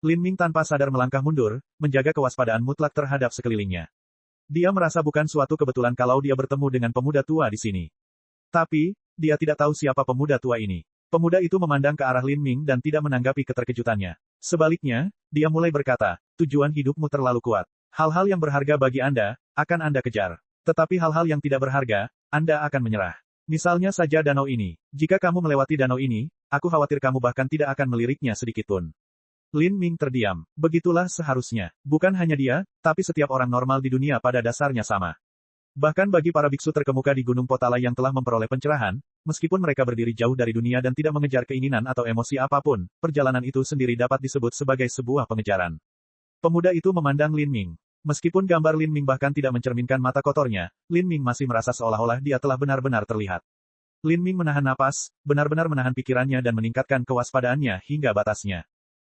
Lin Ming tanpa sadar melangkah mundur, menjaga kewaspadaan mutlak terhadap sekelilingnya. Dia merasa bukan suatu kebetulan kalau dia bertemu dengan pemuda tua di sini. Tapi, dia tidak tahu siapa pemuda tua ini. Pemuda itu memandang ke arah Lin Ming dan tidak menanggapi keterkejutannya. Sebaliknya, dia mulai berkata, tujuan hidupmu terlalu kuat. Hal-hal yang berharga bagi Anda, akan Anda kejar. Tetapi hal-hal yang tidak berharga, Anda akan menyerah. Misalnya saja danau ini. Jika kamu melewati danau ini, aku khawatir kamu bahkan tidak akan meliriknya sedikitpun. Lin Ming terdiam. Begitulah seharusnya. Bukan hanya dia, tapi setiap orang normal di dunia pada dasarnya sama. Bahkan bagi para biksu terkemuka di Gunung Potala yang telah memperoleh pencerahan, meskipun mereka berdiri jauh dari dunia dan tidak mengejar keinginan atau emosi apapun, perjalanan itu sendiri dapat disebut sebagai sebuah pengejaran. Pemuda itu memandang Lin Ming. Meskipun gambar Lin Ming bahkan tidak mencerminkan mata kotornya, Lin Ming masih merasa seolah-olah dia telah benar-benar terlihat. Lin Ming menahan napas, benar-benar menahan pikirannya dan meningkatkan kewaspadaannya hingga batasnya.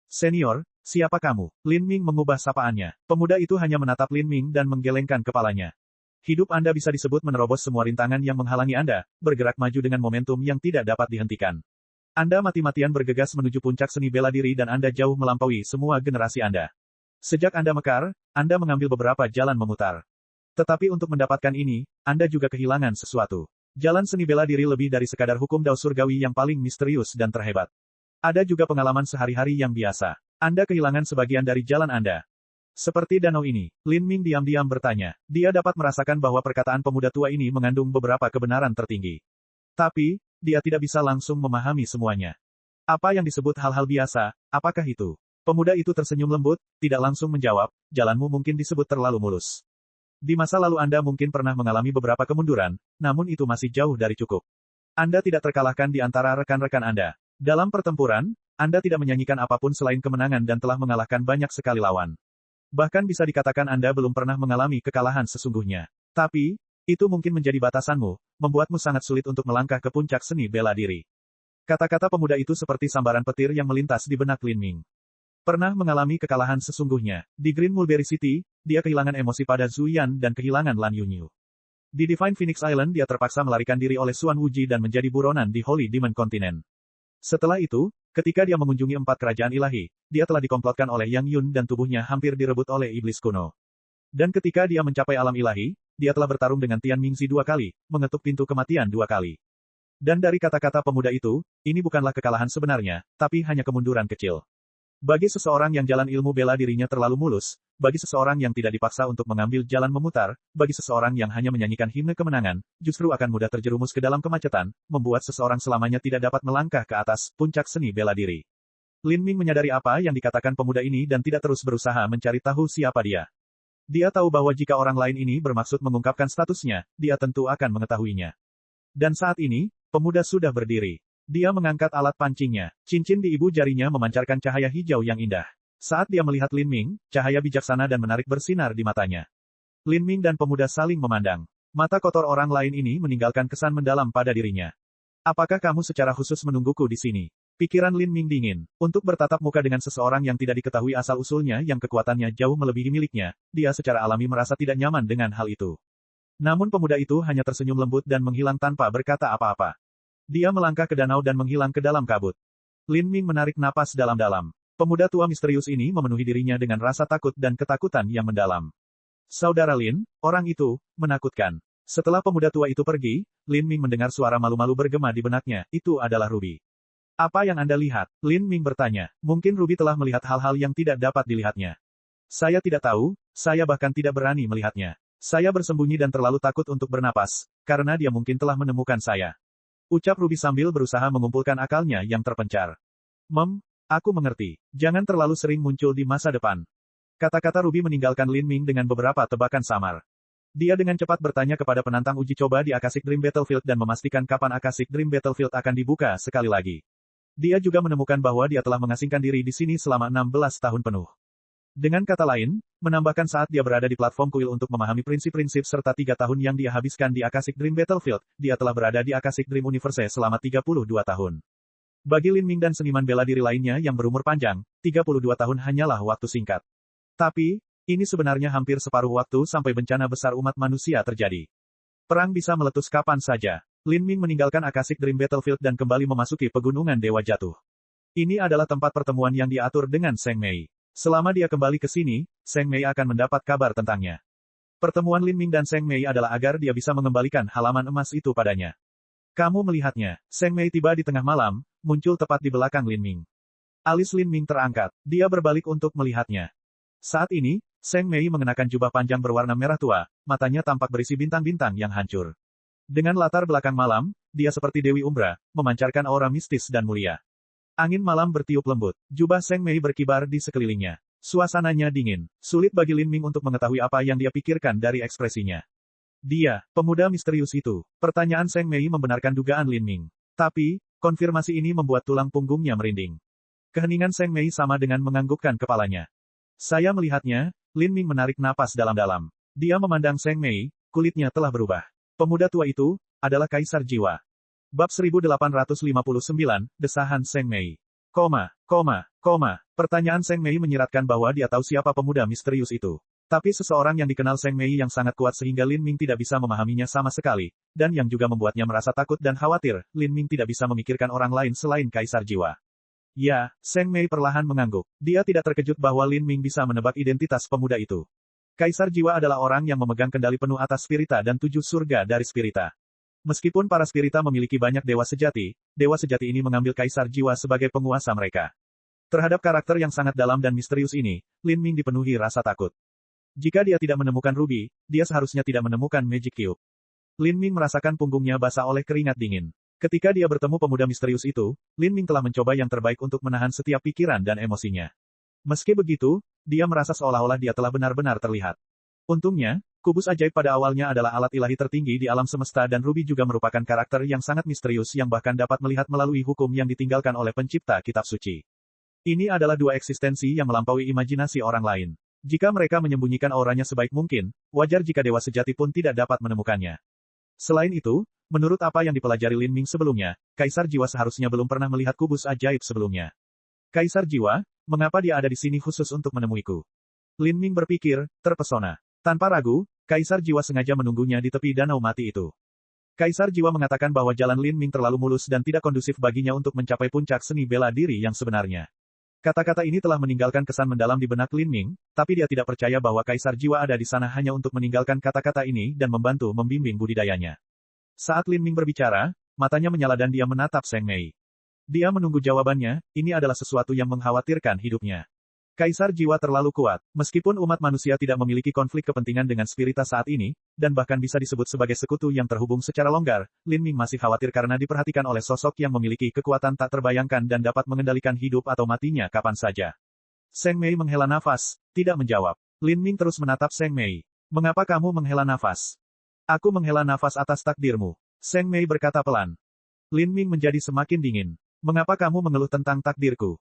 Senior, siapa kamu? Lin Ming mengubah sapaannya. Pemuda itu hanya menatap Lin Ming dan menggelengkan kepalanya. Hidup Anda bisa disebut menerobos semua rintangan yang menghalangi Anda, bergerak maju dengan momentum yang tidak dapat dihentikan. Anda mati-matian bergegas menuju puncak seni bela diri dan Anda jauh melampaui semua generasi Anda. Sejak Anda mekar, Anda mengambil beberapa jalan memutar. Tetapi untuk mendapatkan ini, Anda juga kehilangan sesuatu. Jalan seni bela diri lebih dari sekadar hukum Dao surgawi yang paling misterius dan terhebat. Ada juga pengalaman sehari-hari yang biasa. Anda kehilangan sebagian dari jalan Anda. Seperti danau ini, Lin Ming diam-diam bertanya. Dia dapat merasakan bahwa perkataan pemuda tua ini mengandung beberapa kebenaran tertinggi. Tapi, dia tidak bisa langsung memahami semuanya. Apa yang disebut hal-hal biasa, apakah itu? Pemuda itu tersenyum lembut, tidak langsung menjawab, jalanmu mungkin disebut terlalu mulus. Di masa lalu Anda mungkin pernah mengalami beberapa kemunduran, namun itu masih jauh dari cukup. Anda tidak terkalahkan di antara rekan-rekan Anda. Dalam pertempuran, Anda tidak menyanyikan apapun selain kemenangan dan telah mengalahkan banyak sekali lawan. Bahkan bisa dikatakan Anda belum pernah mengalami kekalahan sesungguhnya. Tapi, itu mungkin menjadi batasanmu, membuatmu sangat sulit untuk melangkah ke puncak seni bela diri. Kata-kata pemuda itu seperti sambaran petir yang melintas di benak Lin Ming. Pernah mengalami kekalahan sesungguhnya. Di Green Mulberry City, dia kehilangan emosi pada Zhu Yan dan kehilangan Lan Yunyu. Di Divine Phoenix Island dia terpaksa melarikan diri oleh Xuan Wuji dan menjadi buronan di Holy Demon Continent. Setelah itu, ketika dia mengunjungi 4 kerajaan ilahi, dia telah dikomplotkan oleh Yang Yun dan tubuhnya hampir direbut oleh iblis kuno. Dan ketika dia mencapai alam ilahi, dia telah bertarung dengan Tian Mingzi 2 kali, mengetuk pintu kematian 2 kali. Dan dari kata-kata pemuda itu, ini bukanlah kekalahan sebenarnya, tapi hanya kemunduran kecil. Bagi seseorang yang jalan ilmu bela dirinya terlalu mulus, bagi seseorang yang tidak dipaksa untuk mengambil jalan memutar, bagi seseorang yang hanya menyanyikan himne kemenangan, justru akan mudah terjerumus ke dalam kemacetan, membuat seseorang selamanya tidak dapat melangkah ke atas puncak seni bela diri. Lin Ming menyadari apa yang dikatakan pemuda ini dan tidak terus berusaha mencari tahu siapa dia. Dia tahu bahwa jika orang lain ini bermaksud mengungkapkan statusnya, dia tentu akan mengetahuinya. Dan saat ini, pemuda sudah berdiri. Dia mengangkat alat pancingnya. Cincin di ibu jarinya memancarkan cahaya hijau yang indah. Saat dia melihat Lin Ming, cahaya bijaksana dan menarik bersinar di matanya. Lin Ming dan pemuda saling memandang. Mata kotor orang lain ini meninggalkan kesan mendalam pada dirinya. Apakah kamu secara khusus menungguku di sini? Pikiran Lin Ming dingin. Untuk bertatap muka dengan seseorang yang tidak diketahui asal-usulnya yang kekuatannya jauh melebihi miliknya, dia secara alami merasa tidak nyaman dengan hal itu. Namun pemuda itu hanya tersenyum lembut dan menghilang tanpa berkata apa-apa. Dia melangkah ke danau dan menghilang ke dalam kabut. Lin Ming menarik napas dalam-dalam. Pemuda tua misterius ini memenuhi dirinya dengan rasa takut dan ketakutan yang mendalam. Saudara Lin, orang itu, menakutkan. Setelah pemuda tua itu pergi, Lin Ming mendengar suara malu-malu bergema di benaknya, itu adalah Ruby. Apa yang Anda lihat? Lin Ming bertanya. Mungkin Ruby telah melihat hal-hal yang tidak dapat dilihatnya. Saya tidak tahu, saya bahkan tidak berani melihatnya. Saya bersembunyi dan terlalu takut untuk bernapas, karena dia mungkin telah menemukan saya. Ucap Ruby sambil berusaha mengumpulkan akalnya yang terpencar. Aku mengerti. Jangan terlalu sering muncul di masa depan. Kata-kata Ruby meninggalkan Lin Ming dengan beberapa tebakan samar. Dia dengan cepat bertanya kepada penantang uji coba di Akashic Dream Battlefield dan memastikan kapan Akashic Dream Battlefield akan dibuka sekali lagi. Dia juga menemukan bahwa dia telah mengasingkan diri di sini selama 16 tahun penuh. Dengan kata lain, menambahkan saat dia berada di platform kuil untuk memahami prinsip-prinsip serta 3 tahun yang dia habiskan di Akashic Dream Battlefield, dia telah berada di Akashic Dream Universe selama 32 tahun. Bagi Lin Ming dan seniman bela diri lainnya yang berumur panjang, 32 tahun hanyalah waktu singkat. Tapi, ini sebenarnya hampir separuh waktu sampai bencana besar umat manusia terjadi. Perang bisa meletus kapan saja. Lin Ming meninggalkan Akashic Dream Battlefield dan kembali memasuki pegunungan Dewa Jatuh. Ini adalah tempat pertemuan yang diatur dengan Zheng Mei. Selama dia kembali ke sini, Zheng Mei akan mendapat kabar tentangnya. Pertemuan Lin Ming dan Zheng Mei adalah agar dia bisa mengembalikan halaman emas itu padanya. Kamu melihatnya. Zheng Mei tiba di tengah malam, muncul tepat di belakang Lin Ming. Alis Lin Ming terangkat. Dia berbalik untuk melihatnya. Saat ini, Zheng Mei mengenakan jubah panjang berwarna merah tua, matanya tampak berisi bintang-bintang yang hancur. Dengan latar belakang malam, dia seperti Dewi Umbra, memancarkan aura mistis dan mulia. Angin malam bertiup lembut. Jubah Zheng Mei berkibar di sekelilingnya. Suasananya dingin. Sulit bagi Lin Ming untuk mengetahui apa yang dia pikirkan dari ekspresinya. Dia, pemuda misterius itu. Pertanyaan Zheng Mei membenarkan dugaan Lin Ming. Tapi, konfirmasi ini membuat tulang punggungnya merinding. Keheningan Zheng Mei sama dengan menganggukkan kepalanya. Saya melihatnya, Lin Ming menarik napas dalam-dalam. Dia memandang Zheng Mei, kulitnya telah berubah. Pemuda tua itu, adalah Kaisar Jiwa. Bab 1859, Desahan Zheng Mei. Pertanyaan Zheng Mei menyiratkan bahwa dia tahu siapa pemuda misterius itu. Tapi seseorang yang dikenal Zheng Mei yang sangat kuat sehingga Lin Ming tidak bisa memahaminya sama sekali, dan yang juga membuatnya merasa takut dan khawatir, Lin Ming tidak bisa memikirkan orang lain selain Kaisar Jiwa. Ya, Zheng Mei perlahan mengangguk. Dia tidak terkejut bahwa Lin Ming bisa menebak identitas pemuda itu. Kaisar Jiwa adalah orang yang memegang kendali penuh atas spirita dan 7 surga dari spirita. Meskipun para spirita memiliki banyak dewa sejati ini mengambil Kaisar Jiwa sebagai penguasa mereka. Terhadap karakter yang sangat dalam dan misterius ini, Lin Ming dipenuhi rasa takut. Jika dia tidak menemukan Ruby, dia seharusnya tidak menemukan Magic Cube. Lin Ming merasakan punggungnya basah oleh keringat dingin. Ketika dia bertemu pemuda misterius itu, Lin Ming telah mencoba yang terbaik untuk menahan setiap pikiran dan emosinya. Meski begitu, dia merasa seolah-olah dia telah benar-benar terlihat. Untungnya, kubus ajaib pada awalnya adalah alat ilahi tertinggi di alam semesta dan Ruby juga merupakan karakter yang sangat misterius yang bahkan dapat melihat melalui hukum yang ditinggalkan oleh pencipta kitab suci. Ini adalah dua eksistensi yang melampaui imajinasi orang lain. Jika mereka menyembunyikan auranya sebaik mungkin, wajar jika dewa sejati pun tidak dapat menemukannya. Selain itu, menurut apa yang dipelajari Lin Ming sebelumnya, Kaisar Jiwa seharusnya belum pernah melihat kubus ajaib sebelumnya. Kaisar Jiwa, mengapa dia ada di sini khusus untuk menemuiku? Lin Ming berpikir, terpesona. Tanpa ragu, Kaisar Jiwa sengaja menunggunya di tepi danau mati itu. Kaisar Jiwa mengatakan bahwa jalan Lin Ming terlalu mulus dan tidak kondusif baginya untuk mencapai puncak seni bela diri yang sebenarnya. Kata-kata ini telah meninggalkan kesan mendalam di benak Lin Ming, tapi dia tidak percaya bahwa Kaisar Jiwa ada di sana hanya untuk meninggalkan kata-kata ini dan membantu membimbing budidayanya. Saat Lin Ming berbicara, matanya menyala dan dia menatap Zheng Mei. Dia menunggu jawabannya, ini adalah sesuatu yang mengkhawatirkan hidupnya. Kaisar Jiwa terlalu kuat. Meskipun umat manusia tidak memiliki konflik kepentingan dengan spirita saat ini, dan bahkan bisa disebut sebagai sekutu yang terhubung secara longgar, Lin Ming masih khawatir karena diperhatikan oleh sosok yang memiliki kekuatan tak terbayangkan dan dapat mengendalikan hidup atau matinya kapan saja. Zheng Mei menghela nafas, tidak menjawab. Lin Ming terus menatap Zheng Mei. Mengapa kamu menghela nafas? Aku menghela nafas atas takdirmu. Zheng Mei berkata pelan. Lin Ming menjadi semakin dingin. Mengapa kamu mengeluh tentang takdirku?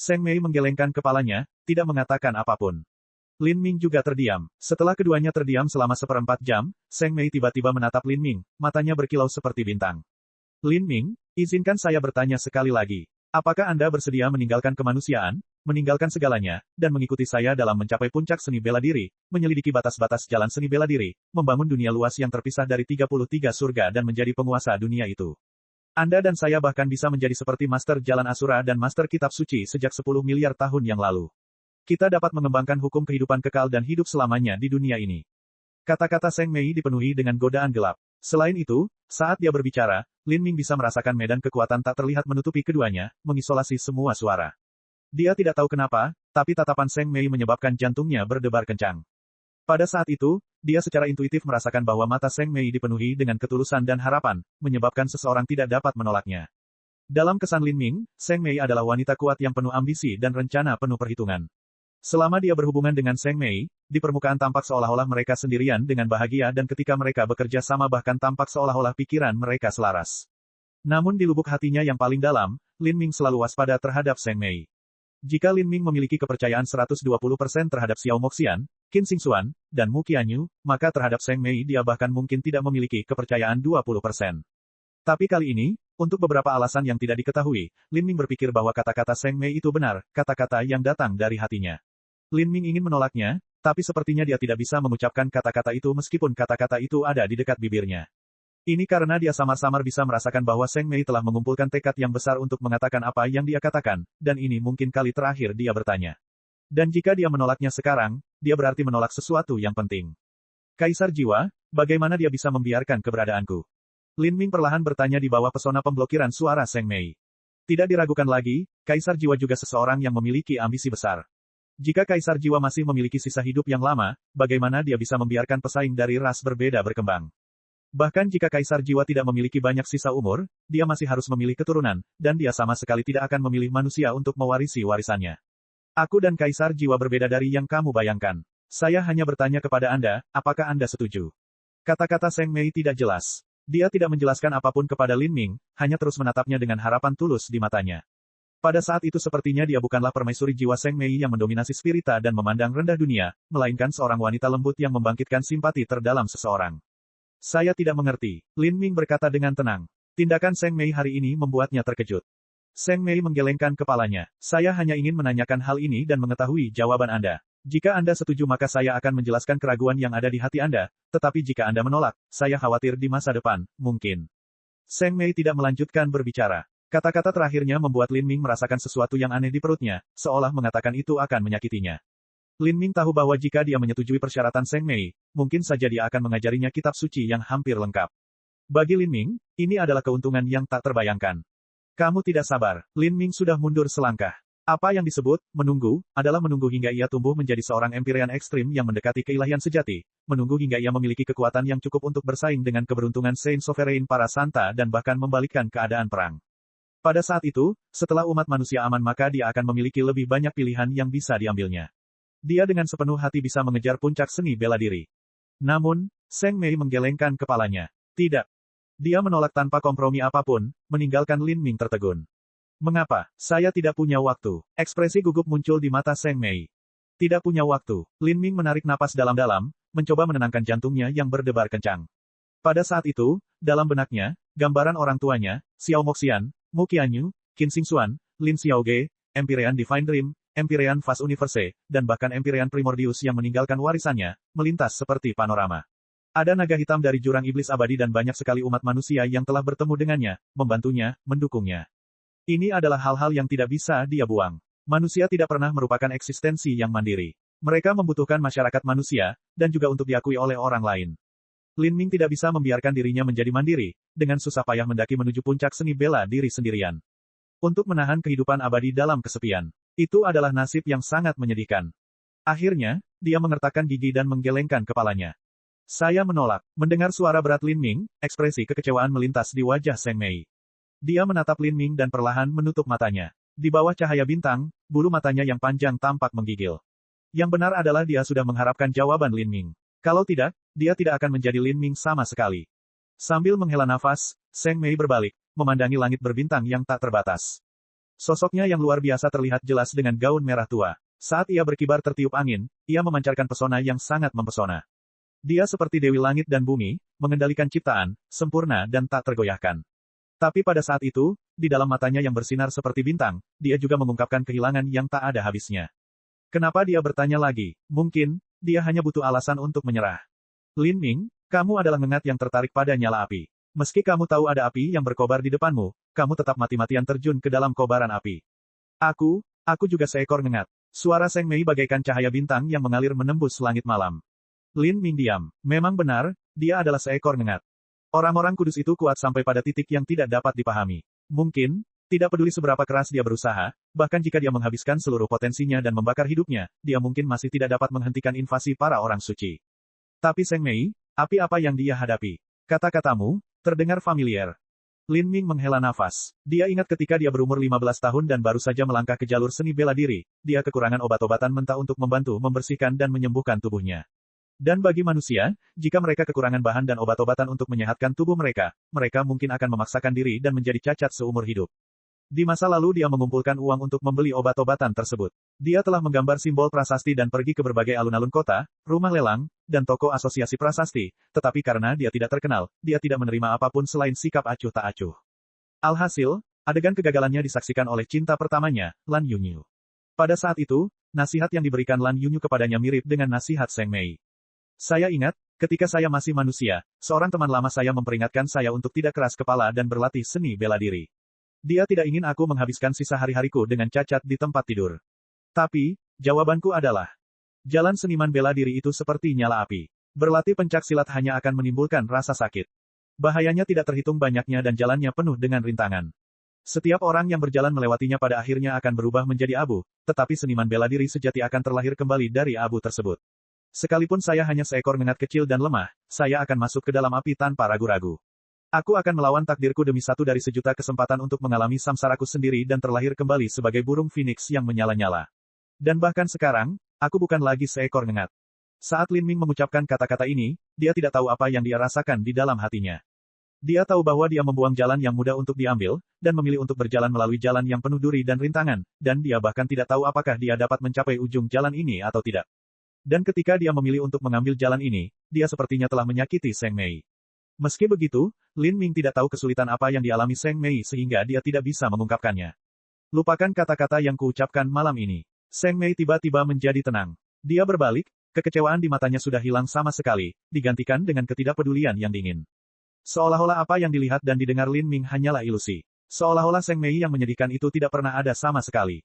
Zheng Mei menggelengkan kepalanya, tidak mengatakan apapun. Lin Ming juga terdiam. Setelah keduanya terdiam selama 1/4 jam, Zheng Mei tiba-tiba menatap Lin Ming, matanya berkilau seperti bintang. Lin Ming, izinkan saya bertanya sekali lagi. Apakah Anda bersedia meninggalkan kemanusiaan, meninggalkan segalanya, dan mengikuti saya dalam mencapai puncak seni bela diri, menyelidiki batas-batas jalan seni bela diri, membangun dunia luas yang terpisah dari 33 surga dan menjadi penguasa dunia itu? Anda dan saya bahkan bisa menjadi seperti Master Jalan Asura dan Master Kitab Suci sejak 10 miliar tahun yang lalu. Kita dapat mengembangkan hukum kehidupan kekal dan hidup selamanya di dunia ini. Kata-kata Zheng Mei dipenuhi dengan godaan gelap. Selain itu, saat dia berbicara, Lin Ming bisa merasakan medan kekuatan tak terlihat menutupi keduanya, mengisolasi semua suara. Dia tidak tahu kenapa, tapi tatapan Zheng Mei menyebabkan jantungnya berdebar kencang. Pada saat itu, dia secara intuitif merasakan bahwa mata Seng Mei dipenuhi dengan ketulusan dan harapan, menyebabkan seseorang tidak dapat menolaknya. Dalam kesan Lin Ming, Seng Mei adalah wanita kuat yang penuh ambisi dan rencana penuh perhitungan. Selama dia berhubungan dengan Seng Mei, di permukaan tampak seolah-olah mereka sendirian dengan bahagia dan ketika mereka bekerja sama bahkan tampak seolah-olah pikiran mereka selaras. Namun di lubuk hatinya yang paling dalam, Lin Ming selalu waspada terhadap Seng Mei. Jika Lin Ming memiliki kepercayaan 120% terhadap Xiao Moxian, Qin Xingxuan, dan Mu Qianyu, maka terhadap Seng Mei dia bahkan mungkin tidak memiliki kepercayaan 20%. Tapi kali ini, untuk beberapa alasan yang tidak diketahui, Lin Ming berpikir bahwa kata-kata Seng Mei itu benar, kata-kata yang datang dari hatinya. Lin Ming ingin menolaknya, tapi sepertinya dia tidak bisa mengucapkan kata-kata itu meskipun kata-kata itu ada di dekat bibirnya. Ini karena dia samar-samar bisa merasakan bahwa Seng Mei telah mengumpulkan tekad yang besar untuk mengatakan apa yang dia katakan, dan ini mungkin kali terakhir dia bertanya. Dan jika dia menolaknya sekarang, dia berarti menolak sesuatu yang penting. Kaisar Jiwa, bagaimana dia bisa membiarkan keberadaanku? Lin Ming perlahan bertanya di bawah pesona pemblokiran suara Seng Mei. Tidak diragukan lagi, Kaisar Jiwa juga seseorang yang memiliki ambisi besar. Jika Kaisar Jiwa masih memiliki sisa hidup yang lama, bagaimana dia bisa membiarkan pesaing dari ras berbeda berkembang? Bahkan jika Kaisar Jiwa tidak memiliki banyak sisa umur, dia masih harus memilih keturunan, dan dia sama sekali tidak akan memilih manusia untuk mewarisi warisannya. Aku dan Kaisar Jiwa berbeda dari yang kamu bayangkan. Saya hanya bertanya kepada Anda, apakah Anda setuju? Kata-kata Seng Mei tidak jelas. Dia tidak menjelaskan apapun kepada Lin Ming, hanya terus menatapnya dengan harapan tulus di matanya. Pada saat itu sepertinya dia bukanlah permaisuri jiwa Seng Mei yang mendominasi spirita dan memandang rendah dunia, melainkan seorang wanita lembut yang membangkitkan simpati terdalam seseorang. Saya tidak mengerti, Lin Ming berkata dengan tenang. Tindakan Seng Mei hari ini membuatnya terkejut. Seng Mei menggelengkan kepalanya. Saya hanya ingin menanyakan hal ini dan mengetahui jawaban Anda. Jika Anda setuju maka saya akan menjelaskan keraguan yang ada di hati Anda, tetapi jika Anda menolak, saya khawatir di masa depan, mungkin. Seng Mei tidak melanjutkan berbicara. Kata-kata terakhirnya membuat Lin Ming merasakan sesuatu yang aneh di perutnya, seolah mengatakan itu akan menyakitinya. Lin Ming tahu bahwa jika dia menyetujui persyaratan Seng Mei, mungkin saja dia akan mengajarinya kitab suci yang hampir lengkap. Bagi Lin Ming, ini adalah keuntungan yang tak terbayangkan. Kamu tidak sabar. Lin Ming sudah mundur selangkah. Apa yang disebut menunggu adalah menunggu hingga ia tumbuh menjadi seorang empyrean ekstrim yang mendekati keilahian sejati, menunggu hingga ia memiliki kekuatan yang cukup untuk bersaing dengan keberuntungan Saint Sovereign para Santa dan bahkan membalikkan keadaan perang. Pada saat itu, setelah umat manusia aman maka dia akan memiliki lebih banyak pilihan yang bisa diambilnya. Dia dengan sepenuh hati bisa mengejar puncak seni bela diri. Namun, Seng Mei menggelengkan kepalanya. Tidak. Dia menolak tanpa kompromi apapun, meninggalkan Lin Ming tertegun. Mengapa? Saya tidak punya waktu. Ekspresi gugup muncul di mata Seng Mei. Tidak punya waktu. Lin Ming menarik napas dalam-dalam, mencoba menenangkan jantungnya yang berdebar kencang. Pada saat itu, dalam benaknya, gambaran orang tuanya, Xiao Moxian, Mu Qianyu, Qin Xingxuan, Lin Xiaoge, Empyrean Divine Dream, Empyrean Vast Universe, dan bahkan Empyrean Primordius yang meninggalkan warisannya, melintas seperti panorama. Ada naga hitam dari jurang iblis abadi dan banyak sekali umat manusia yang telah bertemu dengannya, membantunya, mendukungnya. Ini adalah hal-hal yang tidak bisa dia buang. Manusia tidak pernah merupakan eksistensi yang mandiri. Mereka membutuhkan masyarakat manusia, dan juga untuk diakui oleh orang lain. Lin Ming tidak bisa membiarkan dirinya menjadi mandiri, dengan susah payah mendaki menuju puncak seni bela diri sendirian. Untuk menahan kehidupan abadi dalam kesepian. Itu adalah nasib yang sangat menyedihkan. Akhirnya, dia mengertakkan gigi dan menggelengkan kepalanya. Saya menolak. Mendengar suara berat Lin Ming, ekspresi kekecewaan melintas di wajah Seng Mei. Dia menatap Lin Ming dan perlahan menutup matanya. Di bawah cahaya bintang, bulu matanya yang panjang tampak menggigil. Yang benar adalah dia sudah mengharapkan jawaban Lin Ming. Kalau tidak, dia tidak akan menjadi Lin Ming sama sekali. Sambil menghela nafas, Seng Mei berbalik, memandangi langit berbintang yang tak terbatas. Sosoknya yang luar biasa terlihat jelas dengan gaun merah tua. Saat ia berkibar tertiup angin, ia memancarkan pesona yang sangat mempesona. Dia seperti Dewi Langit dan Bumi, mengendalikan ciptaan, sempurna dan tak tergoyahkan. Tapi pada saat itu, di dalam matanya yang bersinar seperti bintang, dia juga mengungkapkan kehilangan yang tak ada habisnya. Kenapa dia bertanya lagi? Mungkin, dia hanya butuh alasan untuk menyerah. Lin Ming, kamu adalah ngengat yang tertarik pada nyala api. Meski kamu tahu ada api yang berkobar di depanmu, kamu tetap mati-matian terjun ke dalam kobaran api. Aku juga seekor ngengat. Suara Seng Mei bagaikan cahaya bintang yang mengalir menembus langit malam. Lin Ming diam. Memang benar, dia adalah seekor ngengat. Orang-orang kudus itu kuat sampai pada titik yang tidak dapat dipahami. Mungkin, tidak peduli seberapa keras dia berusaha, bahkan jika dia menghabiskan seluruh potensinya dan membakar hidupnya, dia mungkin masih tidak dapat menghentikan invasi para orang suci. Tapi Seng Mei, api apa yang dia hadapi? Kata-katamu, terdengar familiar. Lin Ming menghela nafas. Dia ingat ketika dia berumur 15 tahun dan baru saja melangkah ke jalur seni bela diri, dia kekurangan obat-obatan mentah untuk membantu membersihkan dan menyembuhkan tubuhnya. Dan bagi manusia, jika mereka kekurangan bahan dan obat-obatan untuk menyehatkan tubuh mereka, mereka mungkin akan memaksakan diri dan menjadi cacat seumur hidup. Di masa lalu dia mengumpulkan uang untuk membeli obat-obatan tersebut. Dia telah menggambar simbol prasasti dan pergi ke berbagai alun-alun kota, rumah lelang, dan toko asosiasi prasasti, tetapi karena dia tidak terkenal, dia tidak menerima apapun selain sikap acuh tak acuh. Alhasil, adegan kegagalannya disaksikan oleh cinta pertamanya, Lan Yunyu. Pada saat itu, nasihat yang diberikan Lan Yunyu kepadanya mirip dengan nasihat Seng Mei. Saya ingat, ketika saya masih manusia, seorang teman lama saya memperingatkan saya untuk tidak keras kepala dan berlatih seni bela diri. Dia tidak ingin aku menghabiskan sisa hari-hariku dengan cacat di tempat tidur. Tapi, jawabanku adalah, jalan seniman bela diri itu seperti nyala api. Berlatih pencak silat hanya akan menimbulkan rasa sakit. Bahayanya tidak terhitung banyaknya dan jalannya penuh dengan rintangan. Setiap orang yang berjalan melewatinya pada akhirnya akan berubah menjadi abu, tetapi seniman bela diri sejati akan terlahir kembali dari abu tersebut. Sekalipun saya hanya seekor ngengat kecil dan lemah, saya akan masuk ke dalam api tanpa ragu-ragu. Aku akan melawan takdirku demi satu dari sejuta kesempatan untuk mengalami samsaraku sendiri dan terlahir kembali sebagai burung phoenix yang menyala-nyala. Dan bahkan sekarang, aku bukan lagi seekor ngengat. Saat Lin Ming mengucapkan kata-kata ini, dia tidak tahu apa yang dia rasakan di dalam hatinya. Dia tahu bahwa dia membuang jalan yang mudah untuk diambil, dan memilih untuk berjalan melalui jalan yang penuh duri dan rintangan, dan dia bahkan tidak tahu apakah dia dapat mencapai ujung jalan ini atau tidak. Dan ketika dia memilih untuk mengambil jalan ini, dia sepertinya telah menyakiti Seng Mei. Meski begitu, Lin Ming tidak tahu kesulitan apa yang dialami Seng Mei sehingga dia tidak bisa mengungkapkannya. Lupakan kata-kata yang kuucapkan malam ini. Seng Mei tiba-tiba menjadi tenang. Dia berbalik, kekecewaan di matanya sudah hilang sama sekali, digantikan dengan ketidakpedulian yang dingin. Seolah-olah apa yang dilihat dan didengar Lin Ming hanyalah ilusi. Seolah-olah Seng Mei yang menyedihkan itu tidak pernah ada sama sekali.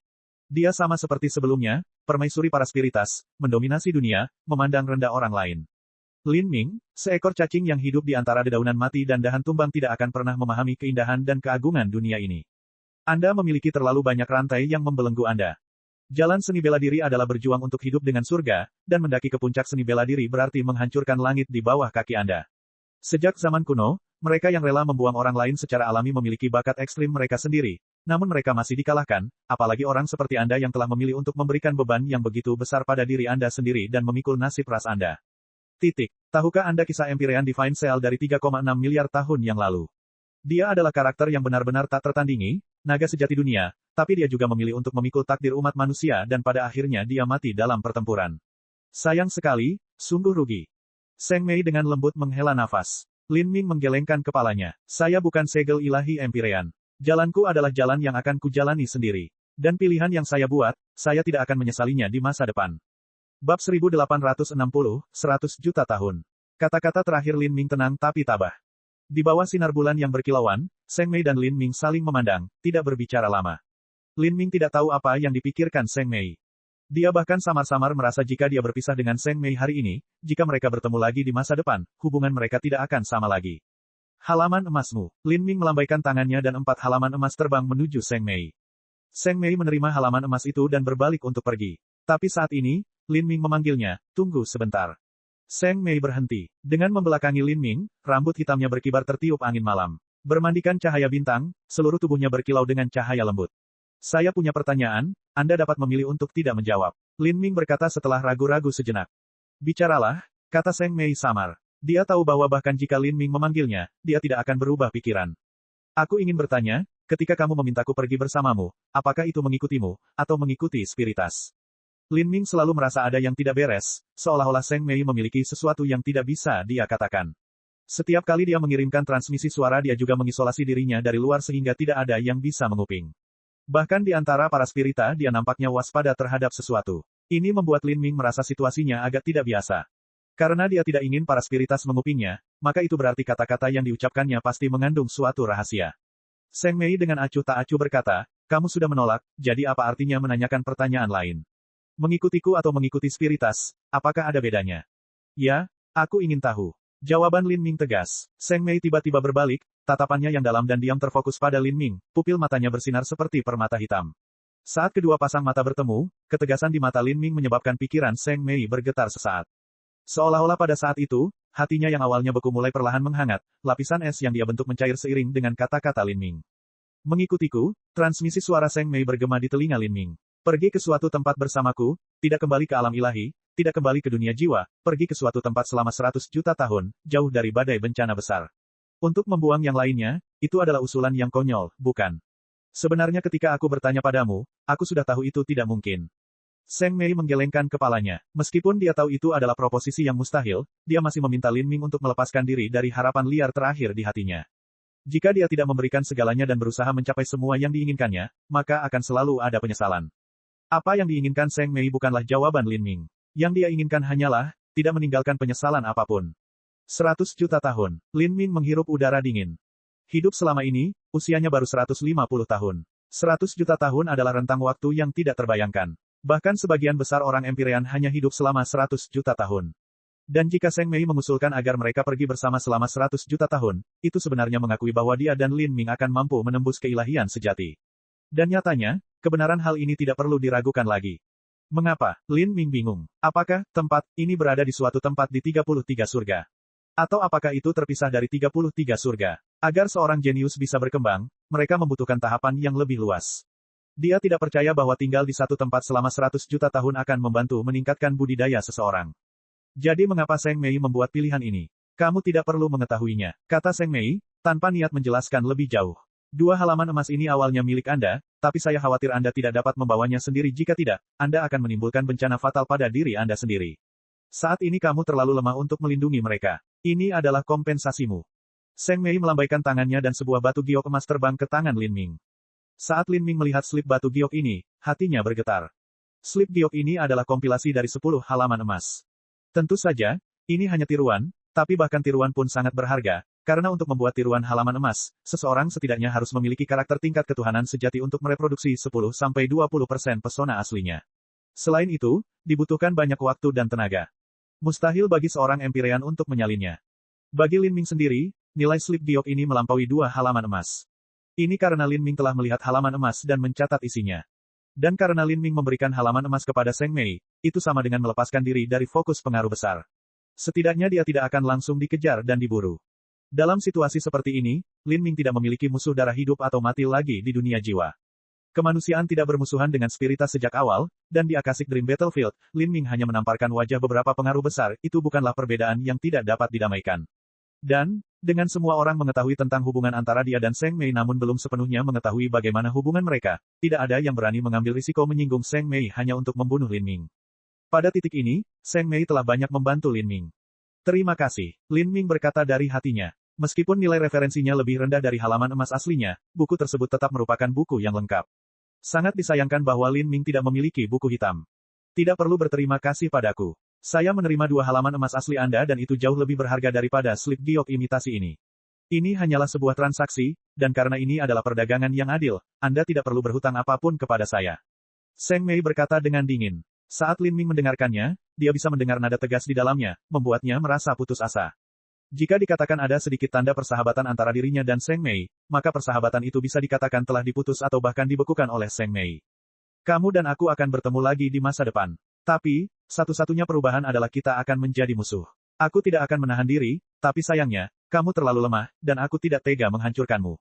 Dia sama seperti sebelumnya, permaisuri para spiritas, mendominasi dunia, memandang rendah orang lain. Lin Ming, seekor cacing yang hidup di antara dedaunan mati dan dahan tumbang tidak akan pernah memahami keindahan dan keagungan dunia ini. Anda memiliki terlalu banyak rantai yang membelenggu Anda. Jalan seni bela diri adalah berjuang untuk hidup dengan surga, dan mendaki ke puncak seni bela diri berarti menghancurkan langit di bawah kaki Anda. Sejak zaman kuno, mereka yang rela membuang orang lain secara alami memiliki bakat ekstrim mereka sendiri, namun mereka masih dikalahkan, apalagi orang seperti Anda yang telah memilih untuk memberikan beban yang begitu besar pada diri Anda sendiri dan memikul nasib ras Anda. Tahukah Anda kisah Empyrean Divine Cell dari 3,6 miliar tahun yang lalu? Dia adalah karakter yang benar-benar tak tertandingi, naga sejati dunia, tapi dia juga memilih untuk memikul takdir umat manusia dan pada akhirnya dia mati dalam pertempuran. Sayang sekali, sungguh rugi. Seng Mei dengan lembut menghela nafas. Lin Ming menggelengkan kepalanya. Saya bukan segel ilahi Empyrean. Jalanku adalah jalan yang akan kujalani sendiri. Dan pilihan yang saya buat, saya tidak akan menyesalinya di masa depan. Bab 1860, 100 juta tahun. Kata-kata terakhir Lin Ming tenang tapi tabah. Di bawah sinar bulan yang berkilauan, Seng Mei dan Lin Ming saling memandang, tidak berbicara lama. Lin Ming tidak tahu apa yang dipikirkan Seng Mei. Dia bahkan samar-samar merasa jika dia berpisah dengan Seng Mei hari ini, jika mereka bertemu lagi di masa depan, hubungan mereka tidak akan sama lagi. Halaman emasmu. Lin Ming melambaikan tangannya dan 4 halaman emas terbang menuju Seng Mei. Seng Mei menerima halaman emas itu dan berbalik untuk pergi. Tapi saat ini, Lin Ming memanggilnya, tunggu sebentar. Seng Mei berhenti. Dengan membelakangi Lin Ming, rambut hitamnya berkibar tertiup angin malam. Bermandikan cahaya bintang, seluruh tubuhnya berkilau dengan cahaya lembut. Saya punya pertanyaan, Anda dapat memilih untuk tidak menjawab. Lin Ming berkata setelah ragu-ragu sejenak. Bicaralah, kata Seng Mei samar. Dia tahu bahwa bahkan jika Lin Ming memanggilnya, dia tidak akan berubah pikiran. Aku ingin bertanya, ketika kamu memintaku pergi bersamamu, apakah itu mengikutimu, atau mengikuti spiritas? Lin Ming selalu merasa ada yang tidak beres, seolah-olah Seng Mei memiliki sesuatu yang tidak bisa dia katakan. Setiap kali dia mengirimkan transmisi suara dia juga mengisolasi dirinya dari luar sehingga tidak ada yang bisa menguping. Bahkan di antara para spirita dia nampaknya waspada terhadap sesuatu. Ini membuat Lin Ming merasa situasinya agak tidak biasa. Karena dia tidak ingin para spiritas mengupingnya, maka itu berarti kata-kata yang diucapkannya pasti mengandung suatu rahasia. Seng Mei dengan acuh tak acuh berkata, kamu sudah menolak, jadi apa artinya menanyakan pertanyaan lain? Mengikutiku atau mengikuti spiritas, apakah ada bedanya? Ya, aku ingin tahu. Jawaban Lin Ming tegas. Seng Mei tiba-tiba berbalik, tatapannya yang dalam dan diam terfokus pada Lin Ming, pupil matanya bersinar seperti permata hitam. Saat kedua pasang mata bertemu, ketegasan di mata Lin Ming menyebabkan pikiran Seng Mei bergetar sesaat. Seolah-olah pada saat itu, hatinya yang awalnya beku mulai perlahan menghangat, lapisan es yang dia bentuk mencair seiring dengan kata-kata Lin Ming. Mengikutiku, transmisi suara Seng Mei bergema di telinga Lin Ming. Pergi ke suatu tempat bersamaku, tidak kembali ke alam ilahi, tidak kembali ke dunia jiwa, pergi ke suatu tempat selama 100 juta tahun, jauh dari badai bencana besar. Untuk membuang yang lainnya, itu adalah usulan yang konyol, bukan? Sebenarnya ketika aku bertanya padamu, aku sudah tahu itu tidak mungkin. Seng Mei menggelengkan kepalanya. Meskipun dia tahu itu adalah proposisi yang mustahil, dia masih meminta Lin Ming untuk melepaskan diri dari harapan liar terakhir di hatinya. Jika dia tidak memberikan segalanya dan berusaha mencapai semua yang diinginkannya, maka akan selalu ada penyesalan. Apa yang diinginkan Seng Mei bukanlah jawaban Lin Ming. Yang dia inginkan hanyalah, tidak meninggalkan penyesalan apapun. 100 juta tahun. Lin Ming menghirup udara dingin. Hidup selama ini, usianya baru 150 tahun. 100 juta tahun adalah rentang waktu yang tidak terbayangkan. Bahkan sebagian besar orang Empyrean hanya hidup selama 100 juta tahun. Dan jika Seng Mei mengusulkan agar mereka pergi bersama selama 100 juta tahun, itu sebenarnya mengakui bahwa dia dan Lin Ming akan mampu menembus keilahian sejati. Dan nyatanya, kebenaran hal ini tidak perlu diragukan lagi. Mengapa? Lin Ming bingung. Apakah tempat ini berada di suatu tempat di 33 surga? Atau apakah itu terpisah dari 33 surga? Agar seorang jenius bisa berkembang, mereka membutuhkan tahapan yang lebih luas. Dia tidak percaya bahwa tinggal di satu tempat selama 100 juta tahun akan membantu meningkatkan budidaya seseorang. Jadi mengapa Seng Mei membuat pilihan ini? Kamu tidak perlu mengetahuinya, kata Seng Mei, tanpa niat menjelaskan lebih jauh. 2 halaman emas ini awalnya milik Anda, tapi saya khawatir Anda tidak dapat membawanya sendiri. Jika tidak, Anda akan menimbulkan bencana fatal pada diri Anda sendiri. Saat ini kamu terlalu lemah untuk melindungi mereka. Ini adalah kompensasimu. Seng Mei melambaikan tangannya dan sebuah batu giok emas terbang ke tangan Lin Ming. Saat Lin Ming melihat slip batu giok ini, hatinya bergetar. Slip giok ini adalah kompilasi dari 10 halaman emas. Tentu saja, ini hanya tiruan, tapi bahkan tiruan pun sangat berharga, karena untuk membuat tiruan halaman emas, seseorang setidaknya harus memiliki karakter tingkat ketuhanan sejati untuk mereproduksi 10-20% pesona aslinya. Selain itu, dibutuhkan banyak waktu dan tenaga. Mustahil bagi seorang Empyrean untuk menyalinnya. Bagi Lin Ming sendiri, nilai slip giok ini melampaui 2 halaman emas. Ini karena Lin Ming telah melihat halaman emas dan mencatat isinya. Dan karena Lin Ming memberikan halaman emas kepada Seng Mei, itu sama dengan melepaskan diri dari fokus pengaruh besar. Setidaknya dia tidak akan langsung dikejar dan diburu. Dalam situasi seperti ini, Lin Ming tidak memiliki musuh darah hidup atau mati lagi di dunia jiwa. Kemanusiaan tidak bermusuhan dengan spiritas sejak awal, dan di Akashic Dream Battlefield, Lin Ming hanya menamparkan wajah beberapa pengaruh besar, itu bukanlah perbedaan yang tidak dapat didamaikan. Dan, dengan semua orang mengetahui tentang hubungan antara dia dan Seng Mei namun belum sepenuhnya mengetahui bagaimana hubungan mereka, tidak ada yang berani mengambil risiko menyinggung Seng Mei hanya untuk membunuh Lin Ming. Pada titik ini, Seng Mei telah banyak membantu Lin Ming. Terima kasih, Lin Ming berkata dari hatinya. Meskipun nilai referensinya lebih rendah dari halaman emas aslinya, buku tersebut tetap merupakan buku yang lengkap. Sangat disayangkan bahwa Lin Ming tidak memiliki buku hitam. Tidak perlu berterima kasih padaku. Saya menerima 2 halaman emas asli Anda dan itu jauh lebih berharga daripada slip giok imitasi ini. Ini hanyalah sebuah transaksi, dan karena ini adalah perdagangan yang adil, Anda tidak perlu berhutang apapun kepada saya. Seng Mei berkata dengan dingin. Saat Lin Ming mendengarkannya, dia bisa mendengar nada tegas di dalamnya, membuatnya merasa putus asa. Jika dikatakan ada sedikit tanda persahabatan antara dirinya dan Seng Mei, maka persahabatan itu bisa dikatakan telah diputus atau bahkan dibekukan oleh Seng Mei. Kamu dan aku akan bertemu lagi di masa depan. Tapi, satu-satunya perubahan adalah kita akan menjadi musuh. Aku tidak akan menahan diri, tapi sayangnya, kamu terlalu lemah, dan aku tidak tega menghancurkanmu.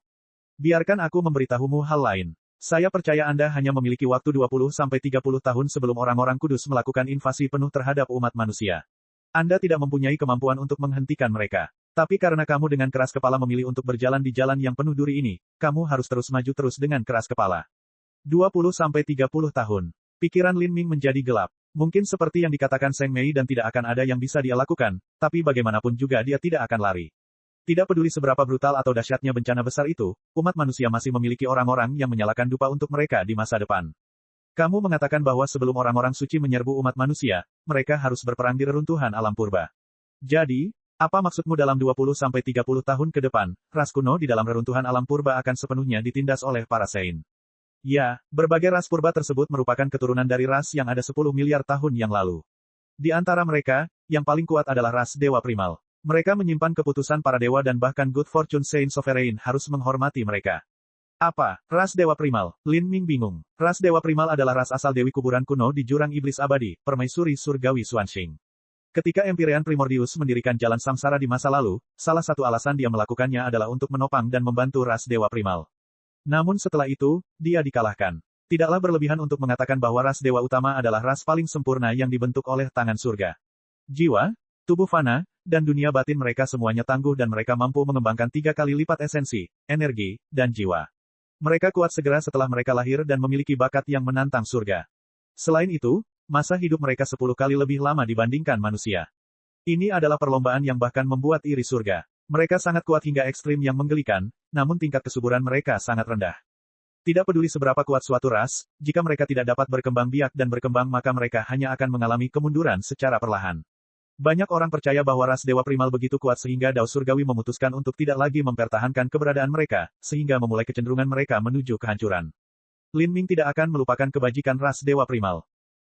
Biarkan aku memberitahumu hal lain. Saya percaya Anda hanya memiliki waktu 20-30 tahun sebelum orang-orang kudus melakukan invasi penuh terhadap umat manusia. Anda tidak mempunyai kemampuan untuk menghentikan mereka. Tapi karena kamu dengan keras kepala memilih untuk berjalan di jalan yang penuh duri ini, kamu harus terus maju terus dengan keras kepala. 20-30 tahun. Pikiran Lin Ming menjadi gelap. Mungkin seperti yang dikatakan Seng Mei dan tidak akan ada yang bisa dia lakukan, tapi bagaimanapun juga dia tidak akan lari. Tidak peduli seberapa brutal atau dahsyatnya bencana besar itu, umat manusia masih memiliki orang-orang yang menyalakan dupa untuk mereka di masa depan. Kamu mengatakan bahwa sebelum orang-orang suci menyerbu umat manusia, mereka harus berperang di reruntuhan alam purba. Jadi, apa maksudmu dalam 20-30 tahun ke depan, ras kuno di dalam reruntuhan alam purba akan sepenuhnya ditindas oleh para Sein? Ya, berbagai ras purba tersebut merupakan keturunan dari ras yang ada 10 miliar tahun yang lalu. Di antara mereka, yang paling kuat adalah ras Dewa Primal. Mereka menyimpan keputusan para dewa dan bahkan Good Fortune Saint Sovereign harus menghormati mereka. Apa? Ras Dewa Primal? Lin Ming bingung. Ras Dewa Primal adalah ras asal Dewi Kuburan kuno di Jurang Iblis Abadi, Permaisuri Surgawi Xuanxing. Ketika Empyrean Primordius mendirikan jalan samsara di masa lalu, salah satu alasan dia melakukannya adalah untuk menopang dan membantu ras Dewa Primal. Namun setelah itu, dia dikalahkan. Tidaklah berlebihan untuk mengatakan bahwa ras Dewa Utama adalah ras paling sempurna yang dibentuk oleh tangan surga. Jiwa, tubuh fana, dan dunia batin mereka semuanya tangguh dan mereka mampu mengembangkan 3 kali lipat esensi, energi, dan jiwa. Mereka kuat segera setelah mereka lahir dan memiliki bakat yang menantang surga. Selain itu, masa hidup mereka 10 kali lebih lama dibandingkan manusia. Ini adalah perlombaan yang bahkan membuat iri surga. Mereka sangat kuat hingga ekstrim yang menggelikan, namun tingkat kesuburan mereka sangat rendah. Tidak peduli seberapa kuat suatu ras, jika mereka tidak dapat berkembang biak dan berkembang maka mereka hanya akan mengalami kemunduran secara perlahan. Banyak orang percaya bahwa ras Dewa Primal begitu kuat sehingga Dao Surgawi memutuskan untuk tidak lagi mempertahankan keberadaan mereka, sehingga memulai kecenderungan mereka menuju kehancuran. Lin Ming tidak akan melupakan kebajikan ras Dewa Primal.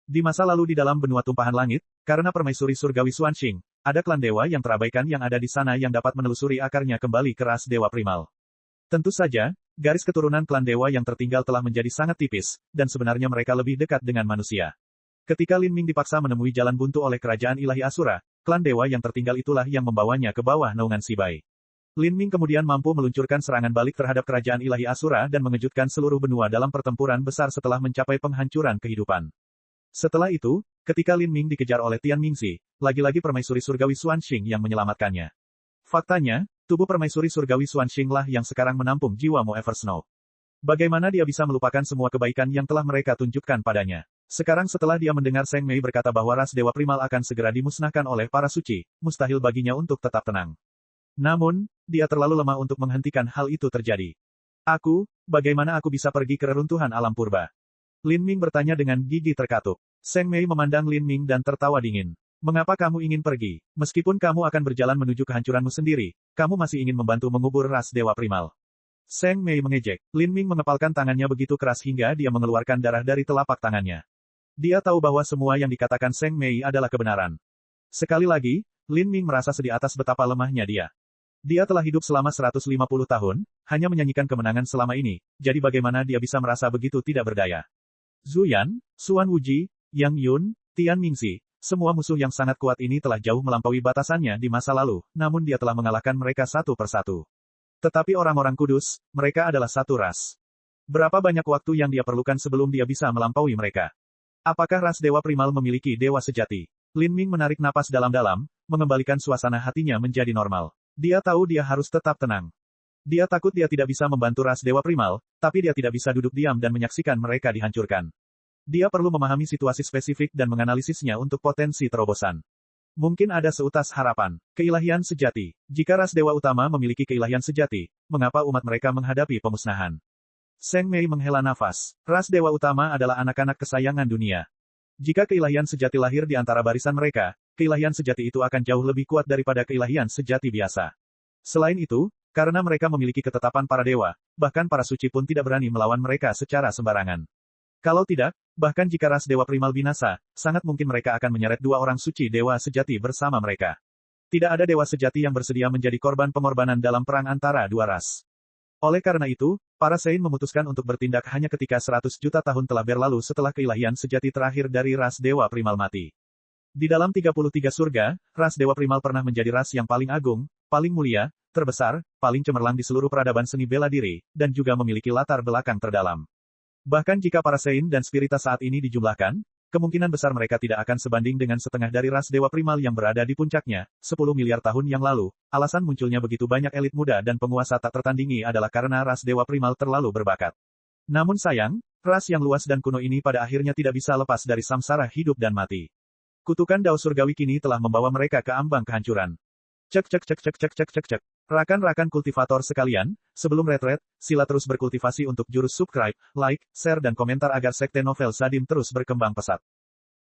Di masa lalu di dalam benua tumpahan langit, karena permaisuri surgawi Xuanxing, ada klan dewa yang terabaikan yang ada di sana yang dapat menelusuri akarnya kembali ke ras Dewa Primal. Tentu saja, garis keturunan klan dewa yang tertinggal telah menjadi sangat tipis, dan sebenarnya mereka lebih dekat dengan manusia. Ketika Lin Ming dipaksa menemui jalan buntu oleh kerajaan ilahi Asura, klan dewa yang tertinggal itulah yang membawanya ke bawah naungan Sibai. Lin Ming kemudian mampu meluncurkan serangan balik terhadap kerajaan ilahi Asura dan mengejutkan seluruh benua dalam pertempuran besar setelah mencapai penghancuran kehidupan. Setelah itu, ketika Lin Ming dikejar oleh Tian Mingxi, lagi-lagi permaisuri surgawi Xuanxing yang menyelamatkannya. Faktanya, tubuh permaisuri surgawi Xuanxing lah yang sekarang menampung jiwa Mo Eversnow. Bagaimana dia bisa melupakan semua kebaikan yang telah mereka tunjukkan padanya? Sekarang setelah dia mendengar Seng Mei berkata bahwa ras Dewa Primal akan segera dimusnahkan oleh para suci, mustahil baginya untuk tetap tenang. Namun, dia terlalu lemah untuk menghentikan hal itu terjadi. Bagaimana aku bisa pergi ke reruntuhan alam purba? Lin Ming bertanya dengan gigi terkatup. Seng Mei memandang Lin Ming dan tertawa dingin. Mengapa kamu ingin pergi? Meskipun kamu akan berjalan menuju kehancuranmu sendiri, kamu masih ingin membantu mengubur ras Dewa Primal. Seng Mei mengejek. Lin Ming mengepalkan tangannya begitu keras hingga dia mengeluarkan darah dari telapak tangannya. Dia tahu bahwa semua yang dikatakan Seng Mei adalah kebenaran. Sekali lagi, Lin Ming merasa sedih atas betapa lemahnya dia. Dia telah hidup selama 150 tahun, hanya menyanyikan kemenangan selama ini, jadi bagaimana dia bisa merasa begitu tidak berdaya? Zhu Yan, Xuan Wuji, Yang Yun, Tian Mingxi, semua musuh yang sangat kuat ini telah jauh melampaui batasannya di masa lalu, namun dia telah mengalahkan mereka satu persatu. Tetapi orang-orang kudus, mereka adalah satu ras. Berapa banyak waktu yang dia perlukan sebelum dia bisa melampaui mereka? Apakah ras Dewa Primal memiliki dewa sejati? Lin Ming menarik napas dalam-dalam, mengembalikan suasana hatinya menjadi normal. Dia tahu dia harus tetap tenang. Dia takut dia tidak bisa membantu ras Dewa Primal, tapi dia tidak bisa duduk diam dan menyaksikan mereka dihancurkan. Dia perlu memahami situasi spesifik dan menganalisisnya untuk potensi terobosan. Mungkin ada seutas harapan. Keilahian sejati. Jika ras Dewa Utama memiliki keilahian sejati, mengapa umat mereka menghadapi pemusnahan? Seng Mei menghela nafas. Ras Dewa Utama adalah anak-anak kesayangan dunia. Jika keilahian sejati lahir di antara barisan mereka, keilahian sejati itu akan jauh lebih kuat daripada keilahian sejati biasa. Selain itu, karena mereka memiliki ketetapan para dewa, bahkan para suci pun tidak berani melawan mereka secara sembarangan. Kalau tidak, bahkan jika ras Dewa Primal binasa, sangat mungkin mereka akan menyeret 2 orang suci dewa sejati bersama mereka. Tidak ada dewa sejati yang bersedia menjadi korban pengorbanan dalam perang antara 2 ras. Oleh karena itu, para Saint memutuskan untuk bertindak hanya ketika 100 juta tahun telah berlalu setelah keilahian sejati terakhir dari ras Dewa Primal mati. Di dalam 33 surga, ras Dewa Primal pernah menjadi ras yang paling agung, paling mulia, terbesar, paling cemerlang di seluruh peradaban seni bela diri, dan juga memiliki latar belakang terdalam. Bahkan jika para Saint dan Spiritas saat ini dijumlahkan, kemungkinan besar mereka tidak akan sebanding dengan setengah dari ras Dewa Primal yang berada di puncaknya, 10 miliar tahun yang lalu. Alasan munculnya begitu banyak elit muda dan penguasa tak tertandingi adalah karena ras Dewa Primal terlalu berbakat. Namun sayang, ras yang luas dan kuno ini pada akhirnya tidak bisa lepas dari samsara hidup dan mati. Kutukan Dao Surgawi kini telah membawa mereka ke ambang kehancuran. Cek. Rakan-rakan kultivator sekalian, sebelum retret, sila terus berkultivasi untuk jurus subscribe, like, share dan komentar agar sekte novel Sadim terus berkembang pesat.